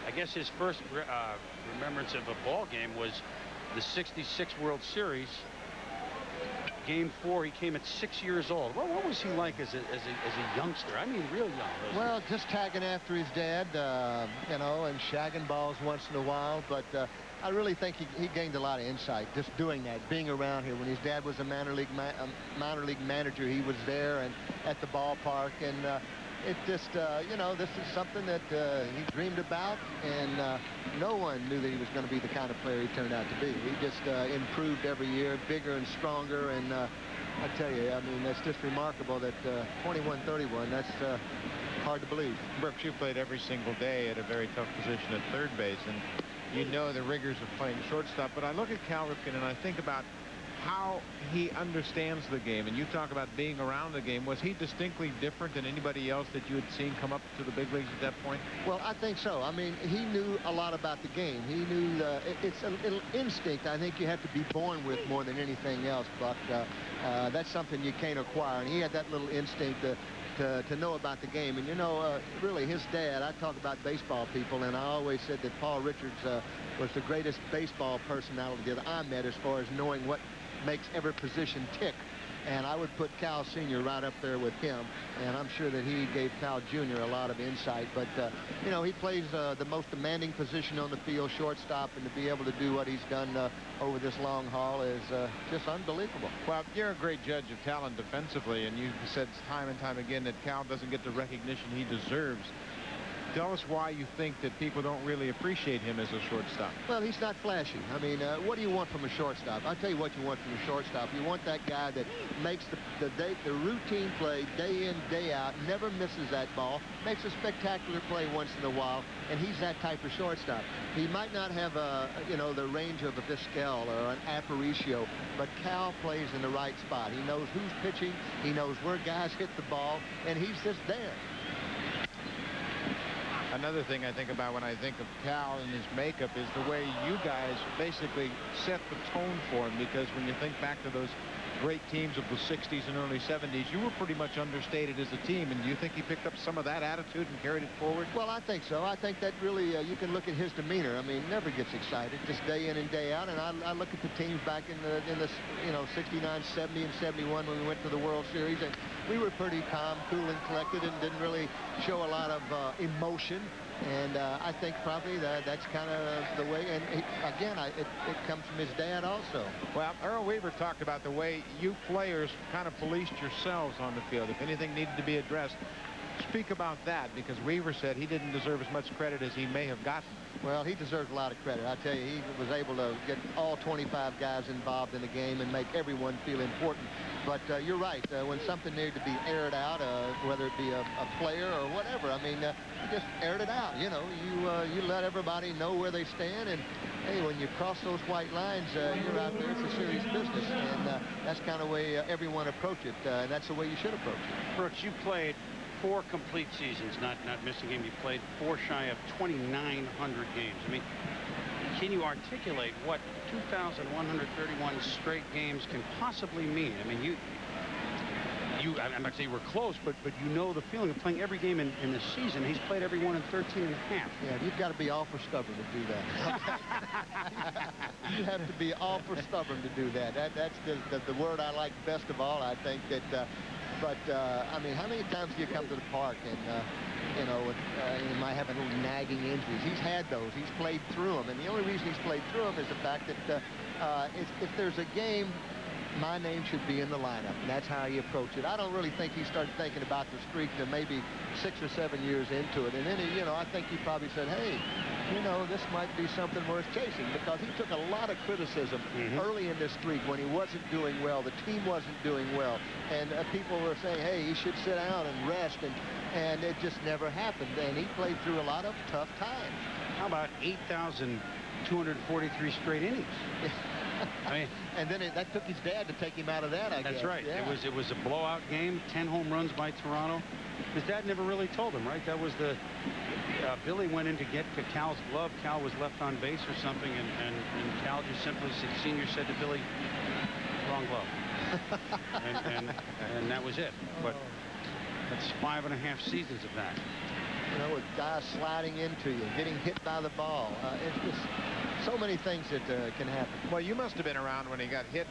I guess his first remembrance of a ball game was the '66 World Series. Game 4, he came at 6 years old. Well, what was he like as a youngster? I mean, real young. Well, just tagging after his dad, you know, and shagging balls once in a while. But I really think he gained a lot of insight just doing that, being around here. When his dad was a minor league manager, he was there and at the ballpark. And it just, you know, this is something that he dreamed about, and no one knew that he was going to be the kind of player he turned out to be. He just improved every year, bigger and stronger, and I tell you, I mean, that's just remarkable that 21-31, that's hard to believe. Brooks, you played every single day at a very tough position at third base, and you know the rigors of playing shortstop, but I look at Cal Ripken and I think about how he understands the game, and you talk about being around the game. Was he distinctly different than anybody else that you had seen come up to the big leagues at that point? Well, I think so. I mean, he knew a lot about the game. He knew it's a little instinct I think you have to be born with more than anything else, Buck. That's something you can't acquire, and he had that little instinct to know about the game. And you know, really, his dad, I talk about baseball people, and I always said that Paul Richards was the greatest baseball personality that I met as far as knowing what makes every position tick. And I would put Cal Sr. right up there with him, and I'm sure that he gave Cal Jr. a lot of insight. But, you know, he plays the most demanding position on the field, shortstop, and to be able to do what he's done over this long haul is just unbelievable. Well, you're a great judge of talent defensively, and you've said time and time again that Cal doesn't get the recognition he deserves. Tell us why you think that people don't really appreciate him as a shortstop. Well, he's not flashy. I mean, what do you want from a shortstop? I'll tell you what you want from a shortstop. You want that guy that makes the routine play day in, day out, never misses that ball, makes a spectacular play once in a while, and he's that type of shortstop. He might not have, you know, the range of a Vizquel or an Aparicio, but Cal plays in the right spot. He knows who's pitching, he knows where guys hit the ball, and he's just there. Another thing I think about when I think of Cal and his makeup is the way you guys basically set the tone for him, because when you think back to those great teams of the 60s and early 70s, you were pretty much understated as a team, and do you think he picked up some of that attitude and carried it forward? Well, I think so. I think that really, you can look at his demeanor. I mean, never gets excited, just day in and day out, and I look at the teams back in the you know, 69, 70, and 71 when we went to the World Series, and we were pretty calm, cool, and collected, and didn't really show a lot of emotion. And I think probably that's kind of the way. And again, it comes from his dad also. Well, Earl Weaver talked about the way you players kind of policed yourselves on the field. If anything needed to be addressed, speak about that, because Weaver said he didn't deserve as much credit as he may have gotten. Well, he deserves a lot of credit. I tell you, he was able to get all 25 guys involved in the game and make everyone feel important. But you're right. When something needed to be aired out, whether it be a player or whatever, I mean, you just aired it out. You know, you let everybody know where they stand. And, hey, when you cross those white lines, you're out there. It's a serious business. And that's kind of the way everyone approach it. And that's the way you should approach it. Brooks, you played 4 complete seasons, not missing a game. You played 4 shy of 2,900 games. I mean, can you articulate what 2,131 straight games can possibly mean? I mean, I'm not saying we're close, but you know the feeling of playing every game in the season. He's played every one in 13 and a half. Yeah, you've got to be awful stubborn to do that. You have to be awful stubborn to do that. That's the word I like best of all. I think that. I mean, how many times do you come to the park and you know, he might have a little nagging injuries? He's had those. He's played through them, and the only reason he's played through them is the fact that if there's a game, my name should be in the lineup, and that's how he approached it. I don't really think he started thinking about the streak to maybe 6 or 7 years into it, and then he, you know, I think he probably said, hey, you know, this might be something worth chasing, because he took a lot of criticism early in this streak when he wasn't doing well, the team wasn't doing well, and people were saying, hey, he should sit down and rest, and it just never happened, and he played through a lot of tough times. How about 8,243 straight innings? I mean, and then that took his dad to take him out of that, I guess. That's right. Yeah. It was a blowout game, 10 home runs by Toronto. His dad never really told him, right? That was the Billy went in to get to Cal's glove. Cal was left on base or something, and Cal just simply said, Senior said to Billy, wrong glove. and that was it. But that's 5.5 seasons of that. You know, with guys sliding into you, getting hit by the ball. It's just so many things that can happen. Well, you must have been around when he got hit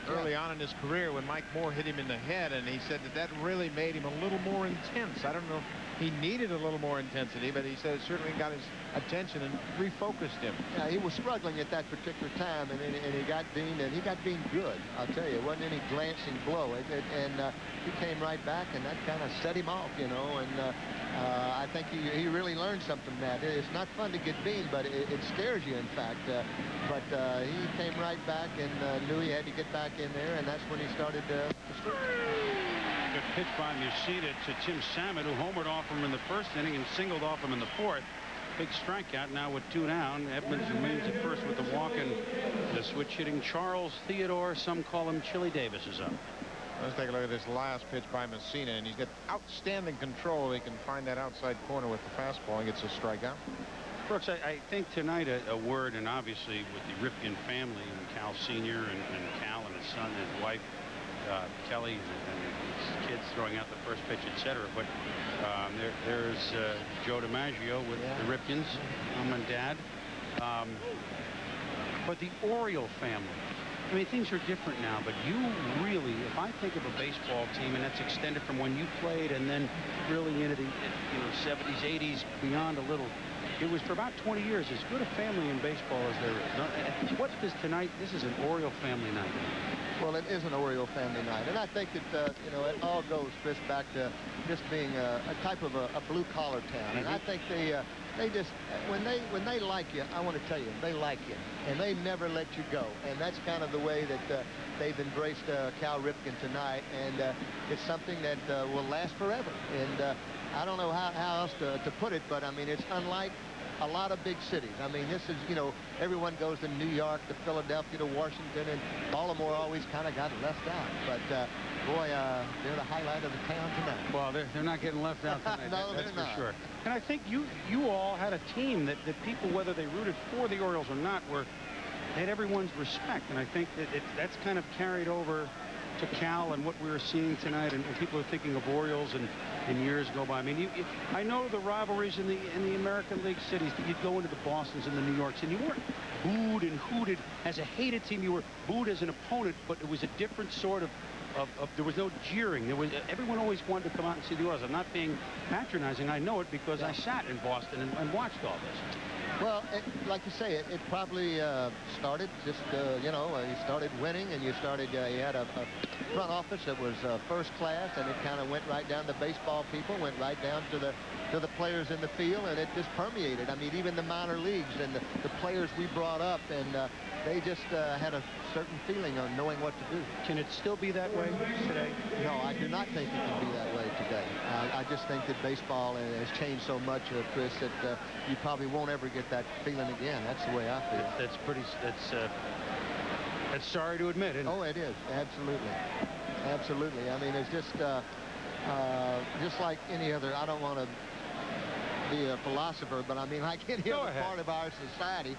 early on in his career when Mike Moore hit him in the head, and he said that really made him a little more intense. I don't know if he needed a little more intensity, but he said it certainly got his attention and refocused him. Yeah, he was struggling at that particular time, and he got beamed, and he got beamed good. I'll tell you, it wasn't any glancing blow, and he came right back, and that kind of set him off, you know, and I think he really learned something from that. It's not fun to get beamed, but it scares you, in fact. But he came right back and knew he had to get back in there, and that's when he started to streak. Good pitch by Mussina to Tim Samet, who homered off him in the first inning and singled off him in the fourth. Big strikeout now with 2 down. Edmonds remains at first with the walk, and the switch hitting Charles Theodore, some call him Chili Davis, is up. Let's take a look at this last pitch by Mussina, and he's got outstanding control. He can find that outside corner with the fastball and gets a strikeout. Brooks, I think tonight a word, and obviously with the Ripken family and Cal Sr. and Cal and his son and his wife, Kelly, and his kids throwing out the first pitch, etc. But there's Joe DiMaggio with the Ripkens, mom and dad. But the Oriole family, I mean, things are different now, but you really, if I think of a baseball team, and that's extended from when you played and then really into the 70s, 80s, beyond a little, it was for about 20 years as good a family in baseball as there is. What does tonight, this is an Oriole family night. Well, it is an Oriole family night, and I think that, you know, it all goes, Chris, back to just being a type of a blue-collar town. And I think they just, when they like you, I want to tell you, they like you, and they never let you go. And that's kind of the way that they've embraced Cal Ripken tonight, and it's something that will last forever. And I don't know how else to put it, but I mean, it's unlike a lot of big cities. I mean, this is, you know, everyone goes to New York, to Philadelphia, to Washington, and Baltimore always kind of got left out. But boy, they're the highlight of the town tonight. Well, they're not getting left out tonight. No, that's they're for not. sure. And I think you all had a team that people, whether they rooted for the Orioles or not, had everyone's respect. And I think that that's kind of carried over to Cal and what we were seeing tonight, and people are thinking of Orioles and years go by. I mean, I know the rivalries in the American League cities. You'd go into the Bostons and the New Yorks, and you weren't booed and hooted as a hated team. You were booed as an opponent, but it was a different sort of there was no jeering. Everyone always wanted to come out and see the Orioles. I'm not being patronizing. I know it because I sat in Boston and watched all this. Well, like you say, it probably started just, you know, you started winning, and you had a front office that was first class, and it kind of went right down to baseball people, went right down to the players in the field, and it just permeated. I mean, even the minor leagues and the players we brought up, and they just had a certain feeling on knowing what to do. Can it still be that way today? No, I do not think it can be that way today. I just think that baseball has changed so much, Chris, that you probably won't ever get that feeling again. That's the way I feel. That's sorry to admit, isn't it? Oh, it is. Absolutely. Absolutely. I mean, it's just like any other, I don't want to be a philosopher, but I mean, like any other part of our society,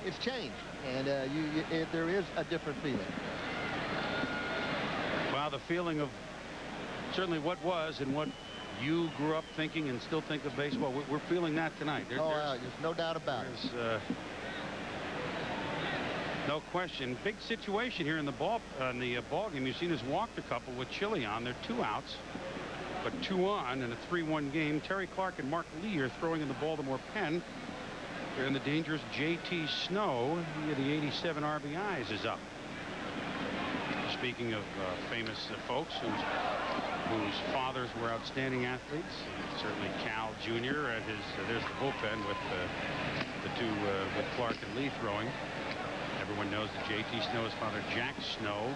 it's changed, and there is a different feeling. Wow, the feeling of certainly what was and what you grew up thinking and still think of baseball. We're feeling that tonight. There's no doubt about it. No question. Big situation here in the ball game. You've seen us walked a couple with Chile on. They're 2 outs, but 2 on in a 3-1 game. Terry Clark and Mark Lee are throwing in the Baltimore pen. They're in the dangerous J.T. Snow. He had the 87 RBIs is up. Speaking of famous folks whose fathers were outstanding athletes, certainly Cal Jr. at his there's the bullpen with the two with Clark and Lee throwing. Everyone knows that J.T. Snow's father, Jack Snow,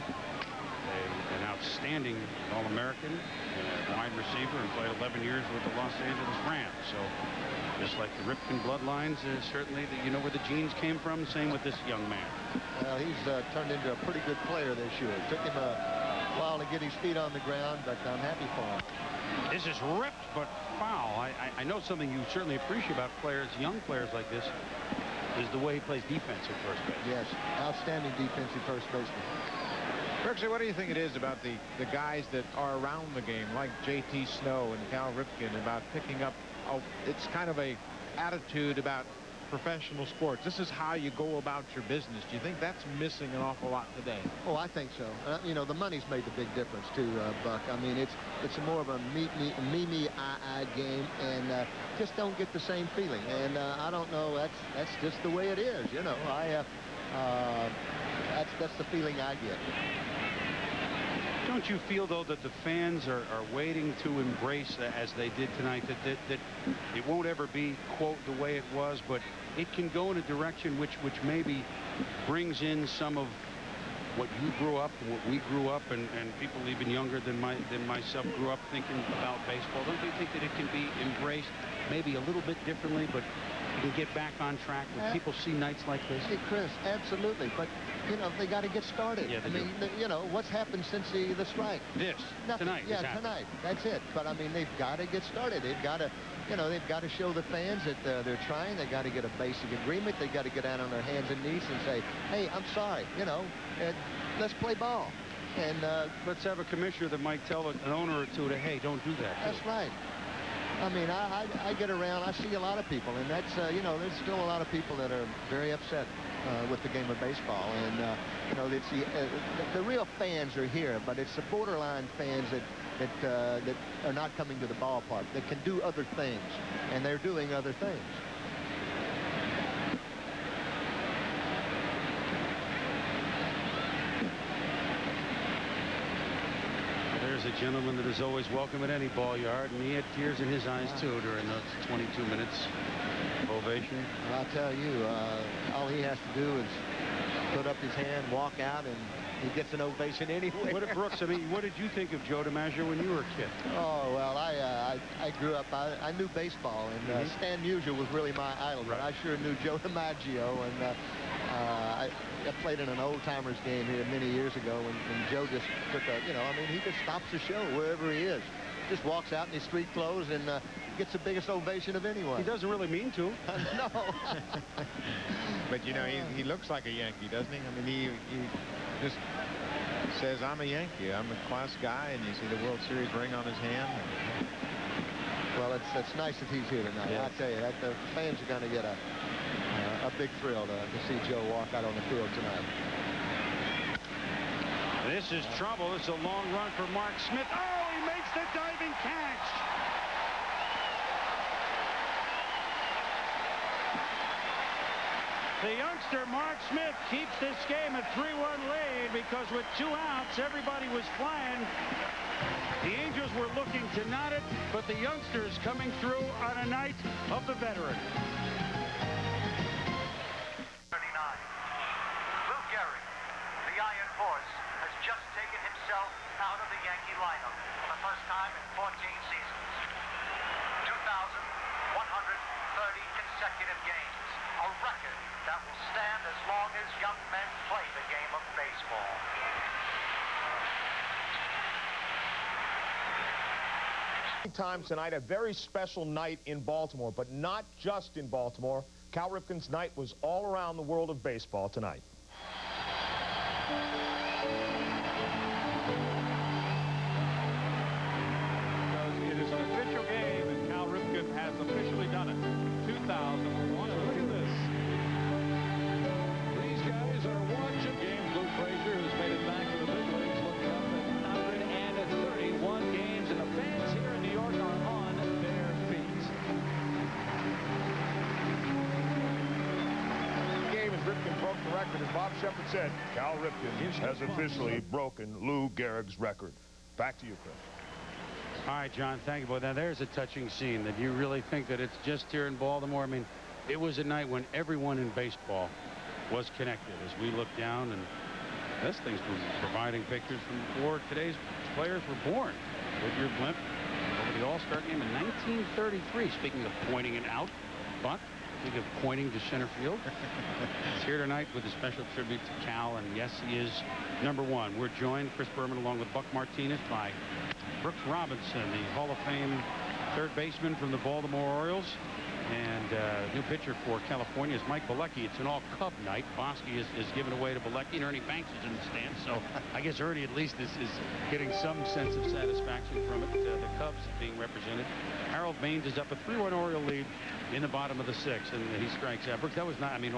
an outstanding All-American, wide receiver, and played 11 years with the Los Angeles Rams. So just like the Ripken bloodlines, certainly you know where the genes came from. Same with this young man. Well, he's turned into a pretty good player this year. It took him a while to get his feet on the ground, but I'm happy for him. This is ripped but foul. I know something you certainly appreciate about players, young players like this, is the way he plays defense at first base. Yes, outstanding defensive first baseman. Berkshire, what do you think it is about the guys that are around the game, like J.T. Snow and Cal Ripken, about picking up, it's kind of a attitude about professional sports. This is how you go about your business. Do you think that's missing an awful lot today? Oh, I think so. You know, the money's made the big difference too, Buck. I mean, it's more of a me, I game, and just don't get the same feeling. And I don't know. That's just the way it is. You know, that's the feeling I get. Don't you feel, though, that the fans are waiting to embrace, as they did tonight, that it won't ever be, quote, the way it was, but it can go in a direction which maybe brings in some of what you grew up, what we grew up, and people even younger than myself grew up thinking about baseball? Don't you think that it can be embraced maybe a little bit differently, but you can get back on track when people see nights like this? Hey, Chris, absolutely. But, you know, they got to get started. Yeah, I mean, you know, what's happened since the strike? Nothing. Tonight. Yeah, tonight. That's it. But, I mean, they've got to get started. They've got to, you know, they've got to show the fans that they're trying. They've got to get a basic agreement. They've got to get down on their hands and knees and say, hey, I'm sorry, you know, let's play ball. And let's have a commissioner that might tell an owner or two to, hey, don't do that. That's right. I mean, I get around, I see a lot of people, and that's, you know, there's still a lot of people that are very upset with the game of baseball. And, you know, it's the real fans are here, but it's the borderline fans that are not coming to the ballpark, that can do other things, and they're doing other things. There's a gentleman that is always welcome at any ball yard, and he had tears in his eyes, too, during those 22 minutes ovation. Well, I'll tell you, all he has to do is put up his hand, walk out, and he gets an ovation anyway. What, Brooks, I mean, what did you think of Joe DiMaggio when you were a kid? Oh, well, I grew up, I knew baseball, and Stan Musial was really my idol, but I sure knew Joe DiMaggio, and I played in an old-timers game here many years ago, and Joe just took a, you know, I mean, he just stops the show wherever he is. Just walks out in his street clothes and gets the biggest ovation of anyone. He doesn't really mean to. No. But, you know, he looks like a Yankee, doesn't he? I mean, he just says, I'm a Yankee. I'm a class guy, and you see the World Series ring on his hand. Well, it's nice that he's here tonight. Yes. I tell you, the fans are going to get a big thrill to see Joe walk out on the field tonight. This is trouble. It's a long run for Mark Smith. Oh, he makes the diving catch. The youngster Mark Smith keeps this game a 3-1 lead because with 2 outs, everybody was flying. The Angels were looking to knot it, but the youngsters coming through on a night of the veteran. 39. Lou Gehrig, the Iron Horse, has just taken himself out of the Yankee lineup for the first time in 14 seasons. 2,130 consecutive games, a record that will stand as long as young men play the game of baseball. Time tonight, a very special night in Baltimore, but not just in Baltimore. Cal Ripken's night was all around the world of baseball tonight. record. As Bob Shepard said, Cal Ripken has officially broken Lou Gehrig's record. Back to you, Chris. All right, John, thank you. Boy, now there's a touching scene. That you really think that it's just here in Baltimore? I mean, it was a night when everyone in baseball was connected. As we look down, and this thing's providing pictures from before today's players were born. Woodward Blimp over the All-Star game in 1933. Speaking of pointing it out, Buck, speaking of pointing to center field, he's here tonight with a special tribute to Cal, and yes, he is #1. We're joined, Chris Berman, along with Buck Martinez, by Brooks Robinson, the Hall of Fame third baseman from the Baltimore Orioles. And new pitcher for California is Mike Bilecki. It's an all-Cub night. Bosky is given away to Bilecki, and Ernie Banks is in the stands. So I guess Ernie at least is getting some sense of satisfaction from it. The Cubs being represented. Harold Baines is up a 3-1 Oriole lead in the bottom of the 6th, and he strikes out. Brooks, that was not, I mean,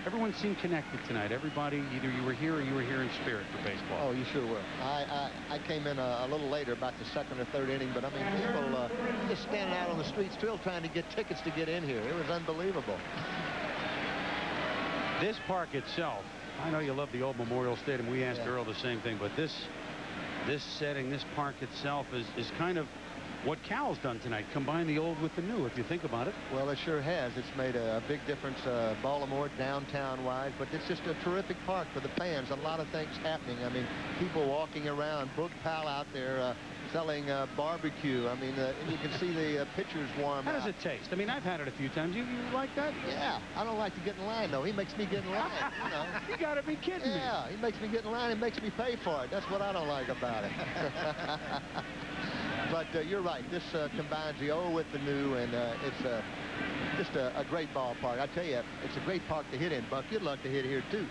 everyone seemed connected tonight. Everybody, either you were here or you were here in spirit for baseball. Oh, you sure were. I came in a little later, about the 2nd or 3rd inning, but I mean, people just standing out on the street still trying to get tickets to get in here. It was unbelievable. This park itself, I know you love the old Memorial Stadium. We asked Earl the same thing, but this setting, this park itself is kind of what Cal's done tonight. Combine the old with the new, if you think about it. Well, it sure has. It's made a big difference, Baltimore, downtown-wise, but it's just a terrific park for the fans. A lot of things happening. I mean, people walking around. Boog Powell out there selling barbecue. I mean, you can see the pitchers warm How does it taste? I mean, I've had it a few times. You like that? Yeah. I don't like to get in line, though. He makes me get in line, you know. You got to be kidding me. Yeah, he makes me get in line and makes me pay for it. That's what I don't like about it. But you're right. This combines the old with the new, and it's just a great ballpark. I tell you, it's a great park to hit in, Buck. You'd love to hit here, too.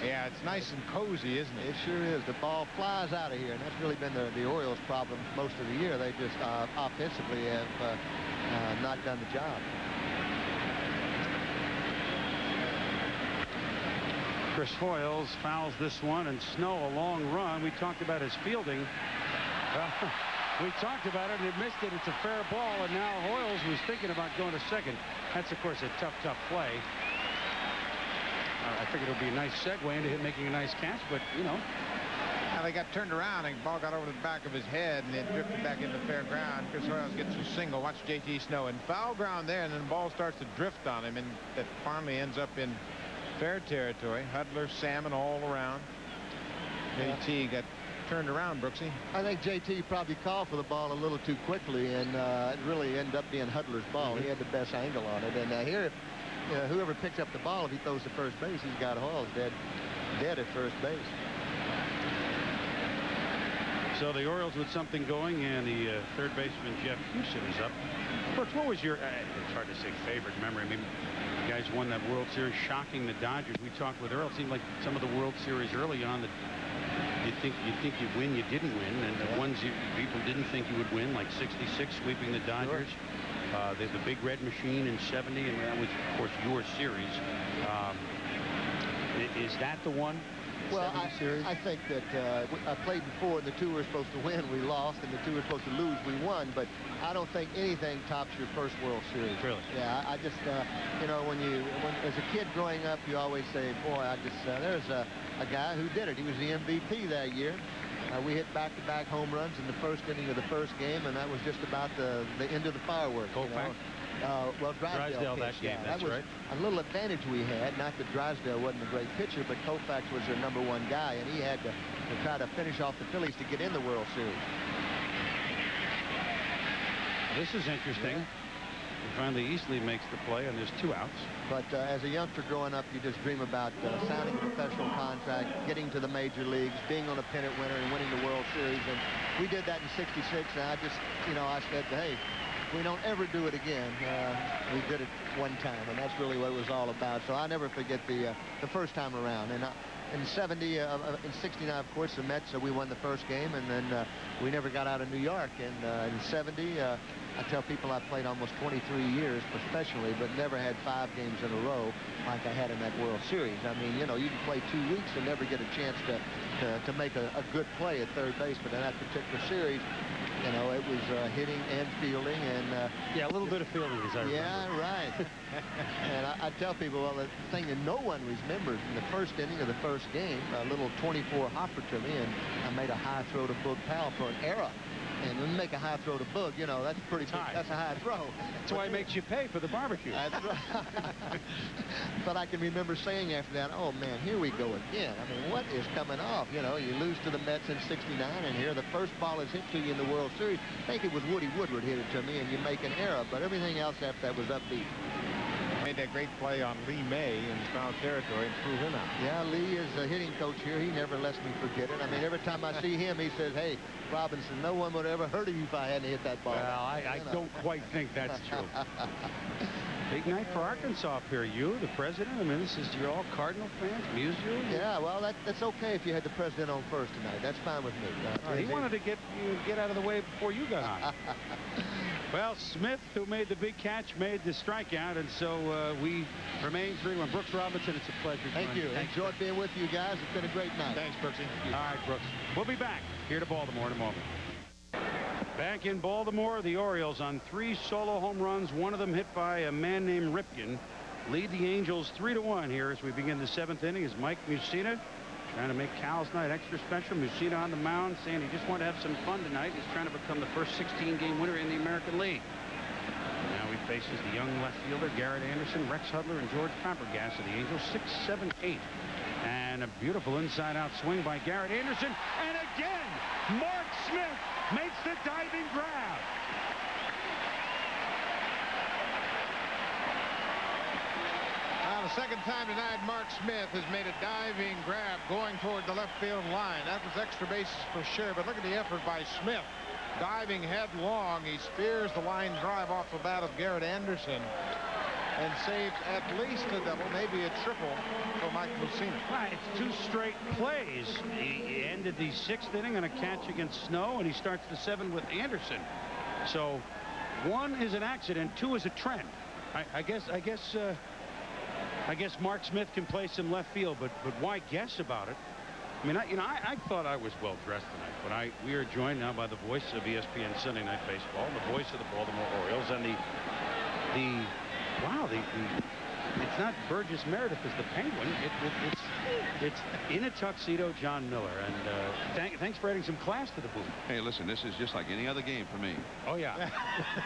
Yeah, it's nice and cozy, isn't it? It sure is. The ball flies out of here, and that's really been the Orioles' problem most of the year. They just offensively have not done the job. Chris Hoyles fouls this one, and Snow a long run. We talked about his fielding. We talked about it, and he missed it. It's a fair ball, and now Hoyles was thinking about going to second. That's, of course, a tough play. I figured it would be a nice segue into him making a nice catch, but, you know. Now they got turned around, and the ball got over to the back of his head, and it drifted back into fair ground. Chris Hoyles gets a single. Watch J.T. Snow in foul ground there, and then the ball starts to drift on him, and that finally ends up in fair territory. Hudler, Salmon all around. J.T. got turned around, Brooksy. I think J.T. probably called for the ball a little too quickly, and it really ended up being Hudler's ball. He had the best angle on it, and here, if whoever picks up the ball, if he throws to first base, he's got Hoyles dead at first base. So the Orioles with something going, and the third baseman Jeff Houston is up. Brooks, what was your, it's hard to say favorite memory. I mean, you guys won that World Series, shocking the Dodgers. We talked with Earl. It seemed like some of the World Series early on that you think you'd win, you didn't win, and the ones people didn't think you would win, like '66 sweeping the Dodgers. Sure. The Big Red Machine in '70, and that was, of course, your series. Is that the one? Well, I think that I played before, and the two were supposed to win, we lost, and the two were supposed to lose, we won. But I don't think anything tops your first World Series. Really? Yeah, I just, you know, when as a kid growing up, you always say, boy, there's a guy who did it. He was the MVP that year. We hit back-to-back home runs in the first inning of the first game, and that was just about the end of the fireworks. Koufax? Well, Drysdale that game, that was right. A little advantage we had. Not that Drysdale wasn't a great pitcher, but Koufax was their #1 guy, and he had to try to finish off the Phillies to get in the World Series. This is interesting. Yeah. Finally, Easley makes the play, and there's 2 outs. But as a youngster growing up, you just dream about signing a professional contract, getting to the major leagues, being on a pennant winner, and winning the World Series. And we did that in '66, and I just, you know, I said, hey, if we don't ever do it again, we did it one time, and that's really what it was all about. So I'll never forget the first time around. And in in '69, of course, the Mets, we won the first game, and then we never got out of New York. And in '70, I tell people I played almost 23 years professionally, but never had 5 games in a row like I had in that World Series. I mean, you know, you can play 2 weeks and never get a chance to make a good play at third base, but in that particular series, You know, it was hitting and fielding, and yeah, a little bit of fielding, as I remember. Yeah, right. And I tell people, well, the thing that no one remembers in the first inning of the first game, a little 24 hopper to me, and I made a high throw to Boog Powell for an error. And when you make a high throw to Boog, you know, that's pretty big. That's a high throw. That's why it makes you pay for the barbecue. That's right. But I can remember saying after that, oh, man, here we go again. I mean, what is coming off? You know, you lose to the Mets in '69, and here the first ball is hit to you in the World Series. I think it was Woody Woodward hit it to me, and you make an error. But everything else after that was upbeat. Made that great play on Lee May in foul territory and threw him out. Yeah, Lee is a hitting coach here. He never lets me forget it. I mean, every time I see him, he says, hey, Robinson, no one would ever heard of you if I hadn't hit that ball. Well, I don't quite think that's true. Big night for Arkansas up here. You, the president, I mean, you're all Cardinal fans, Musial. Yeah, well, that's okay if you had the president on first tonight. That's fine with me. He wanted to get out of the way before you got on. Well, Smith, who made the big catch, made the strikeout, and so we remain 3-1. Brooks Robinson, it's a pleasure. Thank you. Enjoyed being with you guys. It's been a great night. Thanks, Brooksy. All right, Brooks. We'll be back here to Baltimore in a moment. Back in Baltimore, the Orioles on 3 solo home runs, one of them hit by a man named Ripken, lead the Angels 3-1 here as we begin the 7th inning as Mike Mussina trying to make Cal's night extra special. Mussina on the mound saying he just wanted to have some fun tonight. He's trying to become the first 16-game winner in the American League. Now he faces the young left fielder Garrett Anderson, Rex Hudler, and George Fabregas of the Angels. 6, 7, 8. And a beautiful inside-out swing by Garrett Anderson. And again, Mark Smith makes the diving grab. The second time tonight, Mark Smith has made a diving grab going toward the left field line. That was extra bases for sure, but look at the effort by Smith. Diving headlong, he spears the line drive off the bat of Garrett Anderson and saves at least a double, maybe a triple for Mike Mussina. Right, it's 2 straight plays. He ended the 6th inning on a catch against Snow, and he starts the 7th with Anderson. So 1 is an accident, 2 is a trend. I guess Mark Smith can play some left field, but why guess about it? I mean, I thought I was well dressed tonight, but we are joined now by the voice of ESPN Sunday Night Baseball, the voice of the Baltimore Orioles, and it's not Burgess Meredith as the Penguin. It's in a tuxedo, John Miller, and thanks for adding some class to the booth. Hey, listen, this is just like any other game for me. Oh yeah,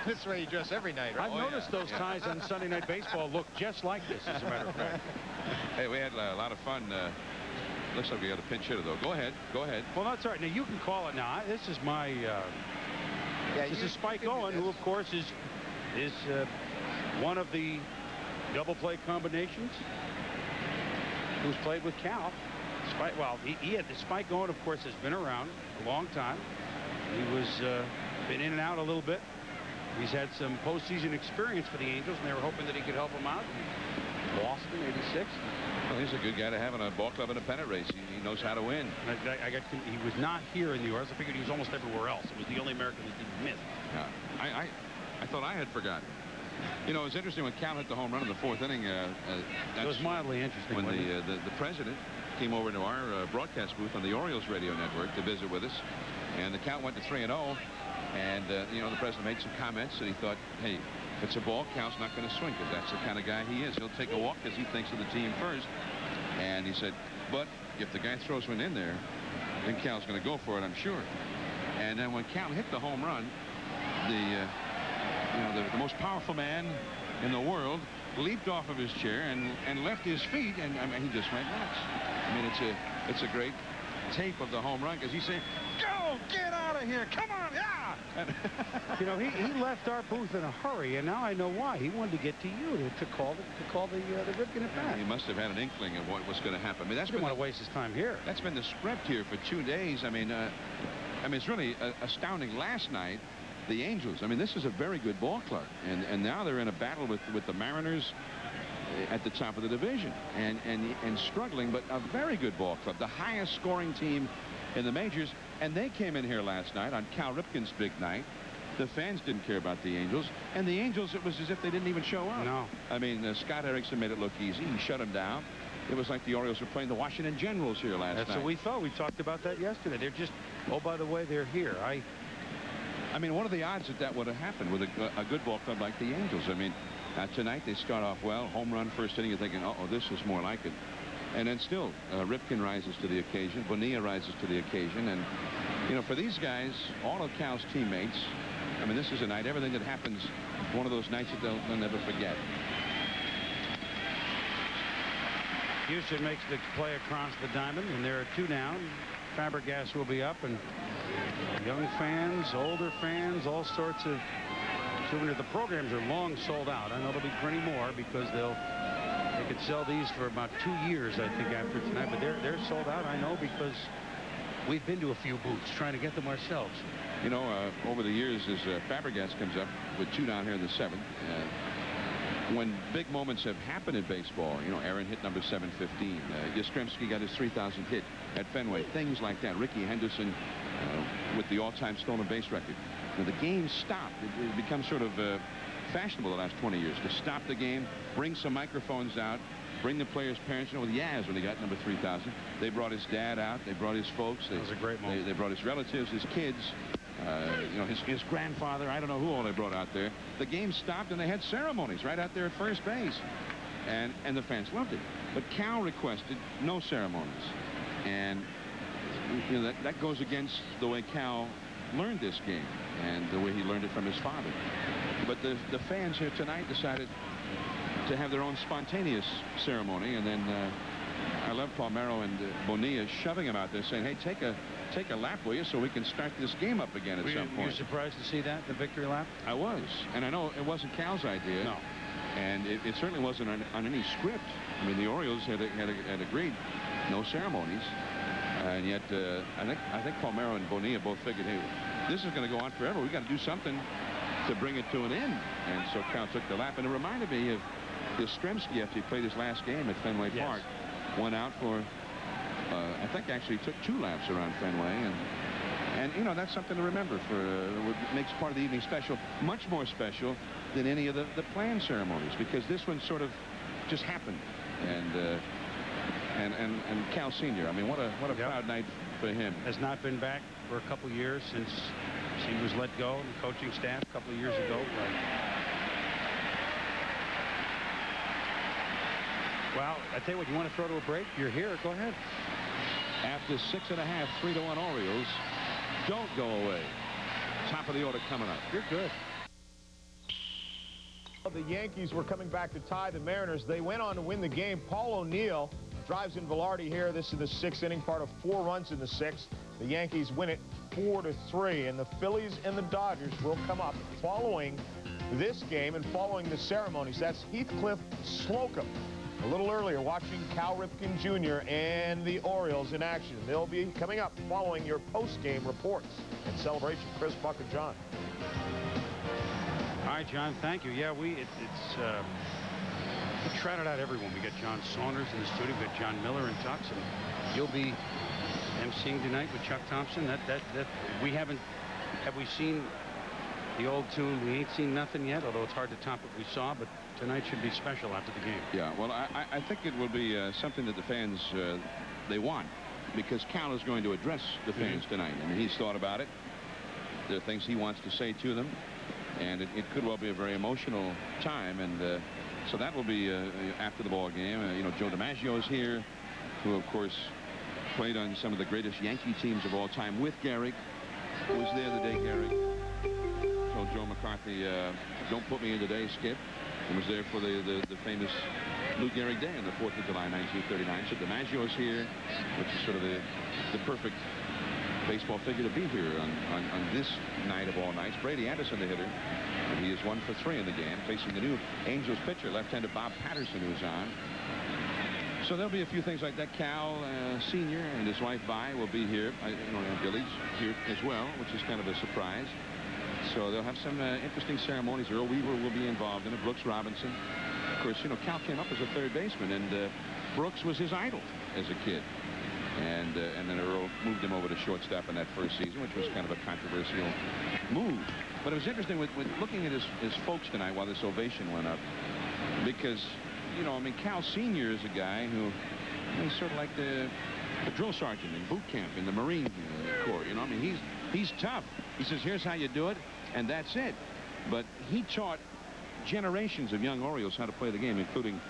this is where you dress every night, right? I've noticed those ties on Sunday Night Baseball look just like this, as a matter of fact. Hey, we had a lot of fun. Looks like we got a pinch hitter, though. Go ahead. Well, that's all right. Now you can call it now. This is my. This is Spike Owen, who of course is one of the double play combinations who's played with Cal. Spike Owen, of course, has been around a long time. He was been in and out a little bit. He's had some postseason experience for the Angels, and they were hoping that he could help them out. Lost in '86. Well, he's a good guy to have in a ball club in a pennant race. He knows how to win. He was not here in the Orioles. I figured he was almost everywhere else. It was the only American that didn't miss. Yeah, I thought I had forgotten. You know, it's interesting when Cal hit the home run in the 4th inning. It was mildly interesting when the president came over to our broadcast booth on the Orioles radio network to visit with us, and the count went to 3-0. And you know, the president made some comments, and he thought, hey, if it's a ball, Cal's not going to swing, because that's the kind of guy he is. He'll take a walk because he thinks of the team first. And he said, but if the guy throws one in there, then Cal's going to go for it, I'm sure. And then when Cal hit the home run, the most powerful man in the world leaped off of his chair and left his feet, and I mean, he just went nuts. I mean, it's a great tape of the home run, because he's saying, go, get out of here, come on, yeah. You know, he left our booth in a hurry, and now I know why. He wanted to get to you to call the Ripken at bat. He must have had an inkling of what was going to happen. I mean, he didn't want to waste his time here. That's been the script here for 2 days. I mean, it's really astounding. Last night, the Angels, I mean, this is a very good ball club, and now they're in a battle with the Mariners at the top of the division, and struggling, but a very good ball club, the highest scoring team in the majors. And they came in here last night on Cal Ripken's big night. The fans didn't care about the Angels, and the Angels, it was as if they didn't even show up. No. I mean, Scott Erickson made it look easy. He shut them down. It was like the Orioles were playing the Washington Generals here last night. That's what we thought. We talked about that yesterday. They're just, oh, by the way, they're here. I mean, what are the odds that that would have happened with a good ball club like the Angels? I mean, tonight they start off well, home run first inning, you're thinking, uh-oh, this is more like it. And then still, Ripken rises to the occasion, Bonilla rises to the occasion, and, you know, for these guys, all of Cal's teammates, I mean, this is a night, everything that happens, one of those nights that they'll never forget. Houston makes the play across the diamond, and there are 2 down. Fabregas will be up, and young fans, older fans, all sorts of souvenirs. The programs are long sold out. I know there'll be plenty more because they could sell these for about 2 years, I think, after tonight. But they're sold out, I know, because we've been to a few booths trying to get them ourselves. You know, over the years, as Fabregas comes up with 2 down here in the 7th, when big moments have happened in baseball, you know, Aaron hit number 715. Yastrzemski got his 3,000th hit at Fenway. Things like that. Ricky Henderson with the all-time stolen base record. Now, the game stopped. It becomes sort of fashionable the last 20 years to stop the game, bring some microphones out, bring the players' parents. You know, with Yaz when he got number 3,000, they brought his dad out. They brought his folks. That was a great moment. They brought his relatives, his kids. You know, his grandfather, I don't know who all they brought out there. The game stopped and they had ceremonies right out there at first base. And the fans loved it. But Cal requested no ceremonies. And you know, that goes against the way Cal learned this game and the way he learned it from his father. But the fans here tonight decided to have their own spontaneous ceremony, and then I love Palmeiro and Bonilla shoving him out there saying, hey, take a lap, will you, so we can start this game up again at some point. Were you surprised to see that, the victory lap? I was. And I know it wasn't Cal's idea. No. And it certainly wasn't on any script. I mean, the Orioles had agreed no ceremonies. And yet, I think Palmeiro and Bonilla both figured, hey, this is going to go on forever. We've got to do something to bring it to an end. And so Cal took the lap. And it reminded me of Yastrzemski after he played his last game at Fenway Park. Went out for, I think actually took 2 laps around Fenway. And you know, that's something to remember for what makes part of the evening special, much more special than any of the planned ceremonies, because this one sort of just happened. And Cal Sr., I mean, what a proud night for him. Has not been back for a couple years since he was let go, the coaching staff, a couple of years ago. Well, I tell you what, you want to throw to a break? You're here. Go ahead. After 6.5, 3-1 Orioles, don't go away. Top of the order coming up. You're good. The Yankees were coming back to tie the Mariners. They went on to win the game. Paul O'Neill drives in Velarde here. This is the 6th inning, part of 4 runs in the 6th. The Yankees win it 4-3, and the Phillies and the Dodgers will come up following this game and following the ceremonies. That's Heathcliff Slocum. A little earlier, watching Cal Ripken Jr. and the Orioles in action. They'll be coming up following your post-game reports and celebration. Chris, Buck, and John. All right, John, thank you. Yeah, we trotted out everyone. We got John Saunders in the studio. We got John Miller and Tux, and you'll be emceeing tonight with Chuck Thompson. That we haven't. Have we seen the old tune? We ain't seen nothing yet, although it's hard to top what we saw. But tonight should be special after the game. Yeah, well, I think it will be something that the fans they want, because Cal is going to address the fans tonight. I mean, he's thought about it. There are things he wants to say to them, and it could well be a very emotional time. And so that will be after the ball game. You know, Joe DiMaggio is here, who of course played on some of the greatest Yankee teams of all time with Gehrig. Was there the day Gehrig told Joe McCarthy, "Don't put me in today, Skip." And was there for the famous Lou Gehrig Day on the 4th of July, 1939. So DiMaggio is here, which is sort of the perfect baseball figure to be here on this night of all nights. Brady Anderson, the hitter, and he is 1 for 3 in the game, facing the new Angels pitcher, left-hander Bob Patterson, who's on. So there'll be a few things like that. Cal Sr. and his wife Vi will be here. Billy's here as well, which is kind of a surprise. So they'll have some interesting ceremonies. Earl Weaver will be involved in it. Brooks Robinson. Of course, you know, Cal came up as a third baseman, and Brooks was his idol as a kid. And then Earl moved him over to shortstop in that first season, which was kind of a controversial move. But it was interesting with looking at his folks tonight while this ovation went up, because, you know, I mean, Cal Sr. is a guy who he's sort of like the drill sergeant in boot camp in the Marine Corps. You know, I mean, He's tough. He says, here's how you do it, and that's it. But he taught generations of young Orioles how to play the game, including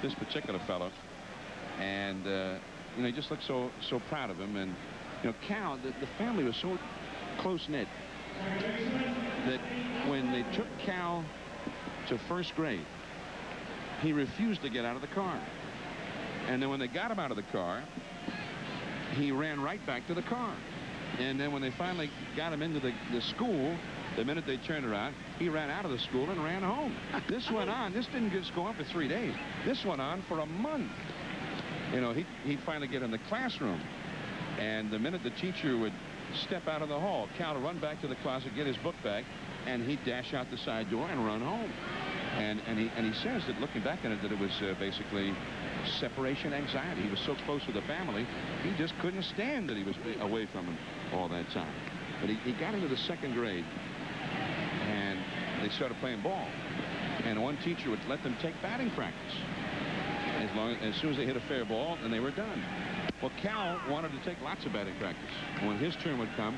this particular fellow. And, you know, he just looked so proud of him. And, you know, Cal, the family was so close-knit that when they took Cal to first grade, he refused to get out of the car. And then when they got him out of the car, he ran right back to the car. And then when they finally got him into the school, the minute they turned around, he ran out of the school and ran home. This went on. This didn't just go on for 3 days. This went on for a month. You know, he'd finally get in the classroom. And the minute the teacher would step out of the hall, Cal would run back to the closet, get his book bag, and he'd dash out the side door and run home. And he says that, looking back on it, that it was basically separation anxiety. He was so close with the family, he just couldn't stand that he was away from him all that time. But he got into the second grade, and they started playing ball. And one teacher would let them take batting practice as soon as they hit a fair ball, and they were done. Well, Cal wanted to take lots of batting practice. When his turn would come,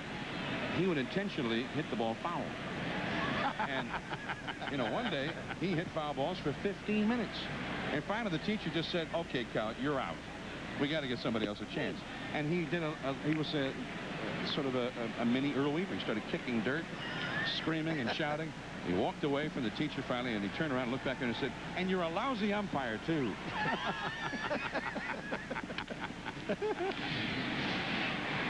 he would intentionally hit the ball foul. And, you know, one day he hit foul balls for 15 minutes. And finally the teacher just said, okay, Cal, you're out. We got to get somebody else a chance. And he did he was sort of a mini Earl Weaver. He started kicking dirt, screaming and shouting. He walked away from the teacher finally, and he turned around and looked back at her and said, and you're a lousy umpire, too.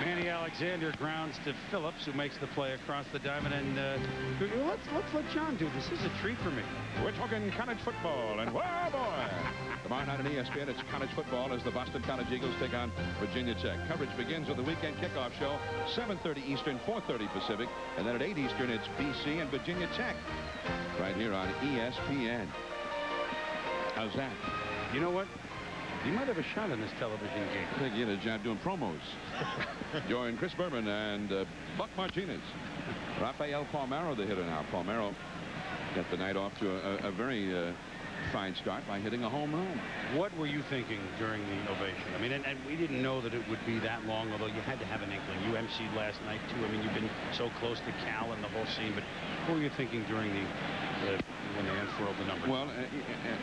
Manny Alexander grounds to Phillips, who makes the play across the diamond. And let's let John do this. This is a treat for me. We're talking college football, and whoa, boy! Tomorrow night on ESPN, it's college football as the Boston College Eagles take on Virginia Tech. Coverage begins with the weekend kickoff show, 7:30 Eastern, 4:30 Pacific, and then at 8 Eastern, it's BC and Virginia Tech, right here on ESPN. How's that? You know what? You might have a shot in this television game. I think you had a job doing promos. Join Chris Berman and Buck Martinez. Rafael Palmeiro, the hitter now. Palmeiro got the night off to a very fine start by hitting a home run. What were you thinking during the ovation? I mean, and we didn't know that it would be that long, although you had to have an inkling. You emceed last night, too. I mean, you've been so close to Cal and the whole scene, but what were you thinking during when they unfurled the numbers? Well,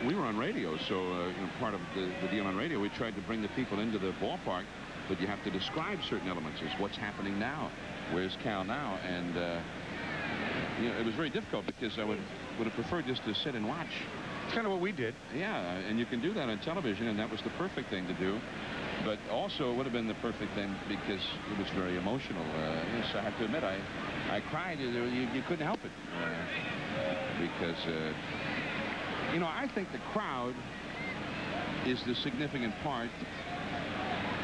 we were on radio, so you know, part of the deal on radio, we tried to bring the people into the ballpark, but you have to describe certain elements as what's happening now. Where's Cal now? And you know, it was very difficult because I would have preferred just to sit and watch. It's kind of what we did. Yeah, and you can do that on television, and that was the perfect thing to do. But also it would have been the perfect thing because it was very emotional. Yes, I have to admit, I cried. You couldn't help it. Because, you know, I think the crowd is the significant part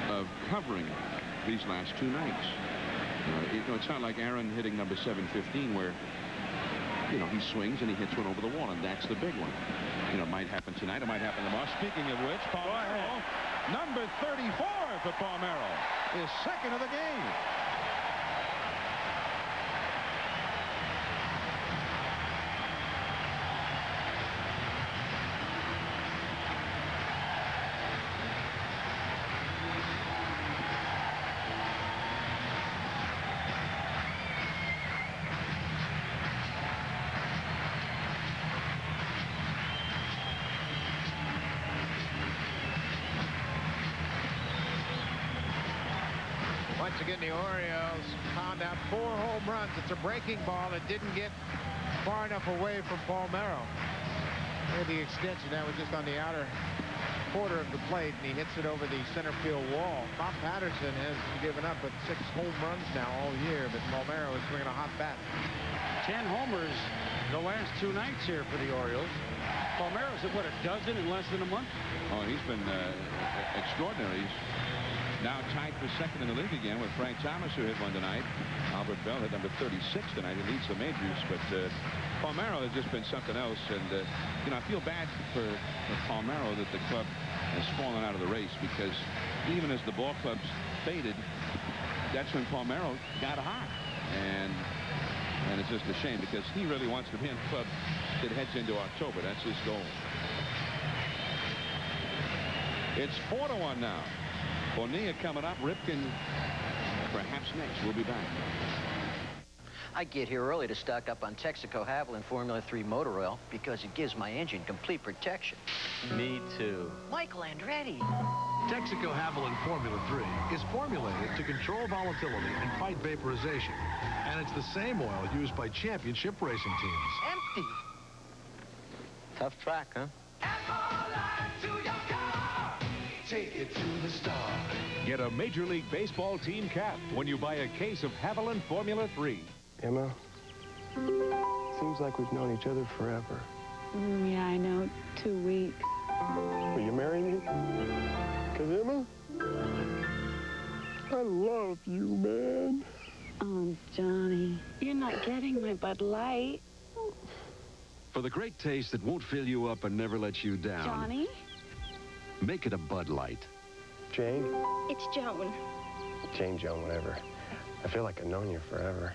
of covering these last two nights. You know, it's not like Aaron hitting number 715 where, you know, he swings and he hits one over the wall, and that's the big one. You know, it might happen tonight, it might happen tomorrow. Speaking of which, Palmeiro, number 34 for Palmeiro, is second of the game. Once again, the Orioles pound out 4 home runs. It's a breaking ball. It didn't get far enough away from Palmeiro. And the extension, that was just on the outer quarter of the plate, and he hits it over the center field wall. Bob Patterson has given up with 6 home runs now all year, but Palmeiro is bringing a hot bat. 10 homers the last 2 nights here for the Orioles. Palmeiro's at, what, a dozen in less than a month? Oh, he's been extraordinary. He's now tied for second in the league again with Frank Thomas, who hit one tonight. Albert Bell hit number 36 tonight. He leads the majors, but Palmeiro has just been something else. And, you know, I feel bad for Palmeiro that the club has fallen out of the race, because even as the ball clubs faded, that's when Palmeiro got hot. And it's just a shame, because he really wants to be in the club that heads into October. That's his goal. It's 4-1 now. Bonilla coming up. Ripken perhaps next. We'll be back. I get here early to stock up on Texaco Haviland Formula 3 motor oil because it gives my engine complete protection. Me too. Michael Andretti. Texaco Haviland Formula 3 is formulated to control volatility and fight vaporization. And it's the same oil used by championship racing teams. Empty. Tough track, huh? Take it to the star. Get a Major League Baseball team cap when you buy a case of Haviland Formula 3. Emma, seems like we've known each other forever. Yeah, I know. 2 weeks. Will you marry me? Because, Emma, I love you, man. Oh, Johnny, you're not getting my Bud Light. For the great taste that won't fill you up and never lets you down. Johnny? Make it a Bud Light. Jane? It's Joan. Jane, Joan, whatever. I feel like I've known you forever.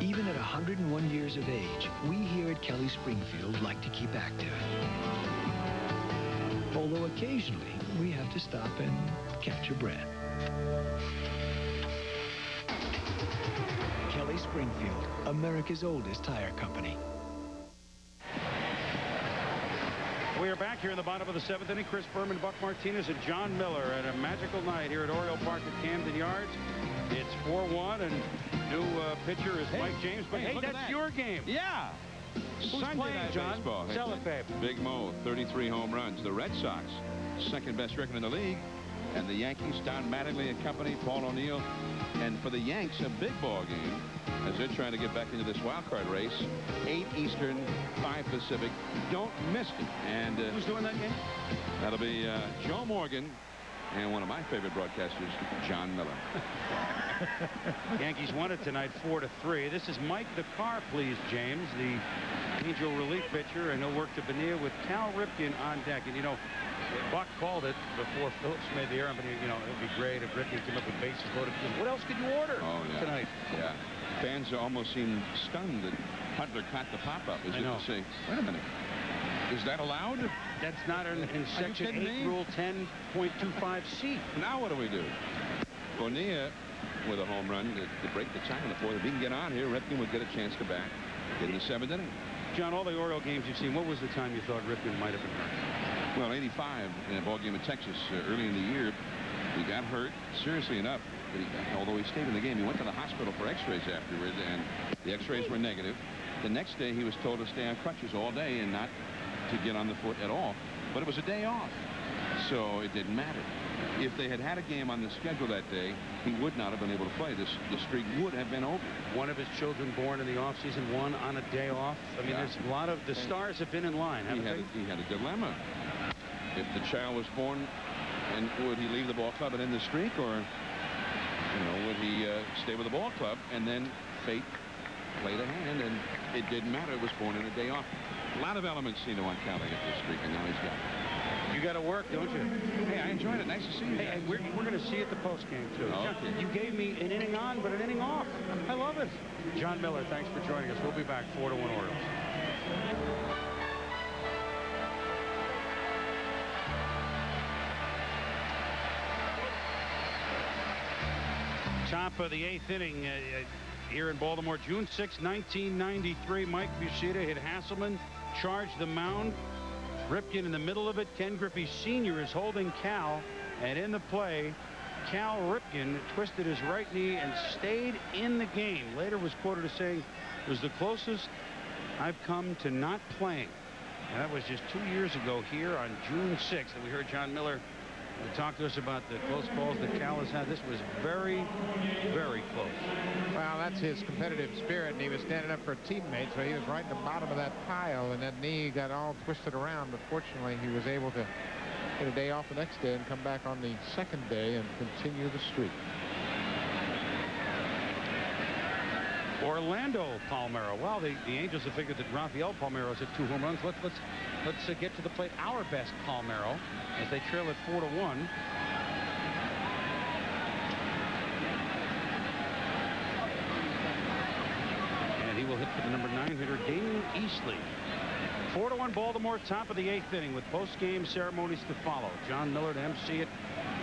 Even at 101 years of age, we here at Kelly Springfield like to keep active. Although occasionally, we have to stop and catch a breath. Kelly Springfield, America's oldest tire company. We are back here in the bottom of the 7th inning. Chris Berman, Buck Martinez, and John Miller at a magical night here at Oriole Park at Camden Yards. It's 4-1, and new pitcher is Mike James. But hey, that's your game. Yeah. Who's Sunday playing, night John? baseball. Sell it, babe. Big Mo, 33 home runs. The Red Sox, second best record in the league. And the Yankees, Don Mattingly and company, Paul O'Neill. And for the Yanks, a big ball game as they're trying to get back into this wild card race. 8 Eastern, 5 Pacific. Don't miss it. And who's doing that game? That'll be Joe Morgan and one of my favorite broadcasters, John Miller. Yankees won it tonight 4-3. This is Mike the Car, please, James, the Angel relief pitcher, and he'll work to Bonilla with Cal Ripken on deck. And, you know, Buck called it before Phillips made the error, but, you know, it would be great if Ripken came up with bases loaded. What else could you order tonight? Yeah. Fans almost seemed stunned that Hunter caught the pop-up as if to say, wait a minute, is that allowed? That's not in Section 8, Rule 10.25C. Now what do we do? Bonilla with a home run to break the tie on the 4th. If he can get on here, Ripken would get a chance to bat in the 7th inning. John, all the Oriole games you've seen, what was the time you thought Ripken might have been hurt? Well, 85 in a ball game in Texas early in the year. He got hurt seriously enough. Although he stayed in the game, he went to the hospital for x-rays afterwards, and the x-rays were negative. The next day, he was told to stay on crutches all day and not to get on the foot at all. But it was a day off, so it didn't matter. If they had had a game on the schedule that day, he would not have been able to play. The streak would have been over. One of his children born in the offseason, one on a day off. I mean, there's a lot of the stars have been in line, haven't they? He had a dilemma. If the child was born, and would he leave the ball club and end the streak, or would he stay with the ball club? And then fate played a hand, and it didn't matter. It was born in a day off. A lot of elements seem to want Cal to get this streak, and now he's got it. You got to work, don't you? Hey, I enjoyed it. Nice to see you. Hey, we're going to see you at the post game too. Okay. You gave me an inning on, but an inning off. I love it. John Miller, thanks for joining us. We'll be back 4-1 Orioles. Top of the 8th inning here in Baltimore, June 6, 1993. Mike Buceta hit Hasselman, charged the mound. Ripken in the middle of it. Ken Griffey Sr. is holding Cal, and in the play, Cal Ripken twisted his right knee and stayed in the game. Later was quoted as saying, "It was the closest I've come to not playing." And that was just 2 years ago here on June 6th. And we heard John Miller talk to us about the close calls that Cal has had. This was very, very close. Well, that's his competitive spirit, and he was standing up for a teammate, so he was right in the bottom of that pile, and that knee got all twisted around. But fortunately, he was able to get a day off the next day and come back on the second day and continue the streak. Orlando Palmeiro. Well, the Angels have figured that Rafael Palmeiro's hit 2 home runs. Let's get to the plate. Our best Palmeiro as they trail at 4-1. And he will hit for the number 9 hitter, Damon Easley. 4-1 Baltimore, top of the 8th inning with post-game ceremonies to follow. John Miller to MC it.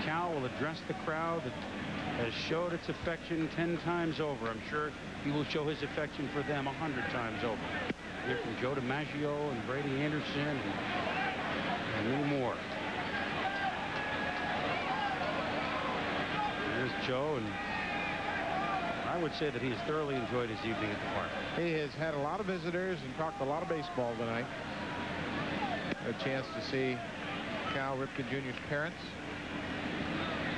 Cal will address the crowd that has showed its affection 10 times over. I'm sure he will show his affection for them 100 times over. Here from Joe DiMaggio and Brady Anderson and many more. Here's Joe, and I would say that he's thoroughly enjoyed his evening at the park. He has had a lot of visitors and talked a lot of baseball tonight. A chance to see Cal Ripken Jr.'s parents.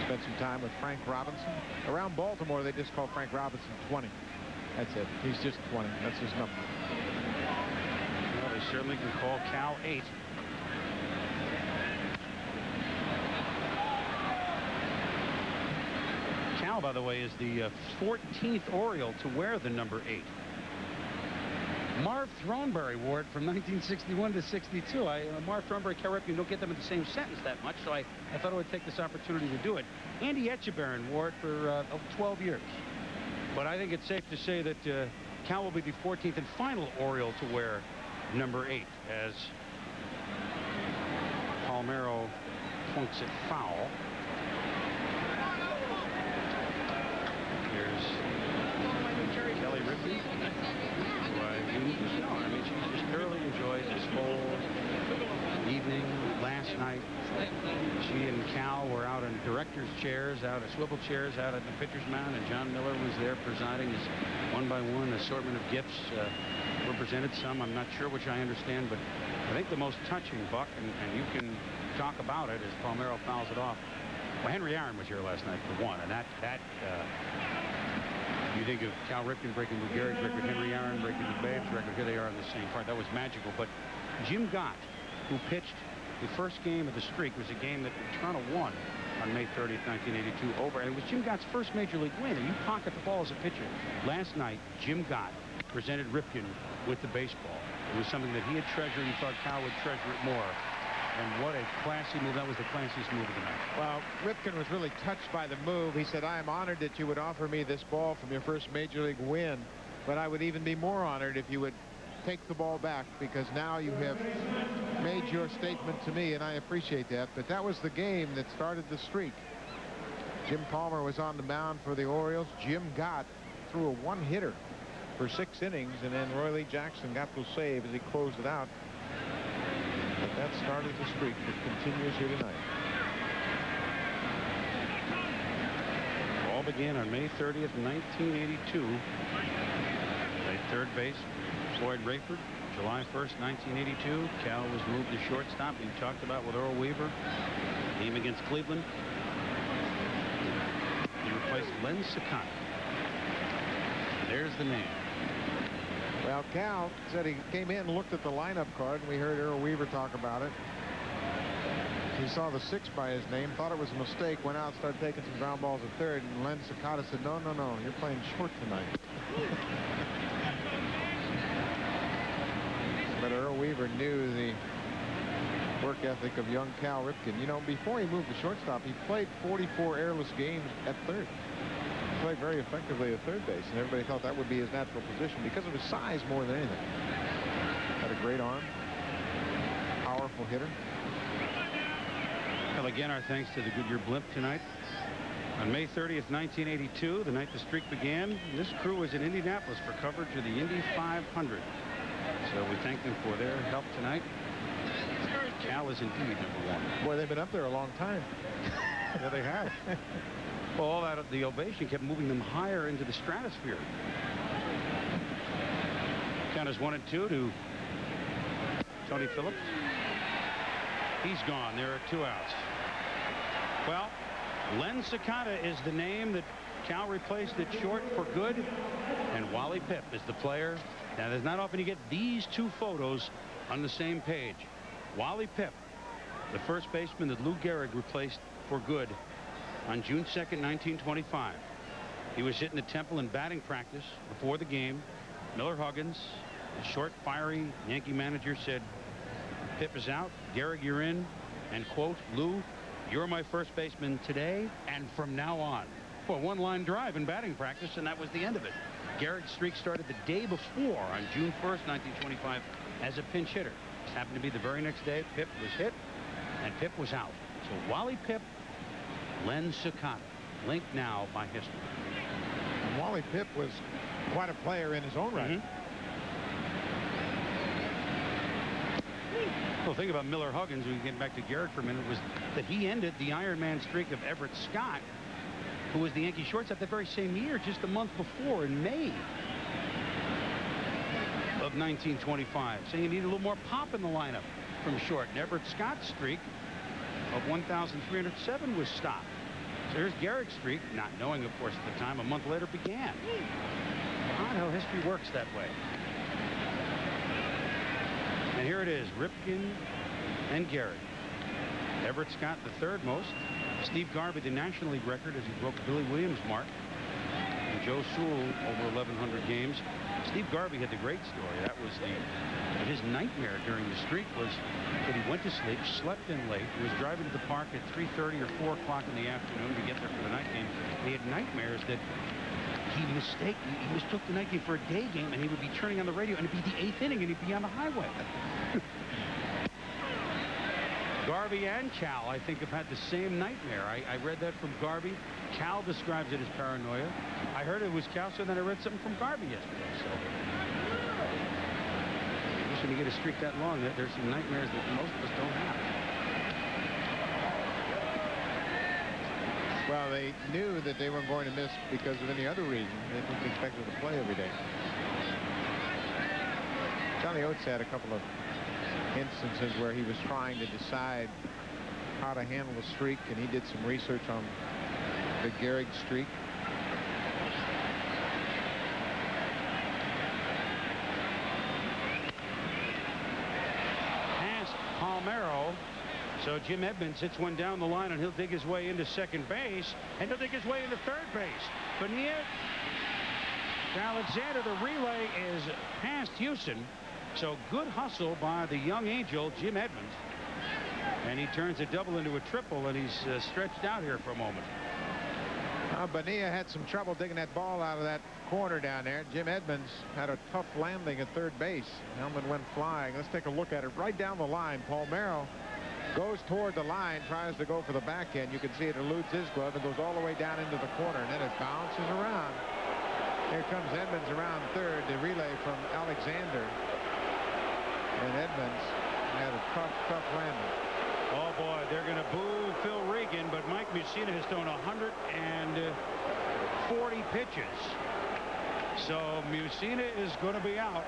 Spent some time with Frank Robinson. Around Baltimore, they just call Frank Robinson 20. That's it. He's just 20. That's his number. Well, they certainly can call Cal 8. Cal, by the way, is the 14th Oriole to wear the number 8. Marv Throneberry wore it from 1961 to 62. Marv Throneberry, Cal Ripken, don't get them in the same sentence that much, so I thought I would take this opportunity to do it. Andy Etchebarren wore it for 12 years. But I think it's safe to say that Cal will be the 14th and final Oriole to wear number 8 as Palmeiro plunks it foul. Here's Kelly Ripken. I mean, she just thoroughly enjoyed this whole evening last night. She and Cal were out in director's chairs, out of swivel chairs, out at the pitcher's mound, and John Miller was there presiding as one by one assortment of gifts were presented. Some I'm not sure which I understand, but I think the most touching, Buck, and you can talk about it as Palmeiro fouls it off. Well, Henry Aaron was here last night for one, and that you think of Cal Ripken breaking Lou Gehrig's record, Henry Aaron breaking the Babe's record. Here they are in the same part. That was magical. But Jim Gott, who pitched the first game of the streak, was a game that Toronto won on May 30th, 1982, over. And it was Jim Gott's first major league win. And you pocket the ball as a pitcher. Last night, Jim Gott presented Ripken with the baseball. It was something that he had treasured and thought Cal would treasure it more. And what a classy move. That was the classiest move of the night. Well, Ripken was really touched by the move. He said, I am honored that you would offer me this ball from your first major league win, but I would even be more honored if you would take the ball back, because now you have made your statement to me, and I appreciate that. But that was the game that started the streak. Jim Palmer was on the mound for the Orioles. Jim Gott threw a one-hitter for 6 innings, and then Roy Lee Jackson got the save as he closed it out. But that started the streak that continues here tonight. All began on May 30th, 1982. At third base, Floyd Rayford. July 1st, 1982. Cal was moved to shortstop. We talked about with Earl Weaver. Game against Cleveland. He replaced Len Sakata. There's the name. Well, Cal said he came in and looked at the lineup card, and we heard Earl Weaver talk about it. He saw the 6 by his name, thought it was a mistake, went out, started taking some ground balls at third, and Len Sakata said, no, no, no, you're playing short tonight. But Earl Weaver knew the work ethic of young Cal Ripken. You know, before he moved to shortstop, he played 44 airless games at third. He played very effectively at third base, and everybody thought that would be his natural position because of his size more than anything. Had a great arm, powerful hitter. Well, again, our thanks to the Goodyear Blimp tonight. On May 30th, 1982, the night the streak began, this crew was in Indianapolis for coverage of the Indy 500. So we thank them for their help tonight. Cal is indeed #1. Boy, they've been up there a long time. Yeah, they have. Well, all that the ovation kept moving them higher into the stratosphere. Count is 1-2 to Tony Phillips. He's gone. There are 2 outs. Well, Len Sakata is the name that Cal replaced at short for good, and Wally Pipp is the player. Now, there's not often you get these 2 photos on the same page. Wally Pipp, the first baseman that Lou Gehrig replaced for good on June 2nd, 1925. He was hitting the Temple in batting practice before the game. Miller Huggins, the short, fiery Yankee manager, said, Pipp is out, Gehrig, you're in, and quote, Lou, you're my first baseman today and from now on. Well, 1-line drive in batting practice, and that was the end of it. Gehrig's streak started the day before, on June 1st, 1925, as a pinch hitter. This happened to be the very next day Pip was hit, and Pip was out. So Wally Pip, Len Sakata, linked now by history. And Wally Pip was quite a player in his own right. Well, the thing about Miller Huggins, we can get back to Gehrig for a minute, was that he ended the Iron Man streak of Everett Scott, who was the Yankee shortstop that very same year, just a month before, in May of 1925, saying he needed a little more pop in the lineup from short. And Everett Scott's streak of 1,307 was stopped. So here's Gehrig's streak, not knowing, of course, at the time, a month later began. Odd how history works that way. And here it is, Ripken and Gehrig. Everett Scott the third most. Steve Garvey, the National League record, as he broke Billy Williams' mark. And Joe Sewell over 1,100 games. Steve Garvey had the great story. That was his nightmare during the streak was that he went to sleep, slept in late, was driving to the park at 3:30 or 4 o'clock in the afternoon to get there for the night game. He had nightmares that he mistook the night game for a day game, and he would be turning on the radio, and it'd be the 8th inning, and he'd be on the highway. Garvey and Cal, I think, have had the same nightmare. I read that from Garvey. Cal describes it as paranoia. I heard it was Cal, so then I read something from Garvey yesterday. So, when you get a streak that long, there's some nightmares that most of us don't have. Well, they knew that they weren't going to miss because of any other reason. They didn't expect them to play every day. Johnny Oates had a couple of instances where he was trying to decide how to handle the streak, and he did some research on the Gehrig streak. Past Palmeiro. So Jim Edmonds hits one down the line, and he'll dig his way into second base, and he'll dig his way into third base. Bonilla to Alexander. The relay is past Houston. So good hustle by the young angel, Jim Edmonds. And he turns a double into a triple, and he's stretched out here for a moment. Bonilla had some trouble digging that ball out of that corner down there. Jim Edmonds had a tough landing at third base. Hellman went flying. Let's take a look at it right down the line. Palmeiro goes toward the line, tries to go for the back end. You can see it eludes his glove and goes all the way down into the corner, and then it bounces around. Here comes Edmonds around third. The relay from Alexander. And Edmonds had a tough landing. Oh, boy, they're going to boo Phil Regan, but Mike Mussina has thrown 140 pitches. So Mussina is going to be out.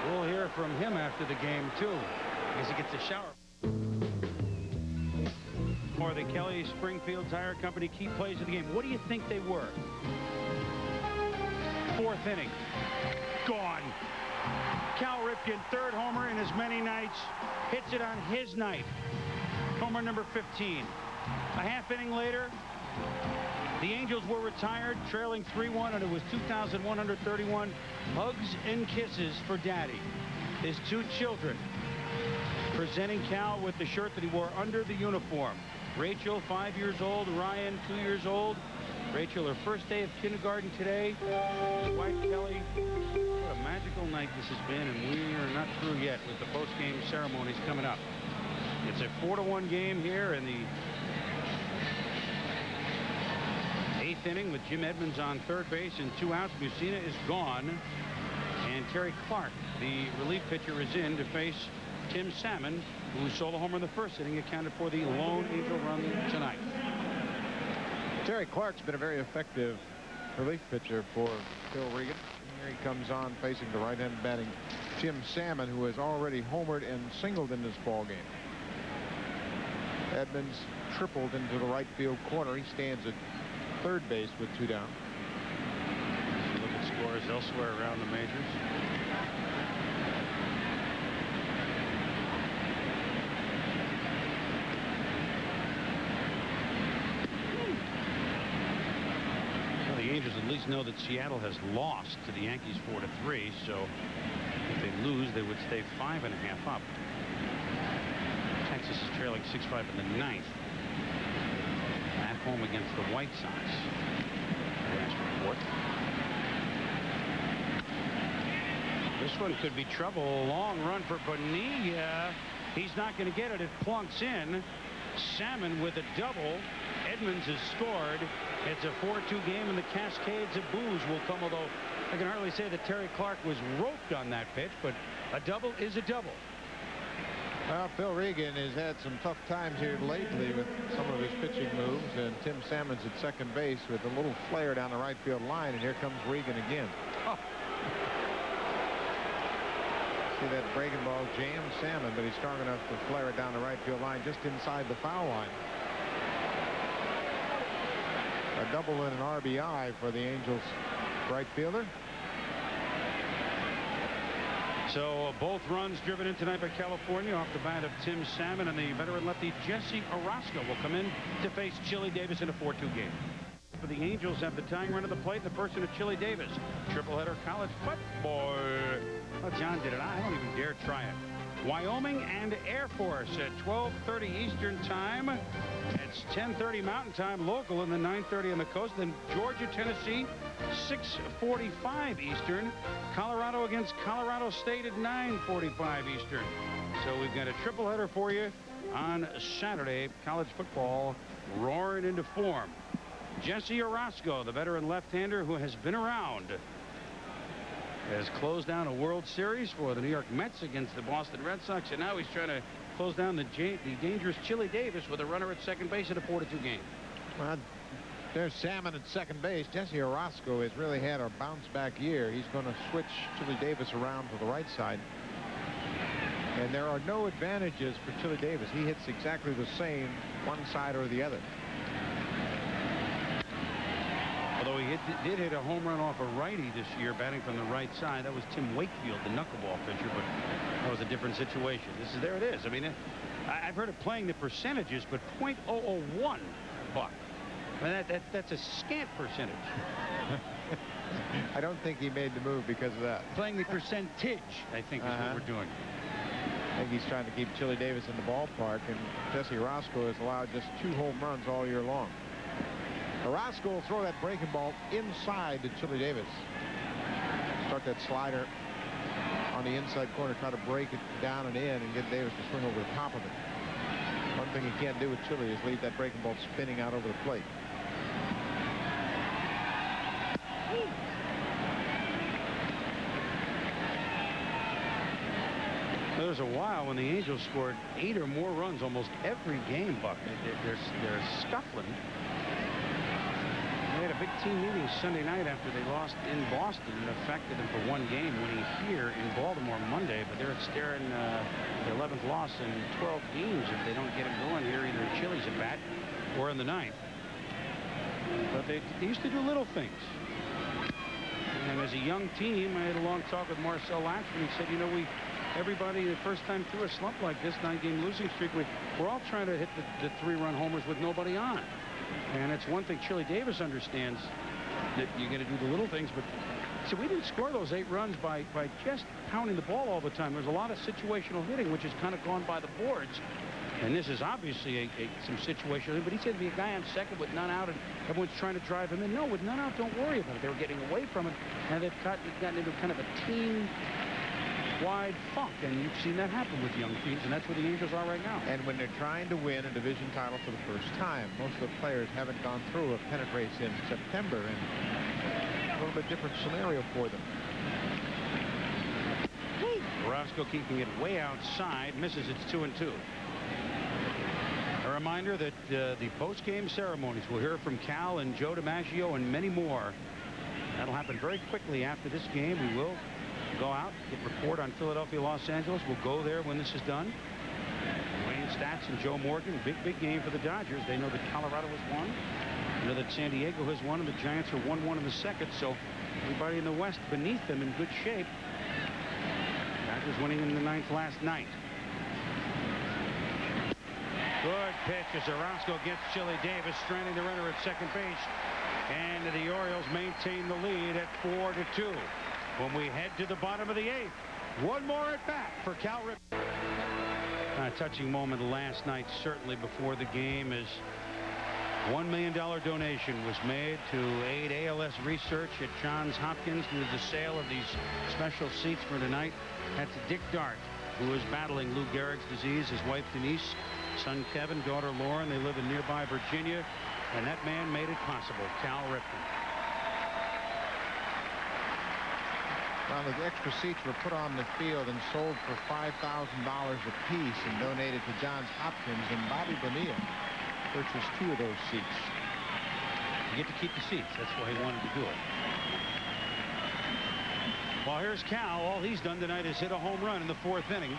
We'll hear from him after the game, too, as he gets a shower. For the Kelly Springfield Tire Company key plays of the game, what do you think they were? Fourth inning. Gone. Cal Ripken, third homer in as many nights, hits it on his night. Homer number 15. A half inning later, the Angels were retired, trailing 3-1, and it was 2,131 hugs and kisses for Daddy. His two children presenting Cal with the shirt that he wore under the uniform. Rachel, 5 years old. Ryan, 2 years old. Rachel, her first day of kindergarten today. His wife, Kelly. What a magical night this has been, and we are not through yet with the post-game ceremonies coming up. It's a 4-1 game here in the 8th inning with Jim Edmonds on third base and 2 outs. Mussina is gone, and Terry Clark, the relief pitcher, is in to face Tim Salmon, who solo homer in the first inning, accounted for the lone Angel run tonight. Terry Clark's been a very effective relief pitcher for Phil Regan. Here he comes on facing the right-hand batting Tim Salmon, who has already homered and singled in this ball game. Edmonds tripled into the right field corner. He stands at third base with 2 down. Look at scores elsewhere around the majors. Angels at least know that Seattle has lost to the Yankees 4-3, so if they lose, they would stay 5.5 up. Texas is trailing 6-5 in the 9th. At home against the White Sox. Last report. This one could be trouble. A long run for Bonilla. He's not going to get it. It plunks in. Salmon with a double. Edmonds has scored. It's a 4-2 game, and the cascades of boos will come, although I can hardly say that Terry Clark was roped on that pitch, but a double is a double. Well, Phil Regan has had some tough times here lately with some of his pitching moves, and Tim Salmon's at second base with a little flare down the right field line, and here comes Regan again. Oh. See that breaking ball jam Salmon, but he's strong enough to flare it down the right field line just inside the foul line. A double and an RBI for the Angels right fielder. So both runs driven in tonight by California off the bat of Tim Salmon, and the veteran lefty Jesse Orozco will come in to face Chili Davis in a 4-2 game. For the Angels have the tying run of the plate, the person of Chili Davis. Tripleheader college football. Oh, John did it. I don't even dare try it. Wyoming and Air Force at 12:30 Eastern time. It's 10:30 Mountain Time local, and then 9:30 on the coast. Then Georgia, Tennessee, 6:45 Eastern. Colorado against Colorado State at 9:45 Eastern. So we've got a triple header for you on Saturday. College football roaring into form. Jesse Orozco, the veteran left-hander who has been around, has closed down a World Series for the New York Mets against the Boston Red Sox, and now he's trying to close down the dangerous Chili Davis with a runner at second base in a 4-2 game. Well, there's Salmon at second base. Jesse Orozco has really had a bounce-back year. He's going to switch Chili Davis around to the right side. And there are no advantages for Chili Davis. He hits exactly the same one side or the other. Although he did hit a home run off a righty this year, batting from the right side. That was Tim Wakefield, the knuckleball pitcher, but that was a different situation. There it is. I mean, I've heard of playing the percentages, but .001 buck. I mean, that's a scant percentage. I don't think he made the move because of that. Playing the percentage, I think, is what we're doing. I think he's trying to keep Chili Davis in the ballpark, and Jesse Orozco has allowed just 2 home runs all year long. Orozco will throw that breaking ball inside to Chili Davis. Start that slider on the inside corner, try to break it down and in and get Davis to swing over the top of it. One thing he can't do with Chili is leave that breaking ball spinning out over the plate. There was a while when the Angels scored 8 or more runs almost every game, Buck. They're scuffling. They had a big team meeting Sunday night after they lost in Boston. It affected them for 1 game, winning here in Baltimore Monday, but they're staring their 11th loss in 12 games if they don't get it going here, either in Chili's at bat or in the 9th. But they used to do little things. And as a young team, I had a long talk with Marcel Latchford. He said, you know, everybody, the first time through a slump like this, 9-game losing streak, we're all trying to hit the 3-run homers with nobody on. And it's one thing Chili Davis understands, that you're going to do the little things, but see, we didn't score those 8 runs by just pounding the ball all the time. There's a lot of situational hitting, which has kind of gone by the boards. And this is obviously some situational, but he said to be a guy on second with none out, and everyone's trying to drive him in. No, with none out, don't worry about it. They were getting away from it, and they've gotten into kind of a team-wide funk, and you've seen that happen with young teams, and that's where the Angels are right now. And when they're trying to win a division title for the first time, most of the players haven't gone through a pennant race in September, and a little bit different scenario for them. Orozco keeping it way outside, misses. It's 2-2. A reminder that the post-game ceremonies, we'll hear from Cal and Joe DiMaggio and many more. That'll happen very quickly after this game. We will go out, report on Philadelphia, Los Angeles. We'll go there when this is done. Wayne Stats and Joe Morgan, big game for the Dodgers. They know that Colorado has won. They know that San Diego has won, and the Giants are 1-1 in the second. So everybody in the West beneath them in good shape. Dodgers winning in the 9th last night. Good pitch as Orozco gets Chili Davis, stranding the runner at second base. And the Orioles maintain the lead at 4-2. When we head to the bottom of the 8th, one more at bat for Cal Ripken. A touching moment last night, certainly before the game, as $1 million donation was made to aid ALS research at Johns Hopkins through the sale of these special seats for tonight. That's Dick Dart, who is battling Lou Gehrig's disease. His wife Denise, son Kevin, daughter Lauren. They live in nearby Virginia, and that man made it possible, Cal Ripken. Well, the extra seats were put on the field and sold for $5,000 apiece and donated to Johns Hopkins, and Bobby Bonilla purchased 2 of those seats. You get to keep the seats. That's why he wanted to do it. Well, here's Cal. All he's done tonight is hit a home run in the 4th inning.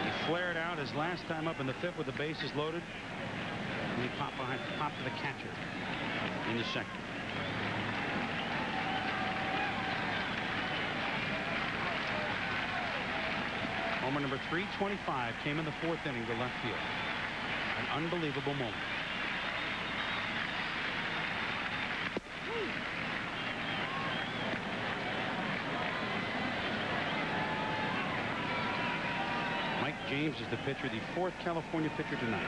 He flared out his last time up in the 5th with the bases loaded. And he popped to the catcher in the 2nd. Homer number 325 came in the 4th inning to left field. An unbelievable moment. Mike James is the pitcher, the 4th California pitcher tonight.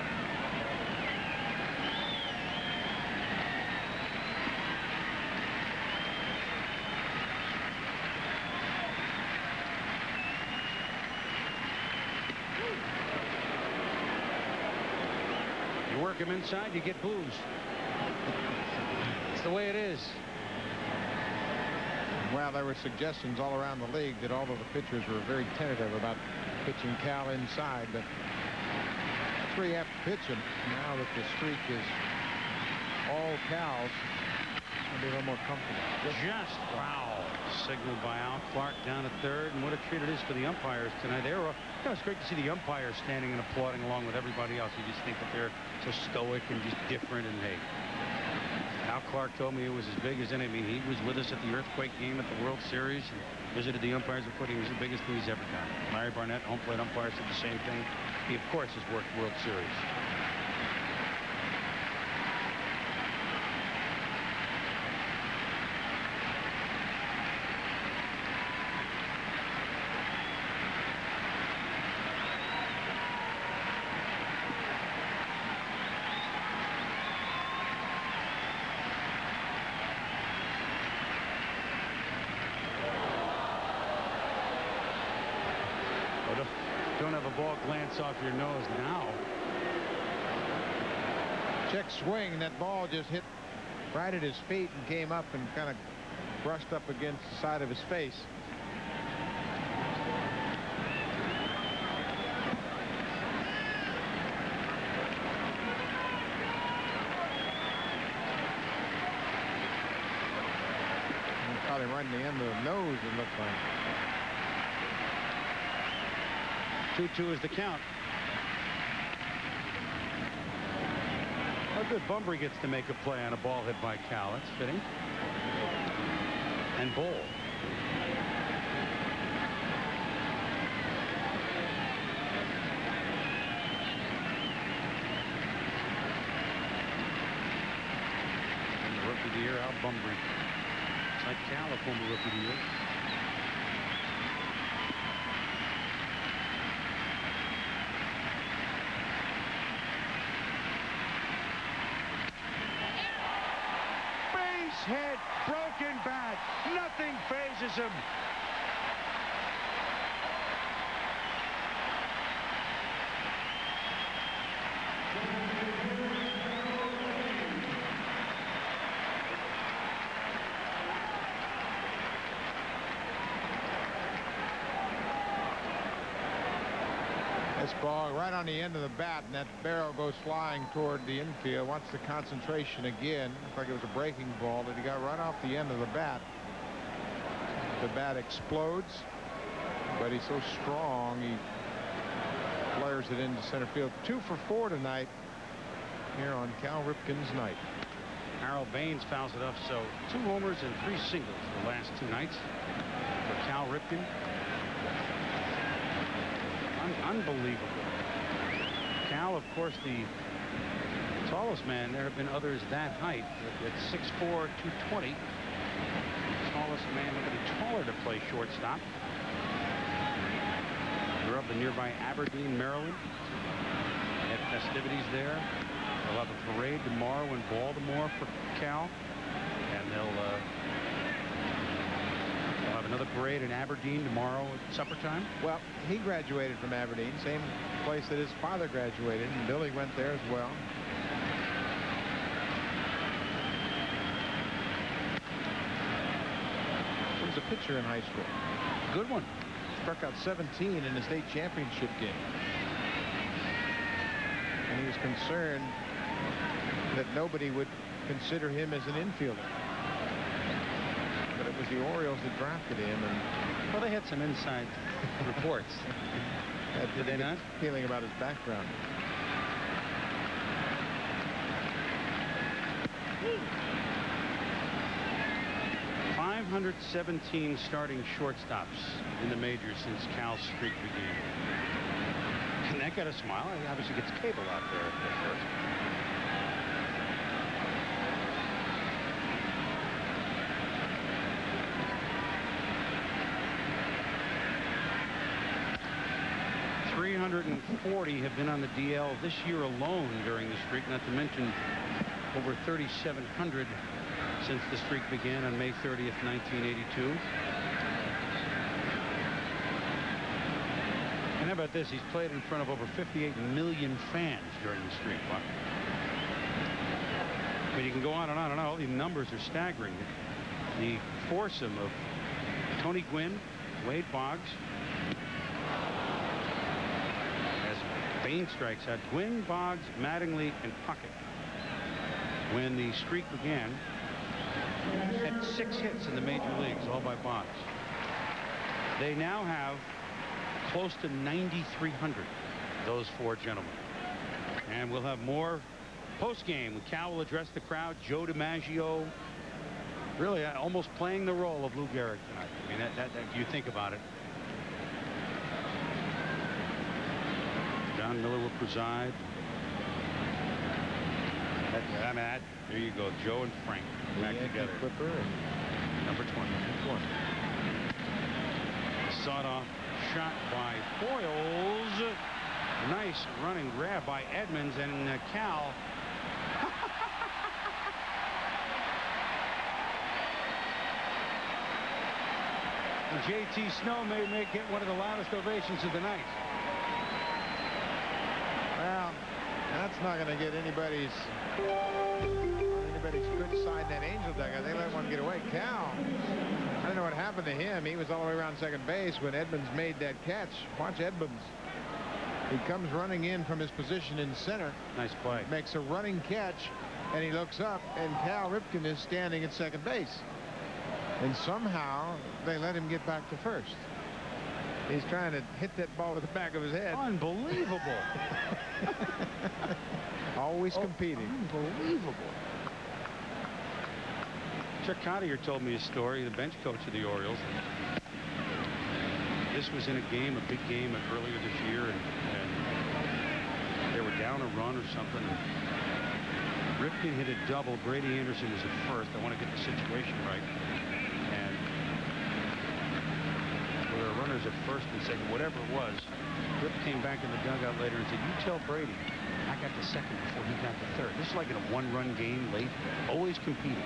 Work him inside, you get blues. It's the way it is. Well, there were suggestions all around the league that although the pitchers were very tentative about pitching Cal inside, but that's where you have to pitch him. Now that the streak is all Cal's, I'll be a little more comfortable. Just wow. Signaled by Al Clark down at 3rd, and what a treat it is for the umpires tonight. They were, it's great to see the umpires standing and applauding along with everybody else. You just think that they're so stoic and just different. And hey, Al Clark told me it was as big as any. I mean, he was with us at the earthquake game at the World Series and visited the umpires before. It was the biggest thing he's ever done. Larry Barnett, home plate umpire, said the same thing. He, of course, has worked World Series. Don't have a ball glance off your nose now. Check swing. That ball just hit right at his feet and came up and kind of brushed up against the side of his face. Caught him right in the end of the nose, it looked like. 2-2 is the count. How good Bunbury gets to make a play on a ball hit by Cal. That's fitting. And Bull. And the rookie of the year, Al Bunbury. It's like Cal, a former rookie of the year. Head, broken bat, nothing phases him. This ball right on the end of the bat, and that barrel goes flying toward the infield. Wants the concentration again. Looked like it was a breaking ball that he got right off the end of the bat. The bat explodes, but he's so strong he flares it into center field. 2 for 4 tonight here on Cal Ripken's night. Harold Baines fouls it off, so 2 homers and 3 singles the last 2 nights for Cal Ripken. Unbelievable. Cal, of course, the tallest man. There have been others that height. At 6'4", 220. The tallest man, nobody taller to play shortstop. They're up in nearby Aberdeen, Maryland. They have festivities there. They'll have a parade tomorrow in Baltimore for Cal. And they'll have another parade in Aberdeen tomorrow at supper time. Well, he graduated from Aberdeen, same place that his father graduated, and Billy went there as well. He was a pitcher in high school. Good one. Struck out 17 in the state championship game. And he was concerned that nobody would consider him as an infielder. But it was the Orioles that drafted him, and well, they had some inside reports. Did they not? Feeling about his background. Hmm. 517 starting shortstops in the majors since Cal's streak began. And that got a smile. He obviously gets cable out there at first. .340 have been on the DL this year alone during the streak, not to mention over 3,700 since the streak began on May 30th, 1982. And how about this? He's played in front of over 58 million fans during the streak. Buck. But you can go on and on and on. All these numbers are staggering. The foursome of Tony Gwynn, Wade Boggs, Bain strikes out. Gwynn, Boggs, Mattingly, and Puckett. When the streak began, had 6 hits in the major leagues, all by Boggs. They now have close to 9,300, those 4 gentlemen. And we'll have more post-game. Cal will address the crowd. Joe DiMaggio really almost playing the role of Lou Gehrig tonight. I mean, that you think about it. John Miller will preside. There you go. Joe and Frank back together. Clipper and number 20. Sawed-off shot by Foyles. Nice running grab by Edmonds, and Cal. And J.T. Snow may make it one of the loudest ovations of the night. Well, that's not going to get anybody's good side in that Angel dugout. They let one get away. Cal, I don't know what happened to him. He was all the way around second base when Edmonds made that catch. Watch Edmonds. He comes running in from his position in center. Nice play. Makes a running catch, and he looks up, and Cal Ripken is standing at second base. And somehow they let him get back to first. He's trying to hit that ball with the back of his head. Unbelievable. Always competing. Unbelievable. Chuck Cottier told me a story, the bench coach of the Orioles. This was in a game, a big game earlier this year, and they were down a run or something. Ripken hit a double. Brady Anderson is at first. I want to get the situation right. And there were runners at first and second, whatever it was. Rip came back in the dugout later and said, "You tell Brady I got the second before he got the third." This is like in a one-run game late, always competing.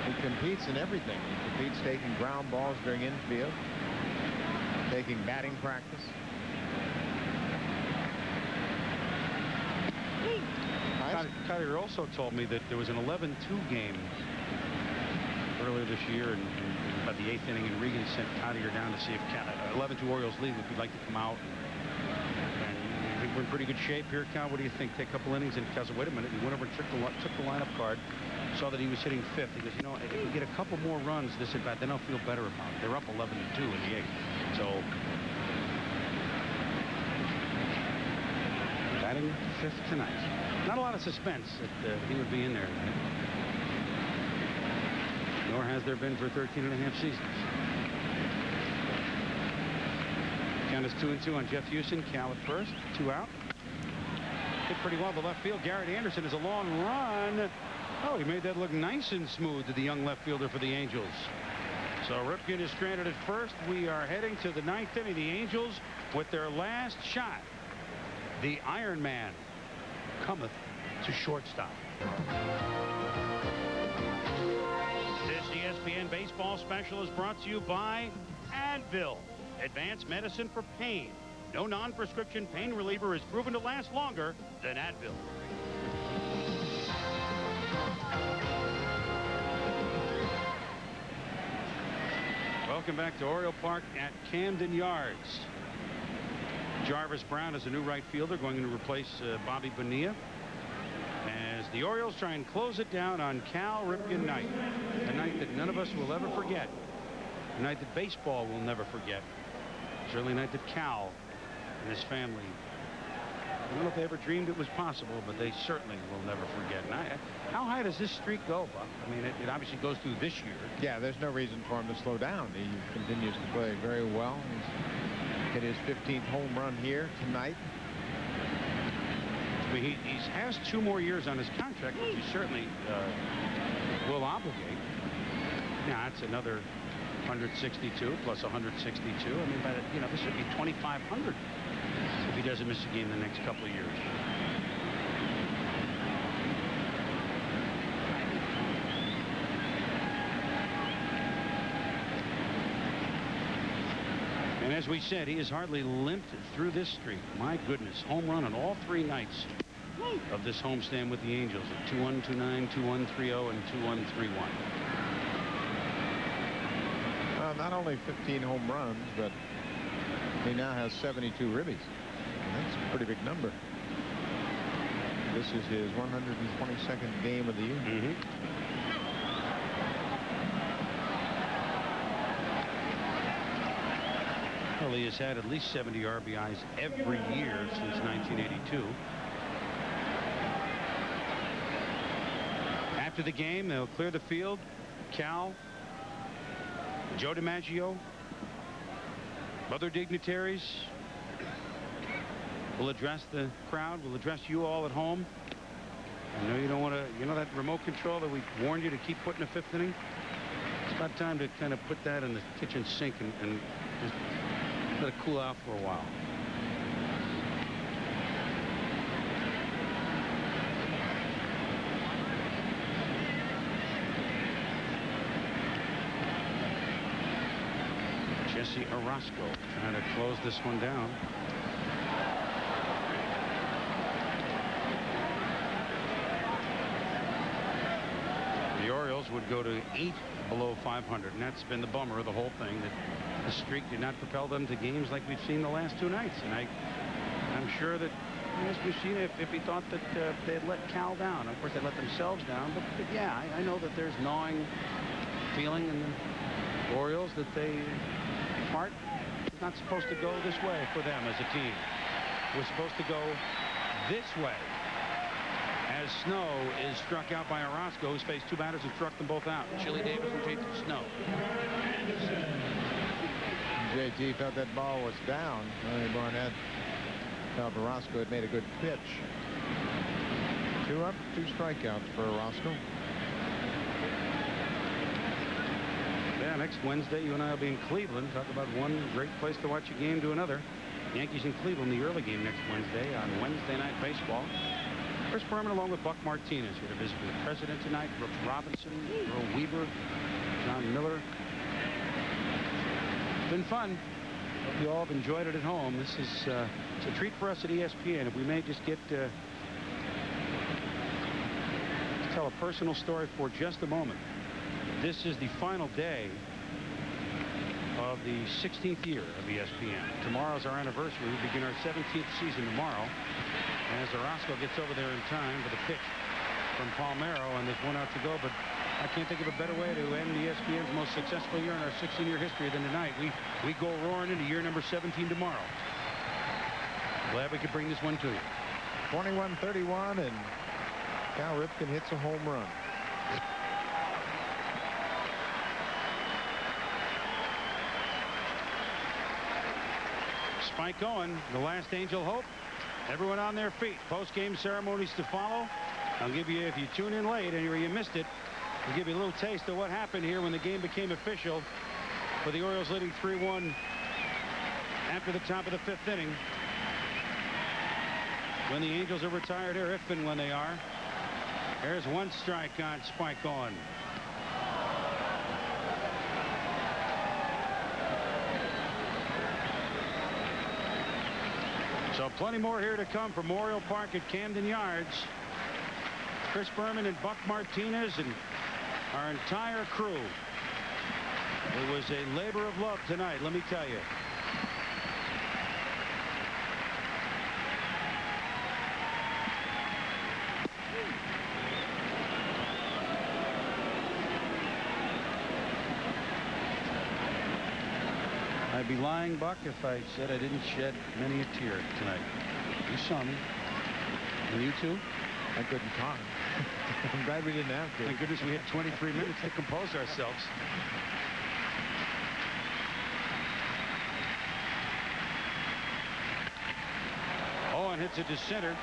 He competes in everything. He competes taking ground balls during infield, taking batting practice. Cottier also told me that there was an 11-2 game earlier this year, and about the 8th inning, and Regan sent Cottier down to see if 11-2 Orioles lead, would he like to come out. And I think we're in pretty good shape here, Cal. What do you think? Take a couple innings, and Cal said, "Wait a minute." He went over and took the lineup card, saw that he was hitting 5th. He goes, "You know, if we get a couple more runs this at bat, then I'll feel better about it." They're up 11-2 in the 8th. So batting 5th tonight. Not a lot of suspense that he would be in there tonight. Nor has there been for 13.5 seasons. Count is 2-2 on Jeff Houston. Cal at first, 2 out. Hit pretty well to left field. Garrett Anderson is a long run. Oh, he made that look nice and smooth to the young left fielder for the Angels. So Ripken is stranded at first. We are heading to the ninth inning. The Angels with their last shot. The Iron Man cometh to shortstop. This ESPN baseball special is brought to you by Advil, advanced medicine for pain. No non-prescription pain reliever is proven to last longer than Advil. Welcome back to Oriole Park at Camden Yards. Jarvis Brown is a new right fielder going to replace Bobby Bonilla as the Orioles try and close it down on Cal Ripken night. A night that none of us will ever forget. A night that baseball will never forget. Certainly a night that Cal and his family, I don't know if they ever dreamed it was possible, but they certainly will never forget. And how high does this streak go, Buck? I mean, it obviously goes through this year. Yeah, there's no reason for him to slow down. He continues to play very well. He's hit his 15th home run here tonight. I mean, he has 2 more years on his contract, which he certainly will obligate. Now, that's another 162 plus 162. I mean, this would be 2,500 if he doesn't miss a game the next couple of years. And as we said, he has hardly limped through this streak. My goodness, home run on all 3 nights of this homestand with the Angels at 2-1, 2-9, 2-1, 3-0, and 2-1, 3-1. Not only 15 home runs, but he now has 72 ribbies. That's a pretty big number. This is his 122nd game of the year. Well, he has had at least 70 RBIs every year since 1982. After the game, they'll clear the field. Cal, Joe DiMaggio, other dignitaries will address the crowd, will address you all at home. I know you don't want to, you know that remote control that we warned you to keep putting in the 5th inning? It's about time to kind of put that in the kitchen sink and just let it cool out for a while. Jesse Orozco trying to close this one down. The Orioles would go to 8 below 500, and that's been the bummer of the whole thing, that the streak did not propel them to games like we've seen the last 2 nights. And I'm sure that Mr. Machina, if he thought that they had let Cal down, of course they let themselves down, but yeah, I know that there's gnawing feeling in the Orioles that they part is not supposed to go this way for them as a team. We're supposed to go this way as Snow is struck out by Orozco, who's faced 2 batters and struck them both out. Chili Davis and Jason Snow. JT felt that ball was down. Barnett felt Orozco had made a good pitch. 2 up, 2 strikeouts for Orozco. Yeah, next Wednesday, you and I will be in Cleveland. Talk about one great place to watch a game to another. Yankees in Cleveland, the early game next Wednesday on Wednesday Night Baseball. Chris Berman along with Buck Martinez here to visit with the president tonight, Brooks Robinson, Earl Weaver, John Miller. It's been fun. Hope you all have enjoyed it at home. This is it's a treat for us at ESPN. If we may just get to tell a personal story for just a moment. This is the final day of the 16th year of ESPN. Tomorrow's our anniversary. We begin our 17th season tomorrow. As Orozco gets over there in time for the pitch from Palmeiro, and there's 1 out to go, but I can't think of a better way to end ESPN's most successful year in our 16-year history than tonight. We go roaring into year number 17 tomorrow. Glad we could bring this one to you. 21-31, and Cal Ripken hits a home run. Spike Owen, the last Angel hope. Everyone on their feet. Post-game ceremonies to follow. I'll give you, if you tune in late and you missed it, I'll give you a little taste of what happened here when the game became official, with the Orioles leading 3-1 after the top of the 5th inning. When the Angels are retired, or if and when they are. There's one strike on Spike on. So plenty more here to come from Memorial Park at Camden Yards. Chris Berman and Buck Martinez and our entire crew. It was a labor of love tonight, let me tell you. I'd be lying, Buck, if I said I didn't shed many a tear tonight. You saw me. And you too? I couldn't talk. I'm glad we didn't have to. Thank goodness we had 23 minutes to compose ourselves. Owen hits it to center.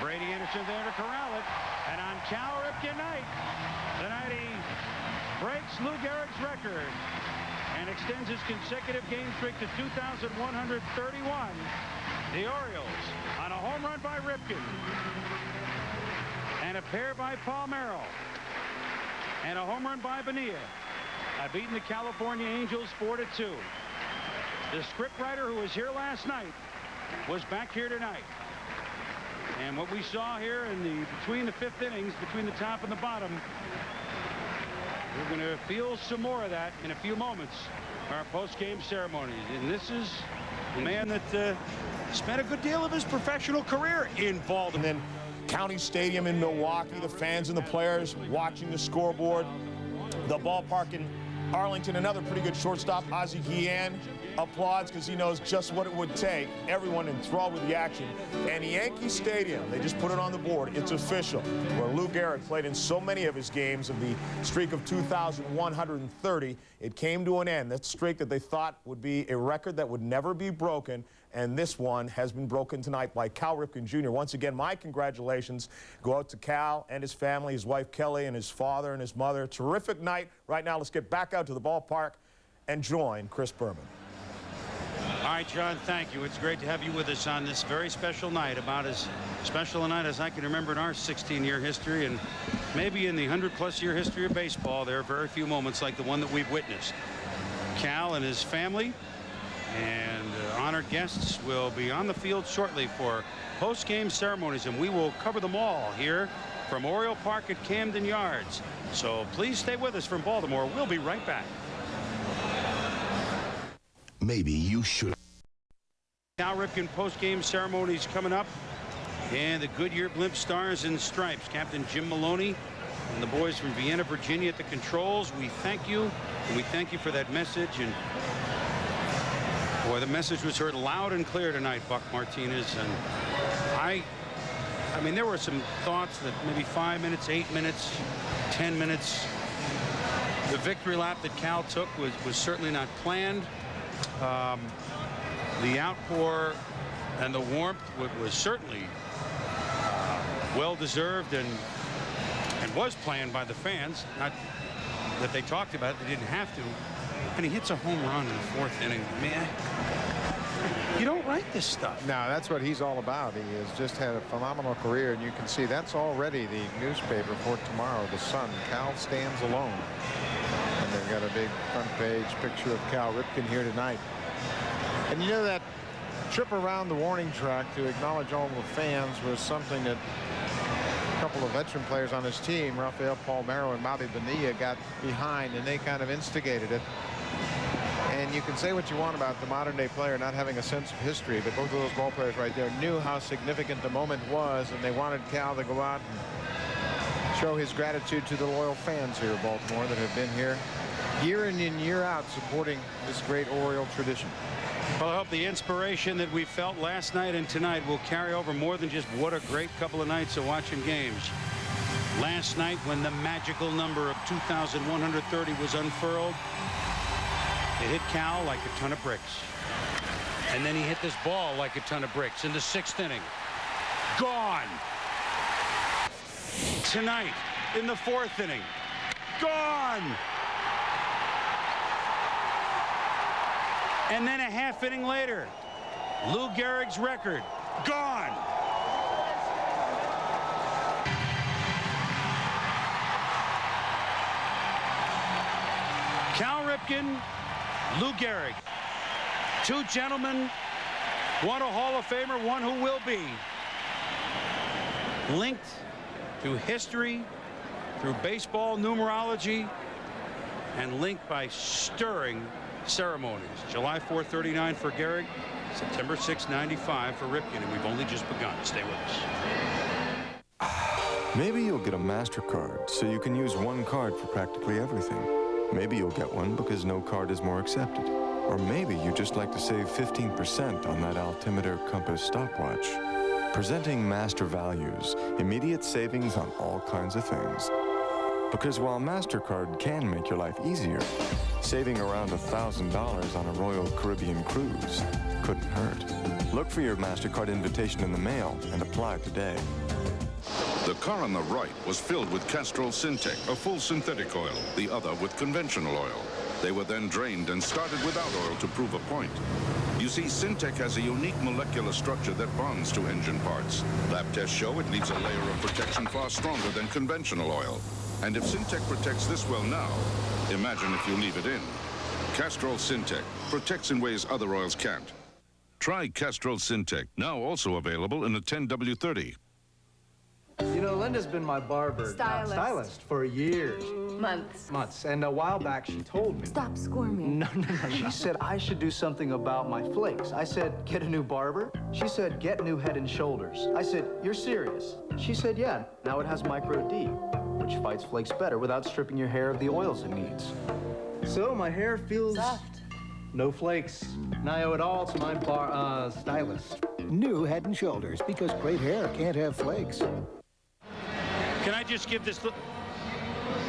Brady Anderson there to corral it. And on Cal Ripken night, tonight he breaks Lou Gehrig's record and extends his consecutive game streak to 2,131. The Orioles on a home run by Ripken and a pair by Palmeiro and a home run by Bonilla have beaten the California Angels 4-2. The scriptwriter who was here last night was back here tonight. And what we saw here in between the 5th innings, between the top and the bottom, we're going to feel some more of that in a few moments. Our post-game ceremonies. And this is a man that spent a good deal of his professional career in Baltimore. And then County Stadium in Milwaukee, the fans and the players watching the scoreboard. The ballpark in Arlington, another pretty good shortstop, Ozzie Guillen, applauds because he knows just what it would take. Everyone enthralled with the action. And Yankee Stadium, they just put it on the board. It's official. Where Lou Gehrig played in so many of his games of the streak of 2,130, it came to an end. That streak that they thought would be a record that would never be broken. And this one has been broken tonight by Cal Ripken Jr. Once again, my congratulations go out to Cal and his family, his wife Kelly, and his father and his mother. Terrific night. Right now, let's get back out to the ballpark and join Chris Berman. All right, John, thank you. It's great to have you with us on this very special night, about as special a night as I can remember in our 16-year history, and maybe in the 100-plus year history of baseball. There are very few moments like the one that we've witnessed. Cal and his family and honored guests will be on the field shortly for post-game ceremonies, and we will cover them all here from Oriole Park at Camden Yards. So please stay with us from Baltimore. We'll be right back. Maybe you should. Cal Ripken post-game ceremonies coming up, and the Goodyear Blimp Stars and Stripes. Captain Jim Maloney and the boys from Vienna, Virginia at the controls. We thank you, and we thank you for that message. And boy, the message was heard loud and clear tonight, Buck Martinez. And I mean, there were some thoughts that maybe 5 minutes, 8 minutes, 10 minutes. The victory lap that Cal took was certainly not planned. The outpour and the warmth was certainly well-deserved and was planned by the fans. Not that they talked about it, they didn't have to. And he hits a home run in the 4th inning. Man, you don't write this stuff. No, that's what he's all about. He has just had a phenomenal career, and you can see that's already the newspaper for tomorrow, the Sun. Cal stands alone. And they've got a big front page picture of Cal Ripken here tonight. And you know, that trip around the warning track to acknowledge all the fans was something that a couple of veteran players on his team, Rafael Palmeiro and Bobby Bonilla, got behind, and they kind of instigated it. And you can say what you want about the modern day player not having a sense of history, but both of those ball players right there knew how significant the moment was, and they wanted Cal to go out and show his gratitude to the loyal fans here of Baltimore that have been here year in and year out supporting this great Oriole tradition. Well, I hope the inspiration that we felt last night and tonight will carry over more than just what a great couple of nights of watching games. Last night, when the magical number of 2,130 was unfurled, it hit Cal like a ton of bricks. And then he hit this ball like a ton of bricks in the 6th inning. Gone. Tonight, in the 4th inning, gone. And then a half inning later, Lou Gehrig's record, gone. Cal Ripken, Lou Gehrig. Two gentlemen, one a Hall of Famer, one who will be. Linked through history, through baseball numerology, and linked by stirring ceremonies. July 4, 39 for Gehrig, September 6, 95 for Ripken, and we've only just begun. Stay with us. Maybe you'll get a MasterCard so you can use one card for practically everything. Maybe you'll get one because no card is more accepted. Or maybe you just like to save 15% on that altimeter compass stopwatch. Presenting Master Values, immediate savings on all kinds of things. Because while MasterCard can make your life easier, saving around $1,000 on a Royal Caribbean cruise couldn't hurt. Look for your MasterCard invitation in the mail and apply today. The car on the right was filled with Castrol Syntec, a full synthetic oil, the other with conventional oil. They were then drained and started without oil to prove a point. You see, Syntec has a unique molecular structure that bonds to engine parts. Lab tests show it leaves a layer of protection far stronger than conventional oil. And if Syntec protects this well now, imagine if you leave it in. Castrol Syntec protects in ways other oils can't. Try Castrol Syntec, now also available in a 10W30. You know, Linda's been my barber. Stylist. For years. Months. And a while back, she told me. Stop squirming. No. She said I should do something about my flakes. I said, get a new barber? She said, get new Head and Shoulders. I said, you're serious? She said, yeah. Now it has Micro D, which fights flakes better without stripping your hair of the oils it needs. So my hair feels... soft. No flakes. And I owe it all to my stylist. New Head and Shoulders, because great hair can't have flakes. Can I just give this...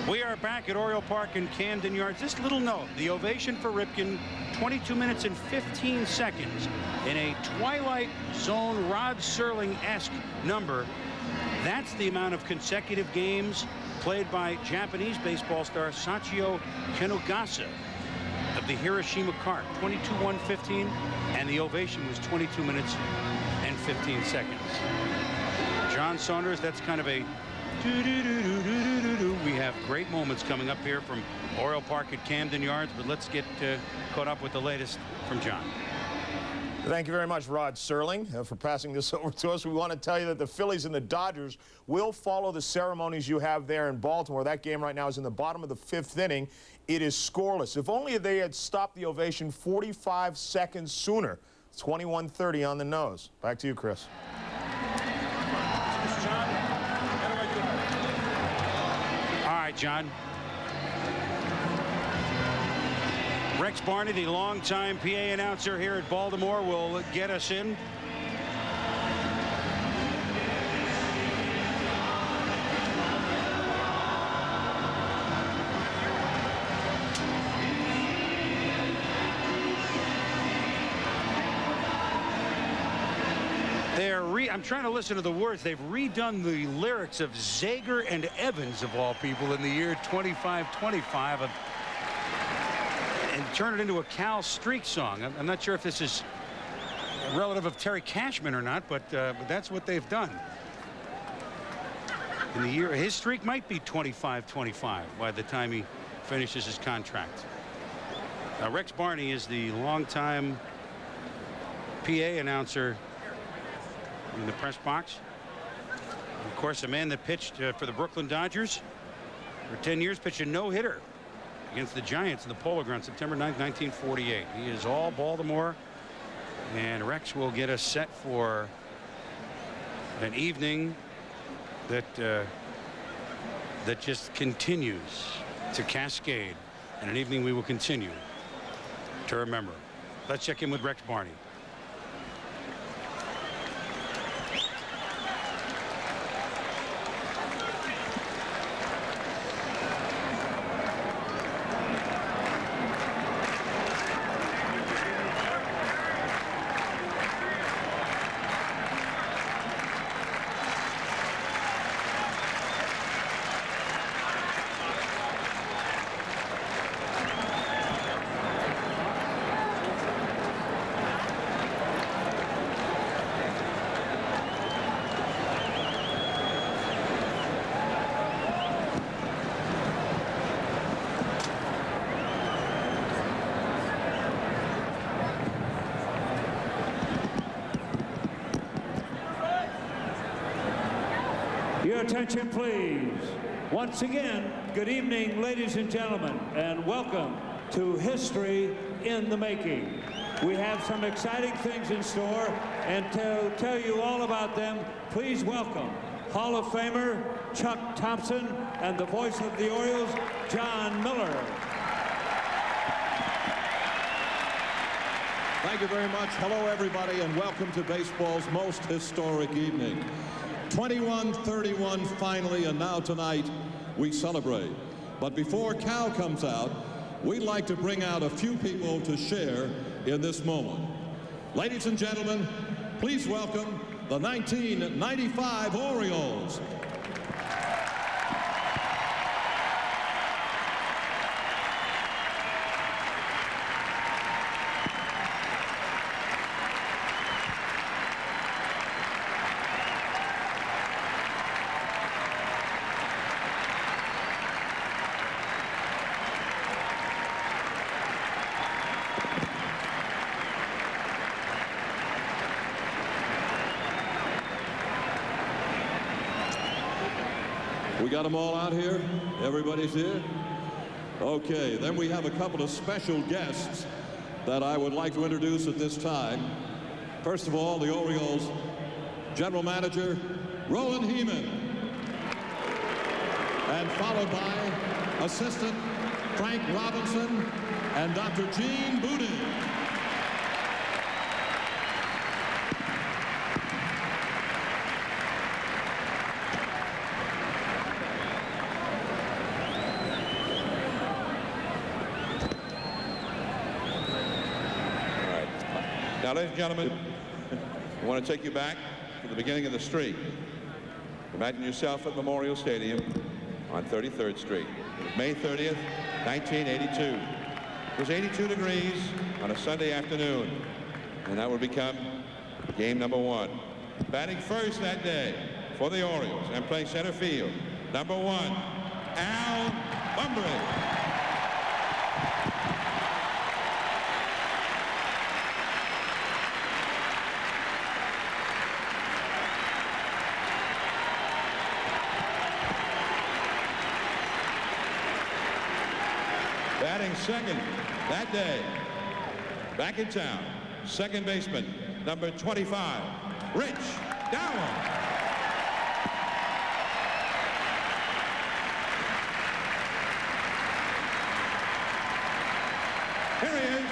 We are back at Oriole Park in Camden Yards. This little note, the ovation for Ripken, 22 minutes and 15 seconds in a Twilight Zone Rod Serling-esque number. That's the amount of consecutive games played by Japanese baseball star Sachio Kenogasa of the Hiroshima Carp, 22-1-15, and the ovation was 22 minutes and 15 seconds. John Saunders, that's kind of a do-do-do-do-do-do-do. We have great moments coming up here from Oriole Park at Camden Yards, but let's get caught up with the latest from John. Thank you very much, Rod Serling, for passing this over to us. We want to tell you that the Phillies and the Dodgers will follow the ceremonies you have there in Baltimore. That game right now is in the bottom of the 5th inning. It is scoreless. If only they had stopped the ovation 45 seconds sooner. 21:30 on the nose. Back to you, Chris. All right, John. Rex Barney, the longtime PA announcer here at Baltimore, will get us in. I'm trying to listen to the words. They've redone the lyrics of Zager and Evans, of all people, in the year 25-25, and turn it into a Cal Streak song. I'm not sure if this is a relative of Terry Cashman or not, but that's what they've done. In the year, his streak might be 25-25 by the time he finishes his contract. Rex Barney is the longtime PA announcer in the press box. And of course, a man that pitched for the Brooklyn Dodgers for 10 years, pitched a no-hitter against the Giants in the Polo Grounds, September 9th, 1948. He is all Baltimore, and Rex will get us set for an evening that that just continues to cascade, and an evening we will continue to remember. Let's check in with Rex Barney. attention, please. Once again, good evening, ladies and gentlemen, and welcome to History in the Making. We have some exciting things in store, and to tell you all about them, please welcome Hall of Famer Chuck Thompson and the voice of the Orioles, John Miller. Thank you very much. Hello, everybody, and welcome to baseball's most historic evening. 21-31 finally, and now tonight we celebrate. But before Cal comes out, we'd like to bring out a few people to share in this moment. Ladies and gentlemen, please welcome the 1995 Orioles. We got them all out here? Everybody's here? Okay, then we have a couple of special guests that I would like to introduce at this time. First of all, the Orioles General Manager, Roland Heeman. And followed by Assistant Frank Robinson and Dr. Gene Boudin. Now, ladies and gentlemen, I want to take you back to the beginning of the streak. Imagine yourself at Memorial Stadium on 33rd Street. It was May 30th, 1982. It was 82 degrees on a Sunday afternoon, and that would become game number one. Batting first that day for the Orioles and playing center field, number one, Al Bunbury. Batting second that day, back in town, second baseman, number 25, Rich Dowell. Here he is.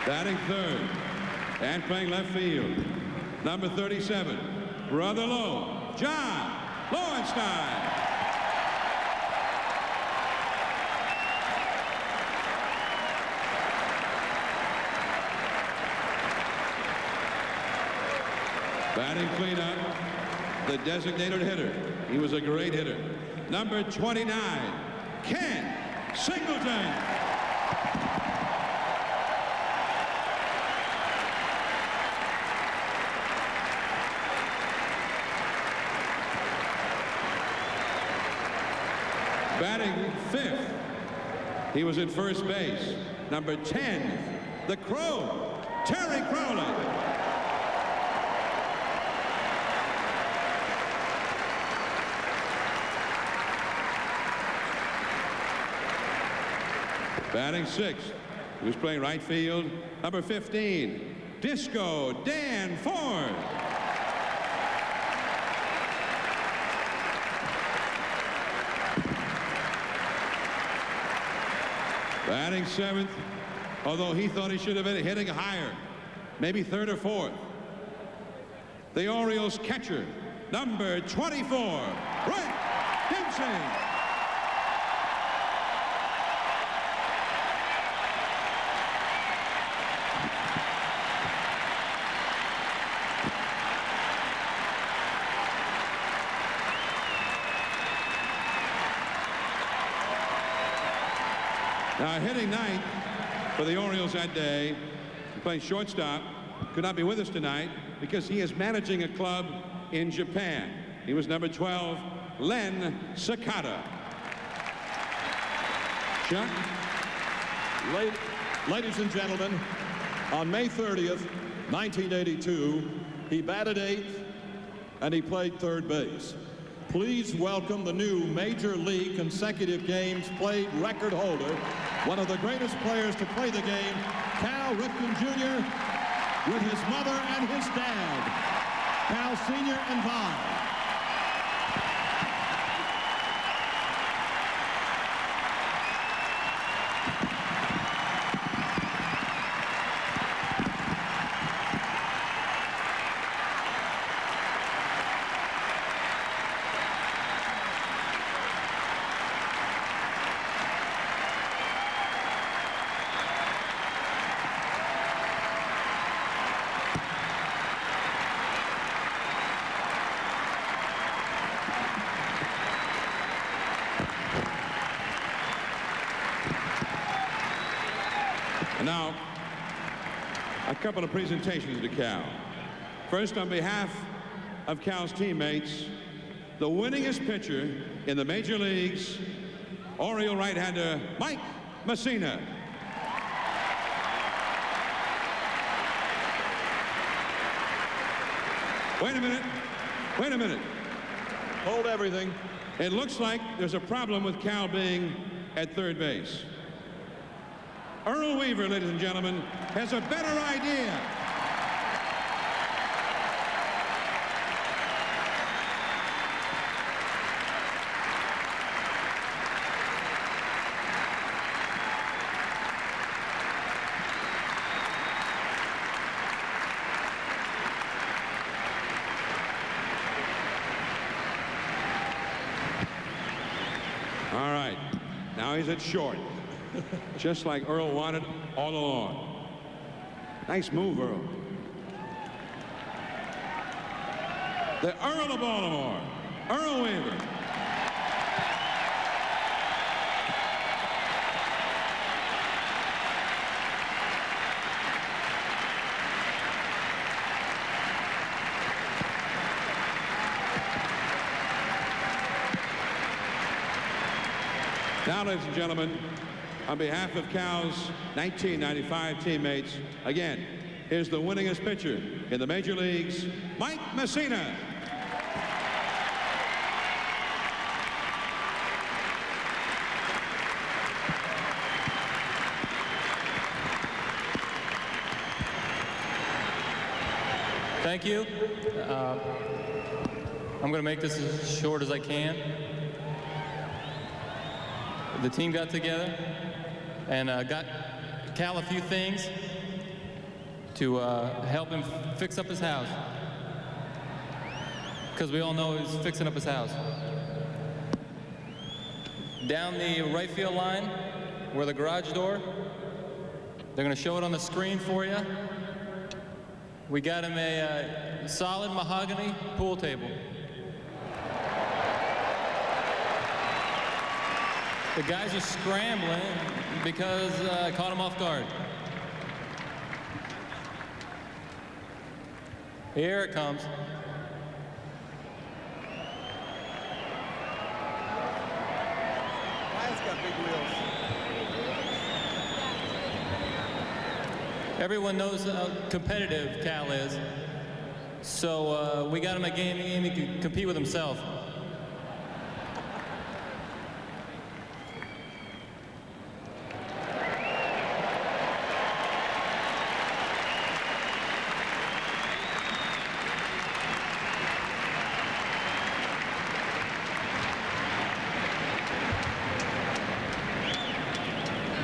Batting third and playing left field, number 37, Brother Lowe, John Lowenstein. Batting cleanup, the designated hitter. He was a great hitter. Number 29, Ken Singleton. Batting fifth, he was at first base. Number 10, the Crow, Terry Crowley. Batting sixth, he was playing right field. Number 15, Disco Dan Ford. Batting seventh, although he thought he should have been hitting higher, maybe third or fourth. The Orioles catcher, number 24, Rick Dempsey. Now, hitting ninth for the Orioles that day, playing shortstop, could not be with us tonight because he is managing a club in Japan. He was number 12, Len Sakata. Chuck? Ladies and gentlemen, On May 30th, 1982, he batted 8th and he played third base. Please welcome the new Major League consecutive games played record holder, one of the greatest players to play the game, Cal Ripken Jr., with his mother and his dad, Cal Sr. and Vi. And now, a couple of presentations to Cal. First, on behalf of Cal's teammates, the winningest pitcher in the major leagues, Oriole right-hander Mike Messina. Wait a minute. Wait a minute. Hold everything. It looks like there's a problem with Cal being at third base. Earl Weaver, ladies and gentlemen, has a better idea. All right, now he's at short. Just like Earl wanted all along. Nice move, Earl. The Earl of Baltimore, Earl Weaver. Now, ladies and gentlemen, on behalf of Cal's 1995 teammates, again, here's the winningest pitcher in the major leagues, Mike Messina. Thank you. I'm going to make this as short as I can. The team got together and got Cal a few things to help him fix up his house. Because we all know he's fixing up his house. Down the right field line, where the garage door, they're going to show it on the screen for you. We got him a solid mahogany pool table. The guys are scrambling because I caught them off guard. Here it comes. Mine's got big wheels. Everyone knows how competitive Cal is, so we got him a game he can compete with himself.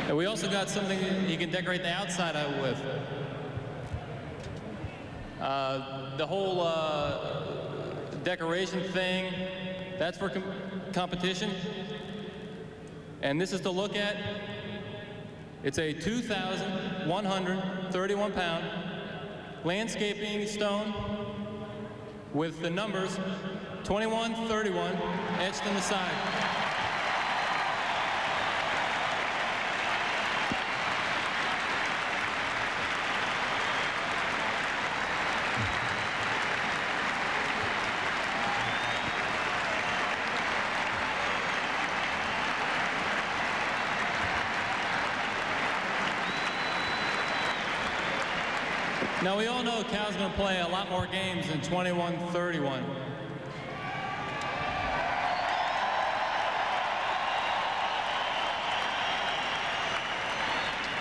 And we also got something you can decorate the outside out with. The whole decoration thing, that's for competition. And this is to look at. It's a 2,131-pound landscaping stone with the numbers 2131 etched in the side. Now, we all know Cal's going to play a lot more games than 21-31.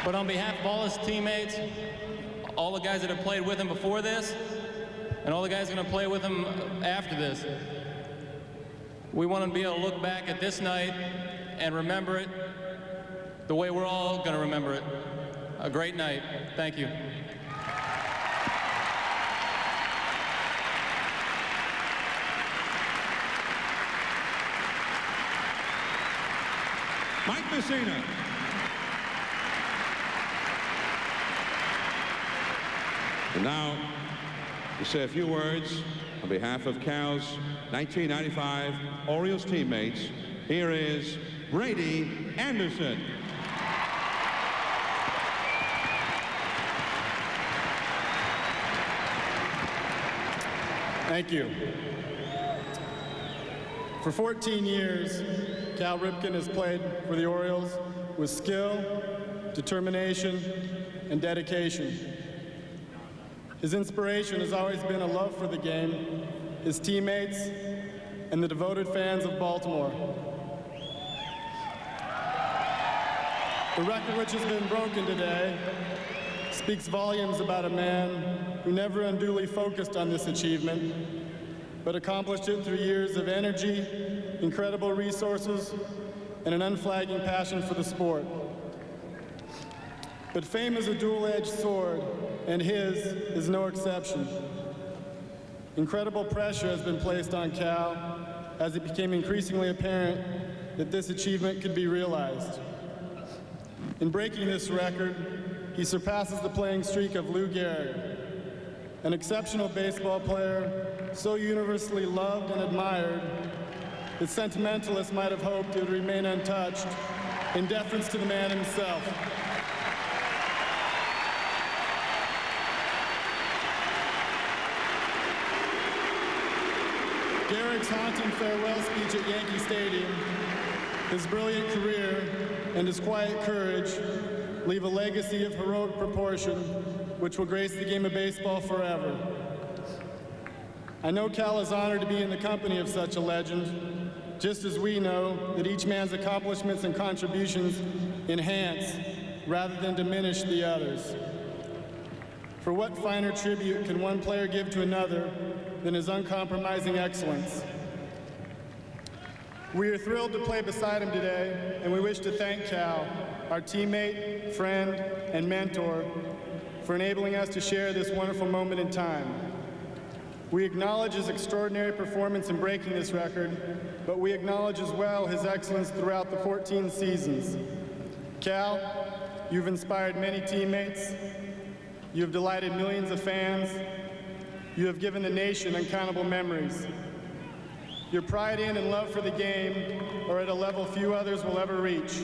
But on behalf of all his teammates, all the guys that have played with him before this, and all the guys going to play with him after this, we want to be able to look back at this night and remember it the way we're all going to remember it. A great night. Thank you. Mike Messina. And now, to say a few words on behalf of Cal's 1995 Orioles teammates, here is Brady Anderson. Thank you. For 14 years, Cal Ripken has played for the Orioles with skill, determination, and dedication. His inspiration has always been a love for the game, his teammates, and the devoted fans of Baltimore. The record which has been broken today speaks volumes about a man who never unduly focused on this achievement, but accomplished it through years of energy, incredible resources, and an unflagging passion for the sport. But fame is a dual-edged sword, and his is no exception. Incredible pressure has been placed on Cal as it became increasingly apparent that this achievement could be realized. In breaking this record, he surpasses the playing streak of Lou Gehrig, an exceptional baseball player so universally loved and admired that sentimentalists might have hoped it would remain untouched in deference to the man himself. Gehrig's haunting farewell speech at Yankee Stadium, his brilliant career, and his quiet courage leave a legacy of heroic proportion which will grace the game of baseball forever. I know Cal is honored to be in the company of such a legend, just as we know that each man's accomplishments and contributions enhance rather than diminish the others. For what finer tribute can one player give to another than his uncompromising excellence? We are thrilled to play beside him today, and we wish to thank Cal, our teammate, friend, and mentor, for enabling us to share this wonderful moment in time. We acknowledge his extraordinary performance in breaking this record, but we acknowledge as well his excellence throughout the 14 seasons. Cal, you've inspired many teammates, you have delighted millions of fans, you have given the nation uncountable memories. Your pride in and love for the game are at a level few others will ever reach.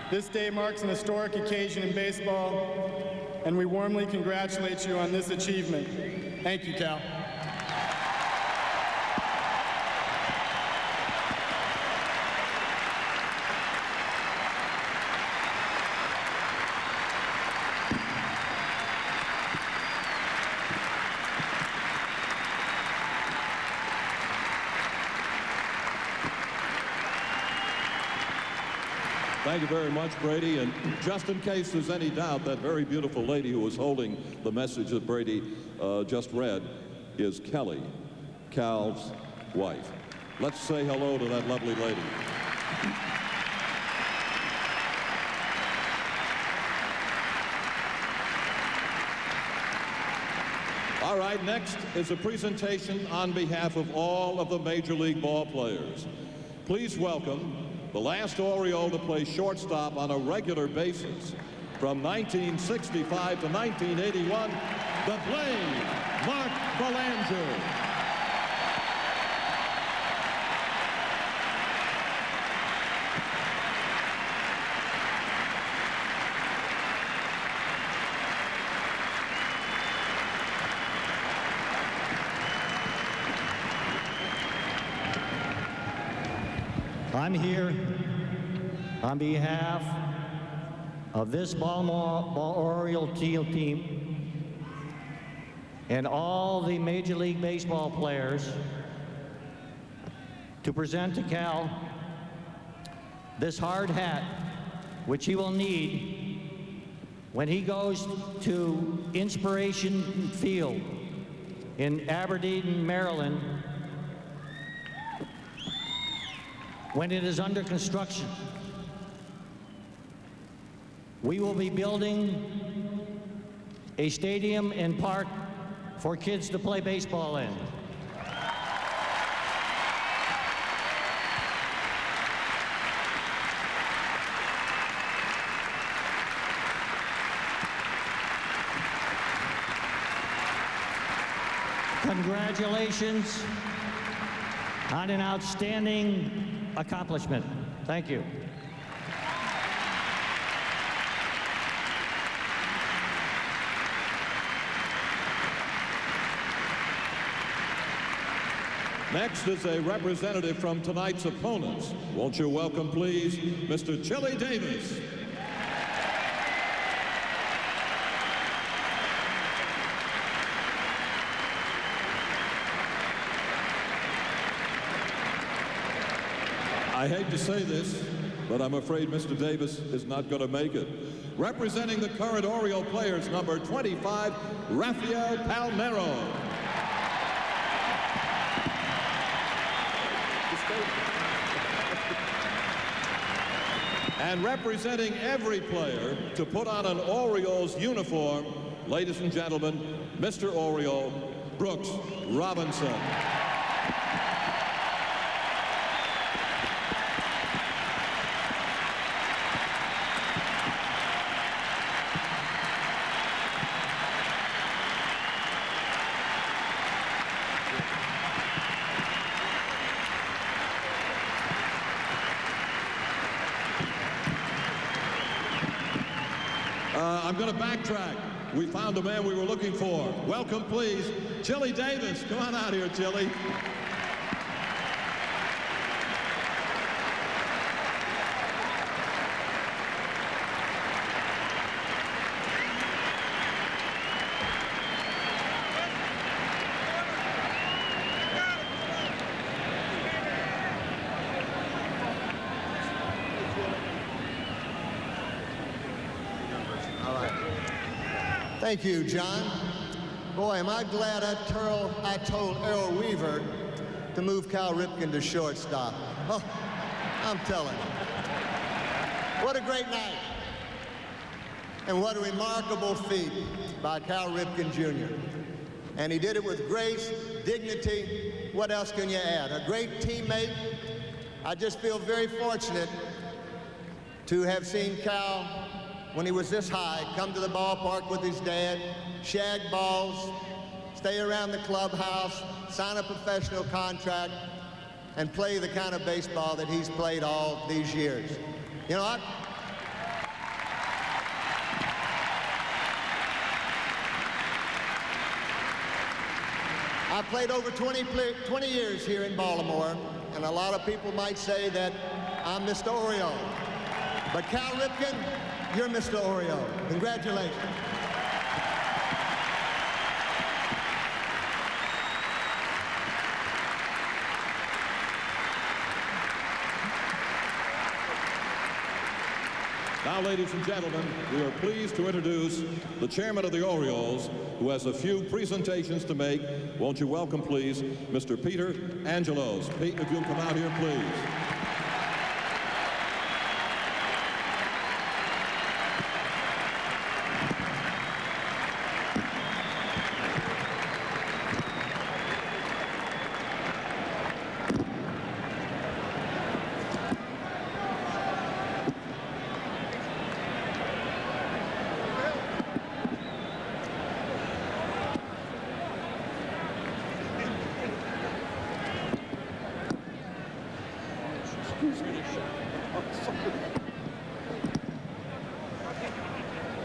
This day marks an historic occasion in baseball, and we warmly congratulate you on this achievement. Thank you, Cal. Thank you very much, Brady. And just in case there's any doubt, that very beautiful lady who was holding the message that Brady just read is Kelly, Cal's wife. Let's say hello to that lovely lady. All right, next is a presentation on behalf of all of the Major League ball players. Please welcome the last Oriole to play shortstop on a regular basis from 1965 to 1981, the Blade, Mark Belanger. I'm here on behalf of this Baltimore Oriole team and all the Major League Baseball players to present to Cal this hard hat, which he will need when he goes to Inspiration Field in Aberdeen, Maryland, when it is under construction. We will be building a stadium and park for kids to play baseball in. Congratulations on an outstanding accomplishment. Thank you. Next is a representative from tonight's opponents. Won't you welcome, please, Mr. Chili Davis. I hate to say this, but I'm afraid Mr. Davis is not going to make it. Representing the current Oriole players, number 25, Rafael Palmero. And representing every player to put on an Orioles uniform, ladies and gentlemen, Mr. Oriole, Brooks Robinson. I'm going to backtrack. We found the man we were looking for. Welcome, please, Chili Davis. Come on out here, Chili. Thank you, John. Boy, am I glad I told Errol Weaver to move Cal Ripken to shortstop. Oh, I'm telling you. What a great night. And what a remarkable feat by Cal Ripken Jr. And he did it with grace, dignity. What else can you add? A great teammate. I just feel very fortunate to have seen Cal, when he was this high, come to the ballpark with his dad, shag balls, stay around the clubhouse, sign a professional contract, and play the kind of baseball that he's played all these years. You know what? I played over 20 years here in Baltimore, and a lot of people might say that I'm Mr. Oriole. But Cal Ripken, you're Mr. Oriole. Congratulations. Now, ladies and gentlemen, we are pleased to introduce the chairman of the Orioles, who has a few presentations to make. Won't you welcome, please, Mr. Peter Angelos. Pete, if you'll come out here, please.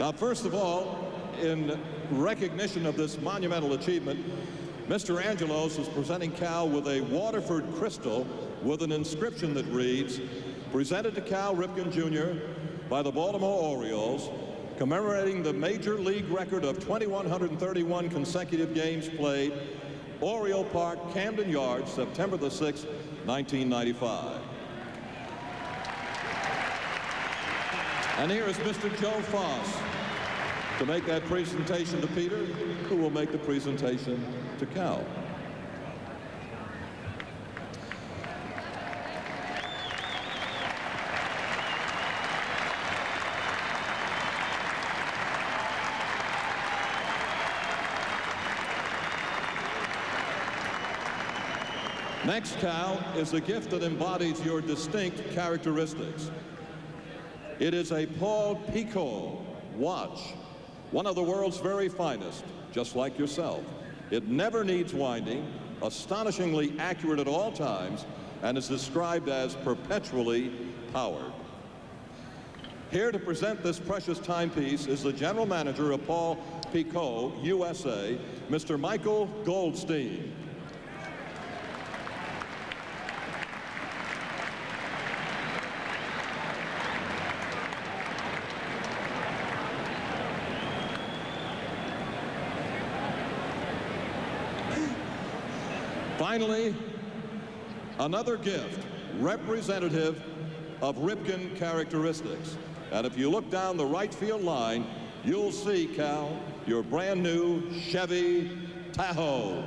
Now, first of all, in recognition of this monumental achievement, Mr. Angelos is presenting Cal with a Waterford crystal with an inscription that reads, "Presented to Cal Ripken Jr. by the Baltimore Orioles, commemorating the major league record of 2,131 consecutive games played, Oriole Park, Camden Yards, September the 6th, 1995. And here is Mr. Joe Foss to make that presentation to Peter, who will make the presentation to Cal. Next, Cal, is a gift that embodies your distinct characteristics. It is a Paul Picot watch, one of the world's very finest, just like yourself. It never needs winding, astonishingly accurate at all times, and is described as perpetually powered. Here to present this precious timepiece is the general manager of Paul Picot, USA, Mr. Michael Goldstein. Finally, another gift representative of Ripken characteristics. And if you look down the right field line, you'll see, Cal, your brand new Chevy Tahoe.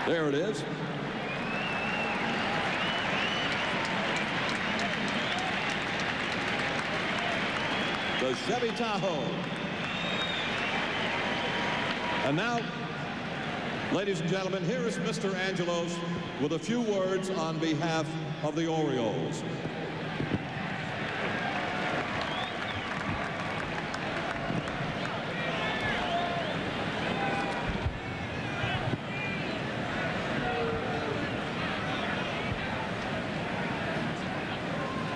There it is. The Chevy Tahoe. And now, ladies and gentlemen, here is Mr. Angelos with a few words on behalf of the Orioles.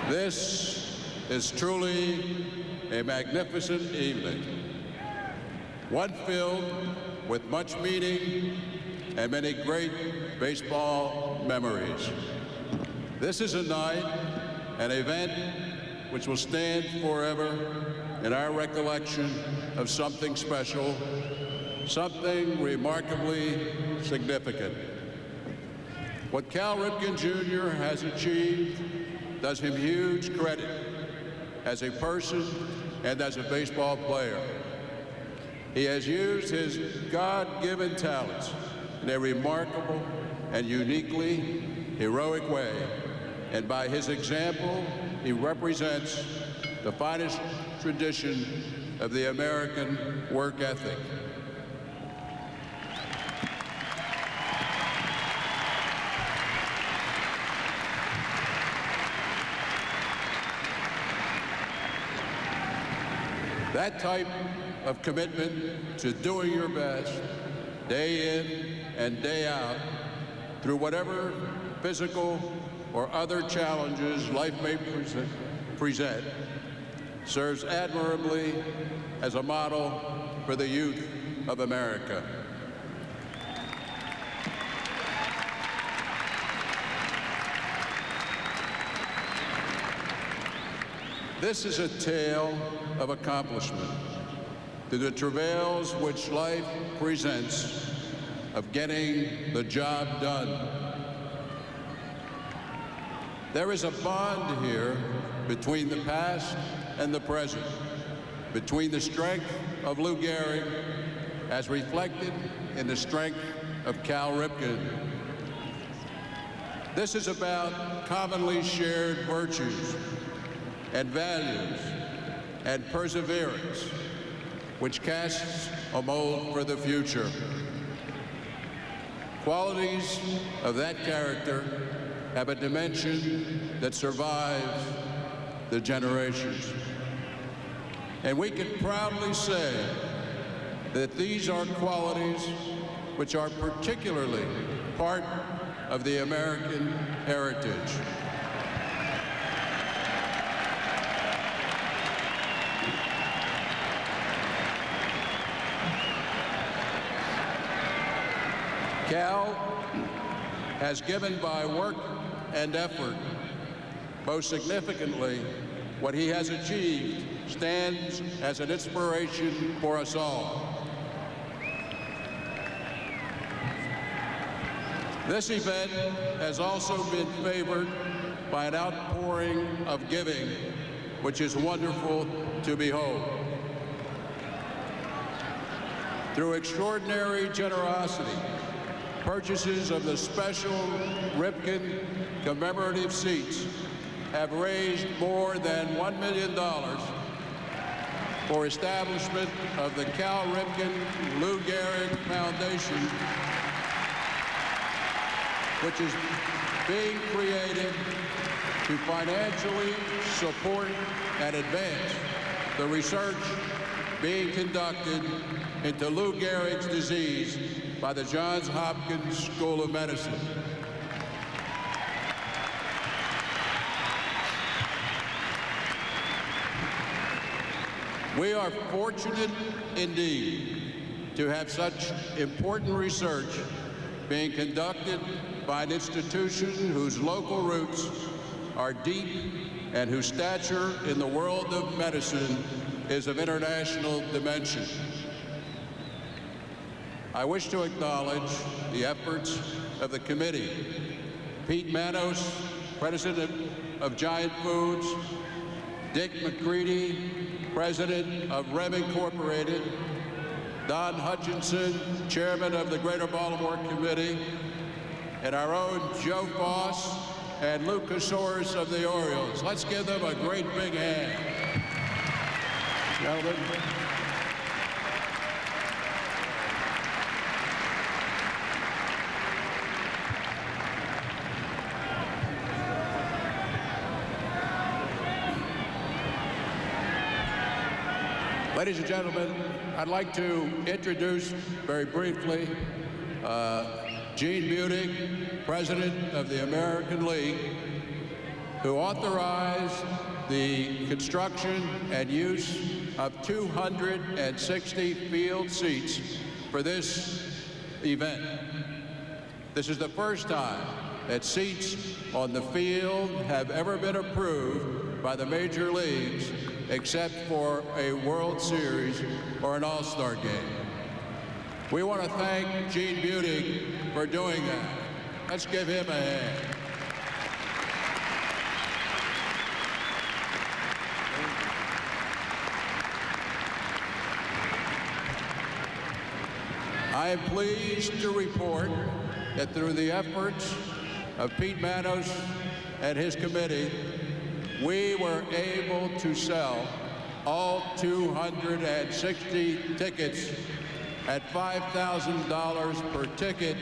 This is truly a magnificent evening, one filled with much meaning and many great baseball memories. This is a night, an event which will stand forever in our recollection of something special, something remarkably significant. What Cal Ripken Jr. has achieved does him huge credit as a person and as a baseball player. He has used his God-given talents in a remarkable and uniquely heroic way, and by his example, he represents the finest tradition of the American work ethic. That type of commitment to doing your best, day in and day out, through whatever physical or other challenges life may present, serves admirably as a model for the youth of America. This is a tale of accomplishment through the travails which life presents of getting the job done. There is a bond here between the past and the present, between the strength of Lou Gehrig as reflected in the strength of Cal Ripken. This is about commonly shared virtues and values and perseverance, which casts a mold for the future. Qualities of that character have a dimension that survives the generations. And we can proudly say that these are qualities which are particularly part of the American heritage. Cal has given by work and effort. Most significantly, what he has achieved stands as an inspiration for us all. This event has also been favored by an outpouring of giving, which is wonderful to behold. Through extraordinary generosity, purchases of the special Ripken commemorative seats have raised more than $1 million for establishment of the Cal Ripken Lou Gehrig Foundation, which is being created to financially support and advance the research being conducted into Lou Gehrig's disease by the Johns Hopkins School of Medicine. We are fortunate indeed to have such important research being conducted by an institution whose local roots are deep and whose stature in the world of medicine is of international dimension. I wish to acknowledge the efforts of the committee. Pete Manos, President of Giant Foods, Dick McCready, President of Rem Incorporated, Don Hutchinson, Chairman of the Greater Baltimore Committee, and our own Joe Foss and Lucas Orris of the Orioles. Let's give them a great big hand. Gentlemen. Ladies and gentlemen, I'd like to introduce very briefly Gene Budig, President of the American League, who authorized the construction and use of 260 field seats for this event. This is the first time that seats on the field have ever been approved by the major leagues except for a World Series or an All-Star game. We want to thank Gene Budig for doing that. Let's give him a hand. I am pleased to report that through the efforts of Pete Manos and his committee, we were able to sell all 260 tickets at $5,000 per ticket,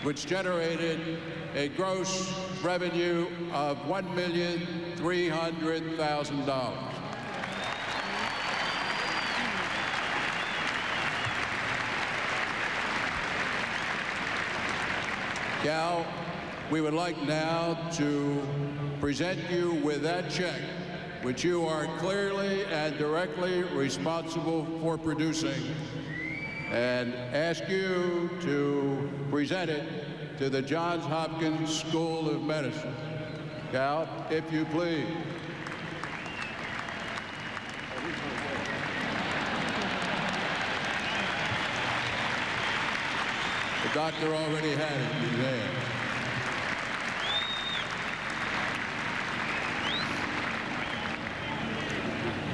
which generated a gross revenue of $1,300,000. Cal, we would like now to present you with that check, which you are clearly and directly responsible for producing, and ask you to present it to the Johns Hopkins School of Medicine. Cal, if you please. The doctor already had it in his hand.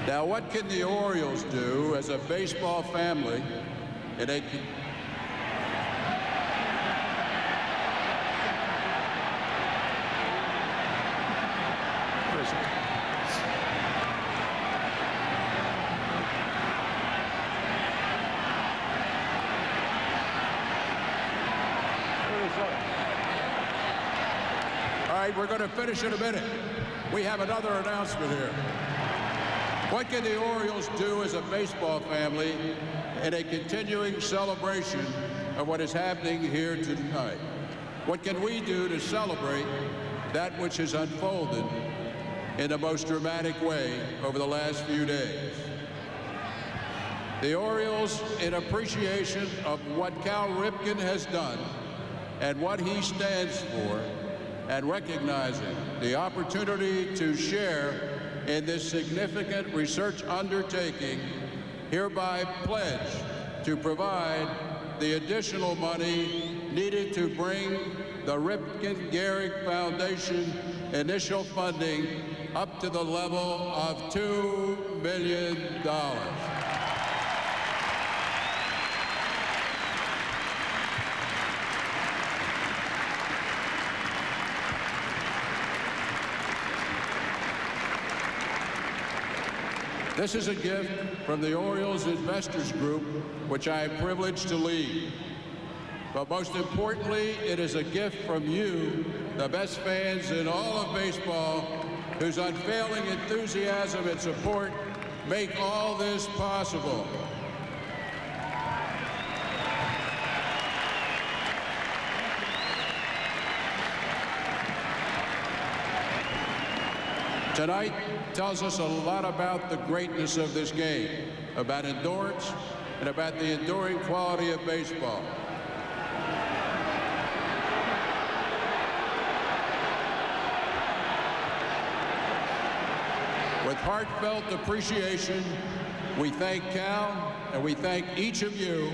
Now, what can the Orioles do as a baseball family in a... All right, we're going to finish in a minute. We have another announcement here. What can the Orioles do as a baseball family in a continuing celebration of what is happening here tonight? What can we do to celebrate that which has unfolded in the most dramatic way over the last few days? The Orioles, in appreciation of what Cal Ripken has done and what he stands for, and recognizing the opportunity to share in this significant research undertaking, hereby pledge to provide the additional money needed to bring the Ripken Gehrig Foundation initial funding up to the level of $2 million. This is a gift from the Orioles Investors Group, which I am privileged to lead. But most importantly, it is a gift from you, the best fans in all of baseball, whose unfailing enthusiasm and support make all this possible. Tonight tells us a lot about the greatness of this game, about endurance, and about the enduring quality of baseball. With heartfelt appreciation, we thank Cal, and we thank each of you,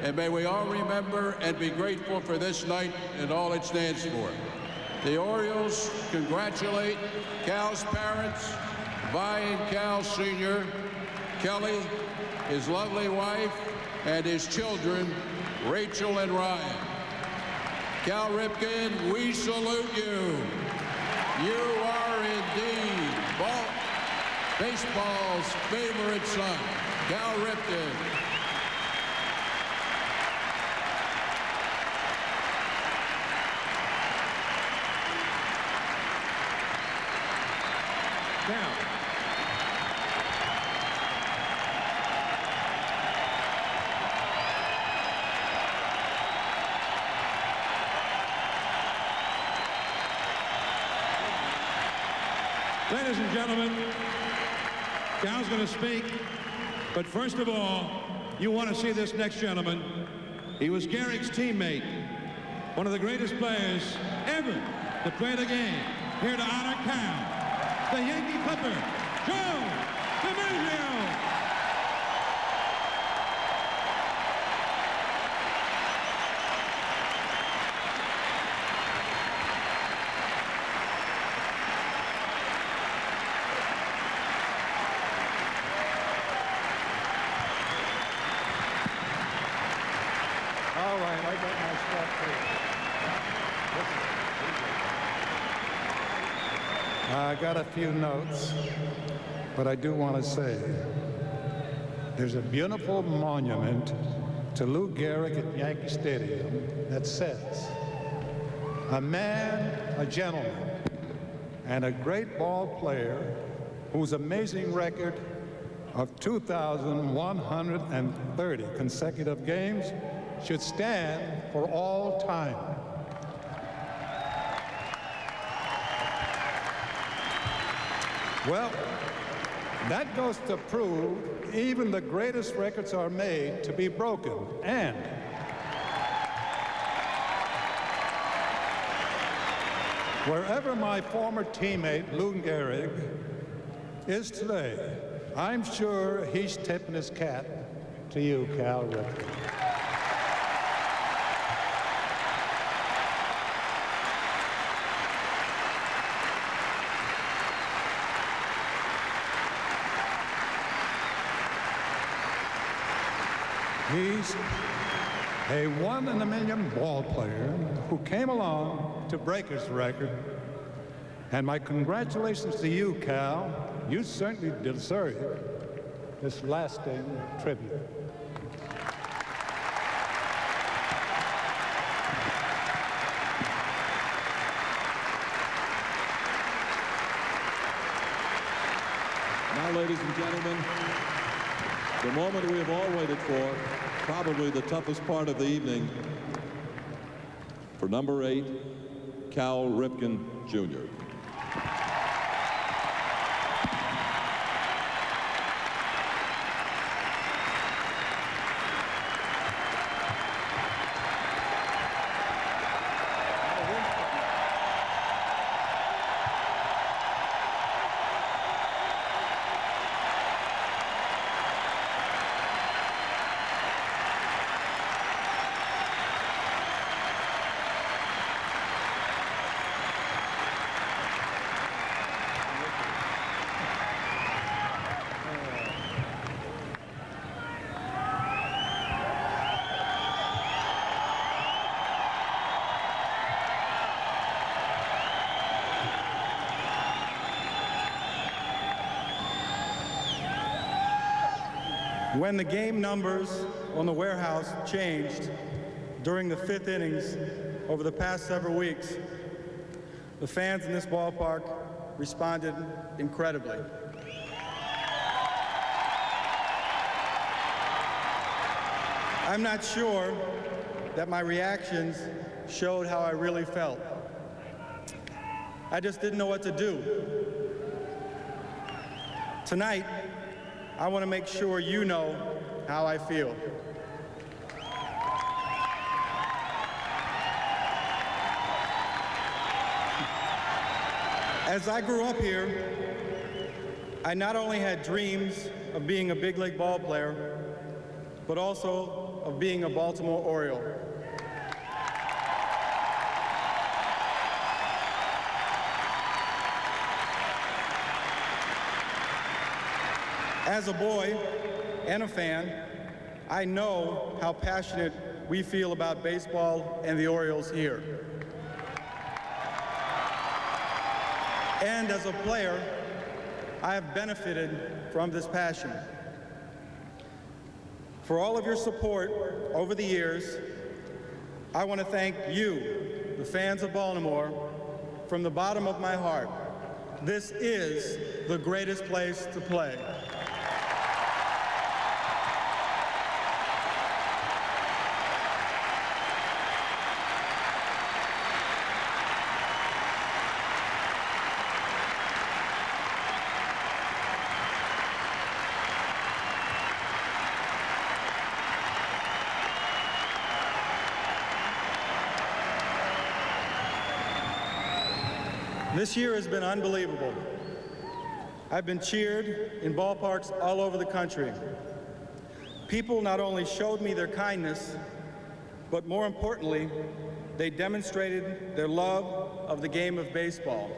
and may we all remember and be grateful for this night and all it stands for. The Orioles congratulate Cal's parents, Vi and Cal Sr., Kelly, his lovely wife, and his children, Rachel and Ryan. Cal Ripken, we salute you. You are indeed baseball's favorite son, Cal Ripken. Now, ladies and gentlemen, Cal's going to speak, but first of all, you want to see this next gentleman. He was Gehrig's teammate, one of the greatest players ever to play the game. Here to honor Cal, the Yankee Clipper, Joe DiMaggio. All right, I got my stuff here. I got a few notes, but I do want to say there's a beautiful monument to Lou Gehrig at Yankee Stadium that says, "A man, a gentleman, and a great ball player whose amazing record of 2,130 consecutive games should stand for all time." Well, that goes to prove even the greatest records are made to be broken. And wherever my former teammate, Lou Gehrig, is today, I'm sure he's tipping his cap to you, Cal Ripken. He's a one-in-a-million ball player who came along to break his record. And my congratulations to you, Cal. You certainly deserve this lasting tribute. Now, ladies and gentlemen, the moment we have all waited for, probably the toughest part of the evening, for number 8, Cal Ripken, Jr. when the game numbers on the warehouse changed during the 5th innings over the past several weeks, the fans in this ballpark responded incredibly. I'm not sure that my reactions showed how I really felt. I just didn't know what to do. Tonight, I want to make sure you know how I feel. As I grew up here, I not only had dreams of being a big league ball player, but also of being a Baltimore Oriole. As a boy and a fan, I know how passionate we feel about baseball and the Orioles here. And as a player, I have benefited from this passion. For all of your support over the years, I want to thank you, the fans of Baltimore, from the bottom of my heart. This is the greatest place to play. This year has been unbelievable. I've been cheered in ballparks all over the country. People not only showed me their kindness, but more importantly, they demonstrated their love of the game of baseball.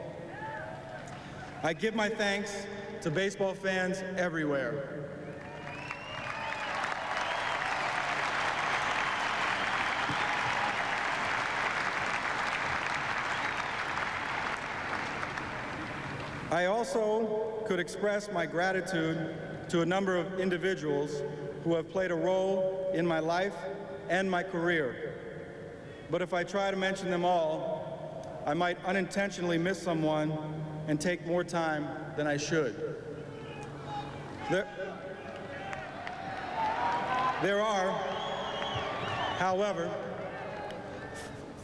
I give my thanks to baseball fans everywhere. I also could express my gratitude to a number of individuals who have played a role in my life and my career. But if I try to mention them all, I might unintentionally miss someone and take more time than I should. There are, however,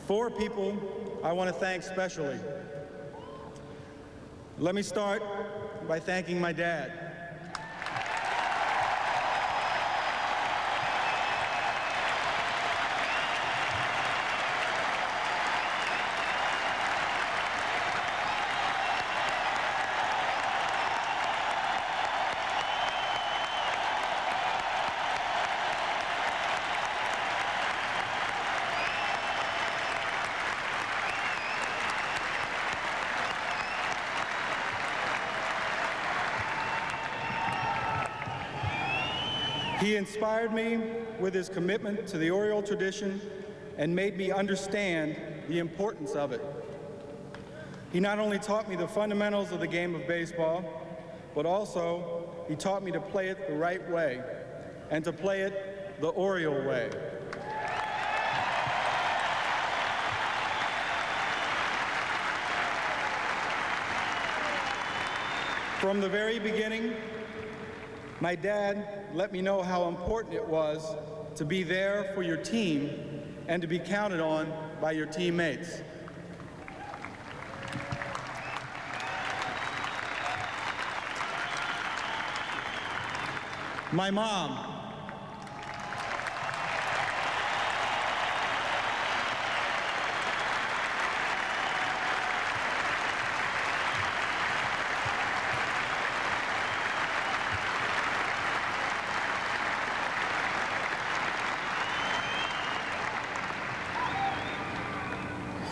4 people I want to thank specially. Let me start by thanking my dad. He inspired me with his commitment to the Oriole tradition and made me understand the importance of it. He not only taught me the fundamentals of the game of baseball, but also he taught me to play it the right way and to play it the Oriole way. From the very beginning, my dad let me know how important it was to be there for your team and to be counted on by your teammates. My mom.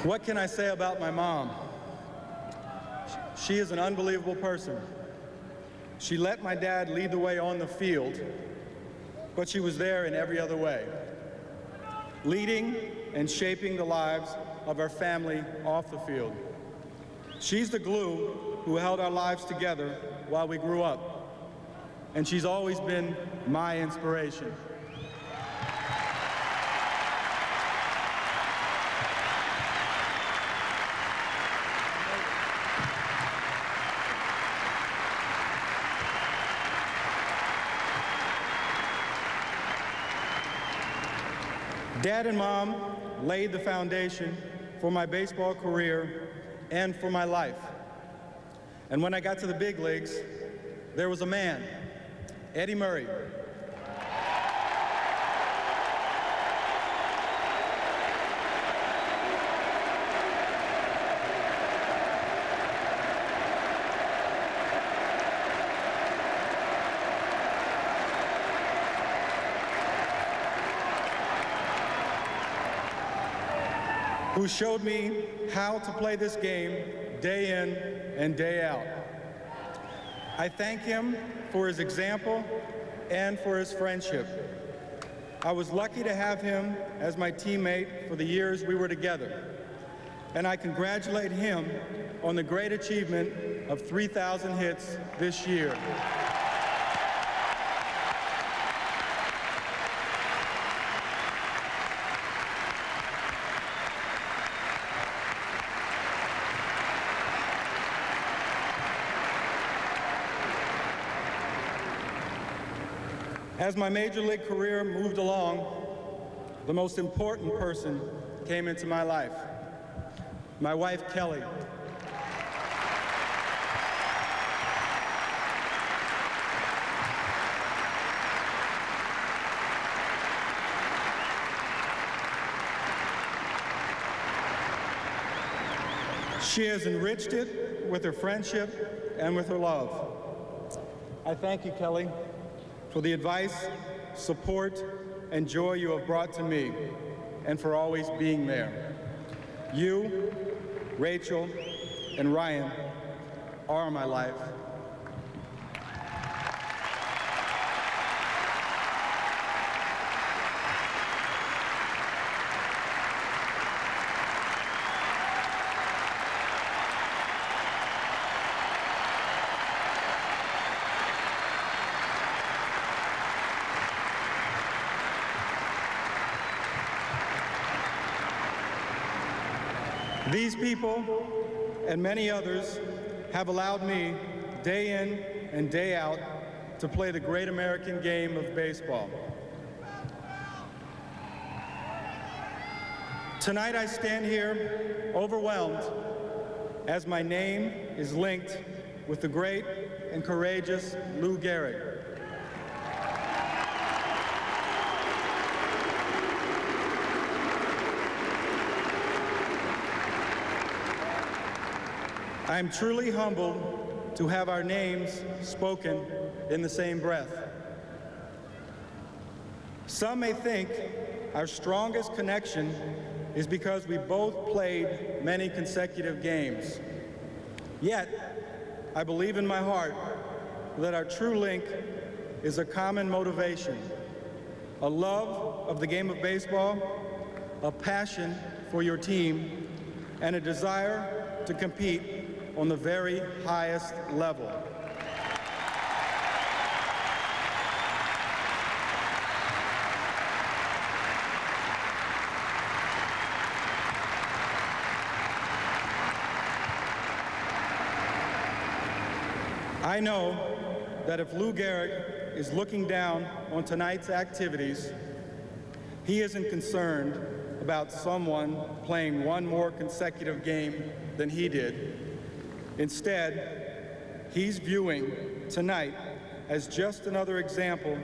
What can I say about my mom? She is an unbelievable person. She let my dad lead the way on the field, but she was there in every other way, leading and shaping the lives of our family off the field. She's the glue who held our lives together while we grew up. and she's always been my inspiration. Dad and Mom laid the foundation for my baseball career and for my life. And when I got to the big leagues, there was a man, Eddie Murray, who showed me how to play this game day in and day out. I thank him for his example and for his friendship. I was lucky to have him as my teammate for the years we were together, and I congratulate him on the great achievement of 3,000 hits this year. As my major league career moved along, the most important person came into my life, my wife, Kelly. She has enriched it with her friendship and with her love. I thank you, Kelly, for the advice, support, and joy you have brought to me, and for always being there. You, Rachel, and Ryan are my life. These people and many others have allowed me, day in and day out, to play the great American game of baseball. Tonight I stand here overwhelmed as my name is linked with the great and courageous Lou Gehrig. I am truly humbled to have our names spoken in the same breath. Some may think our strongest connection is because we both played many consecutive games. Yet, I believe in my heart that our true link is a common motivation, a love of the game of baseball, a passion for your team, and a desire to compete on the very highest level. I know that if Lou Gehrig is looking down on tonight's activities, he isn't concerned about someone playing one more consecutive game than he did. Instead, he's viewing tonight as just another example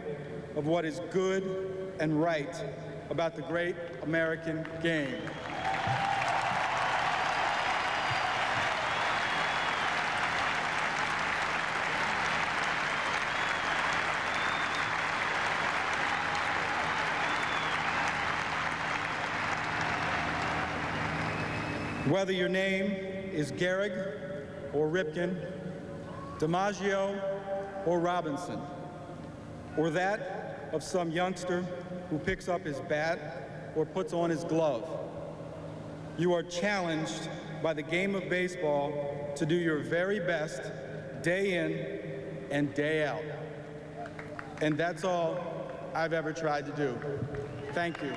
of what is good and right about the great American game. Whether your name is Gehrig or Ripken, DiMaggio or Robinson, or that of some youngster who picks up his bat or puts on his glove, you are challenged by the game of baseball to do your very best day in and day out. And that's all I've ever tried to do. Thank you.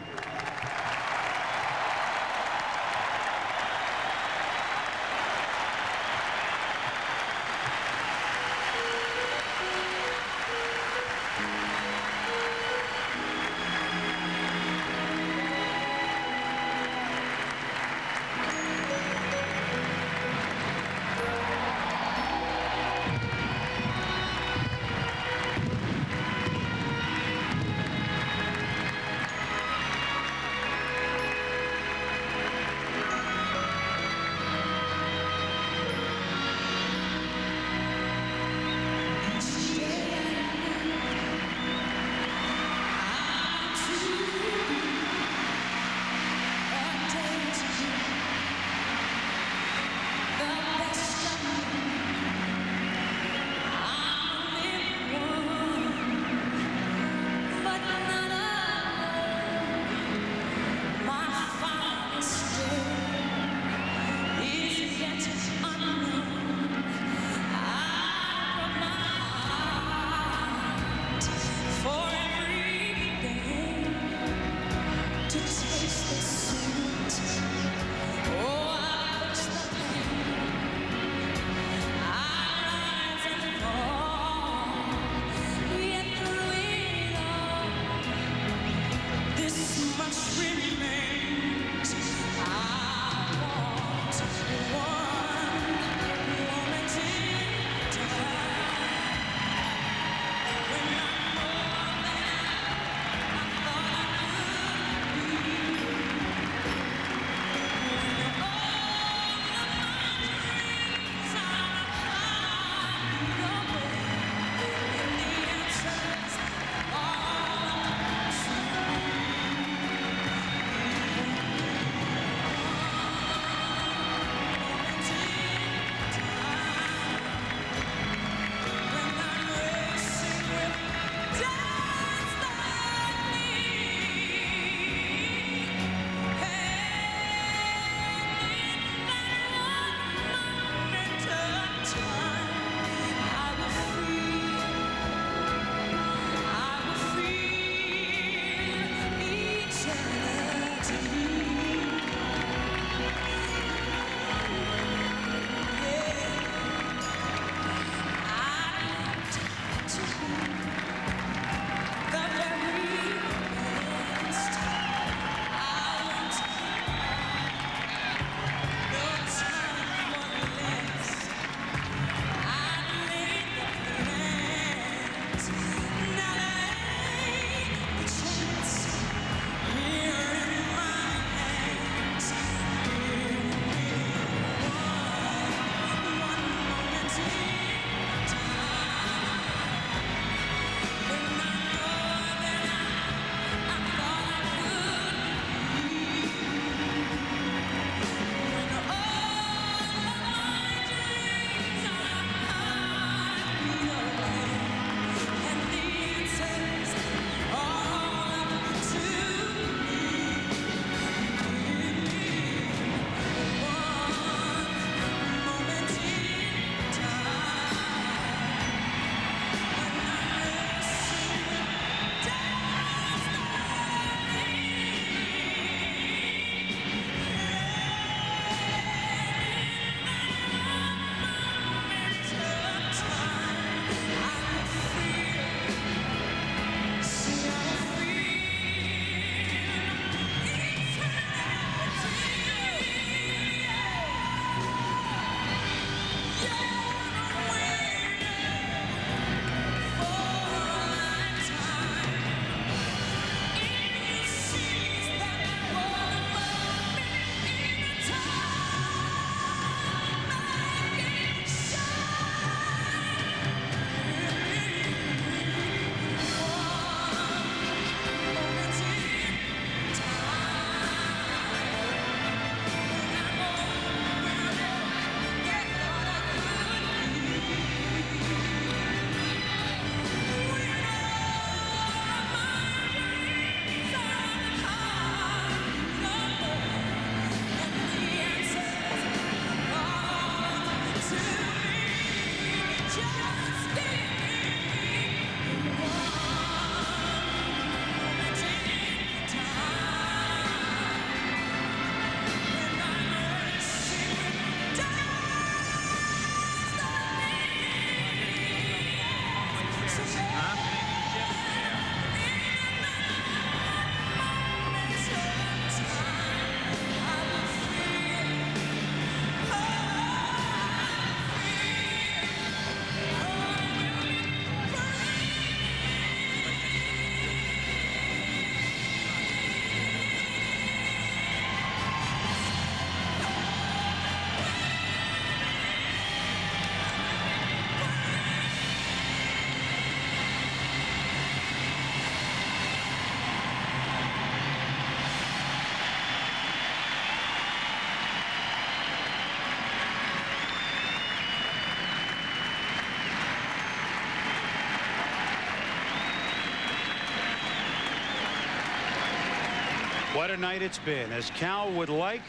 What a night it's been, as Cal would like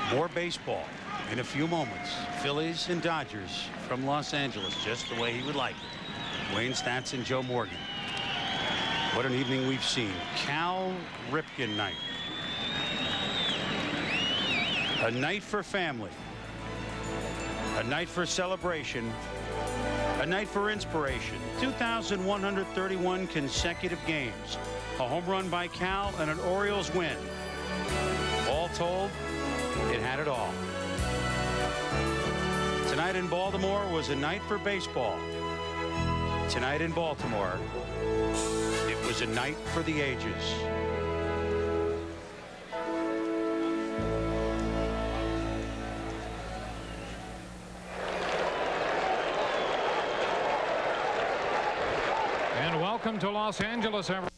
more baseball in a few moments. Phillies and Dodgers from Los Angeles, just the way he would like it. Wayne Stats and Joe Morgan. What an evening we've seen. Cal Ripken night. A night for family. A night for celebration. A night for inspiration. 2,131 consecutive games. A home run by Cal and an Orioles win. All told, it had it all. Tonight in Baltimore was a night for baseball. Tonight in Baltimore, it was a night for the ages. And welcome to Los Angeles, everyone.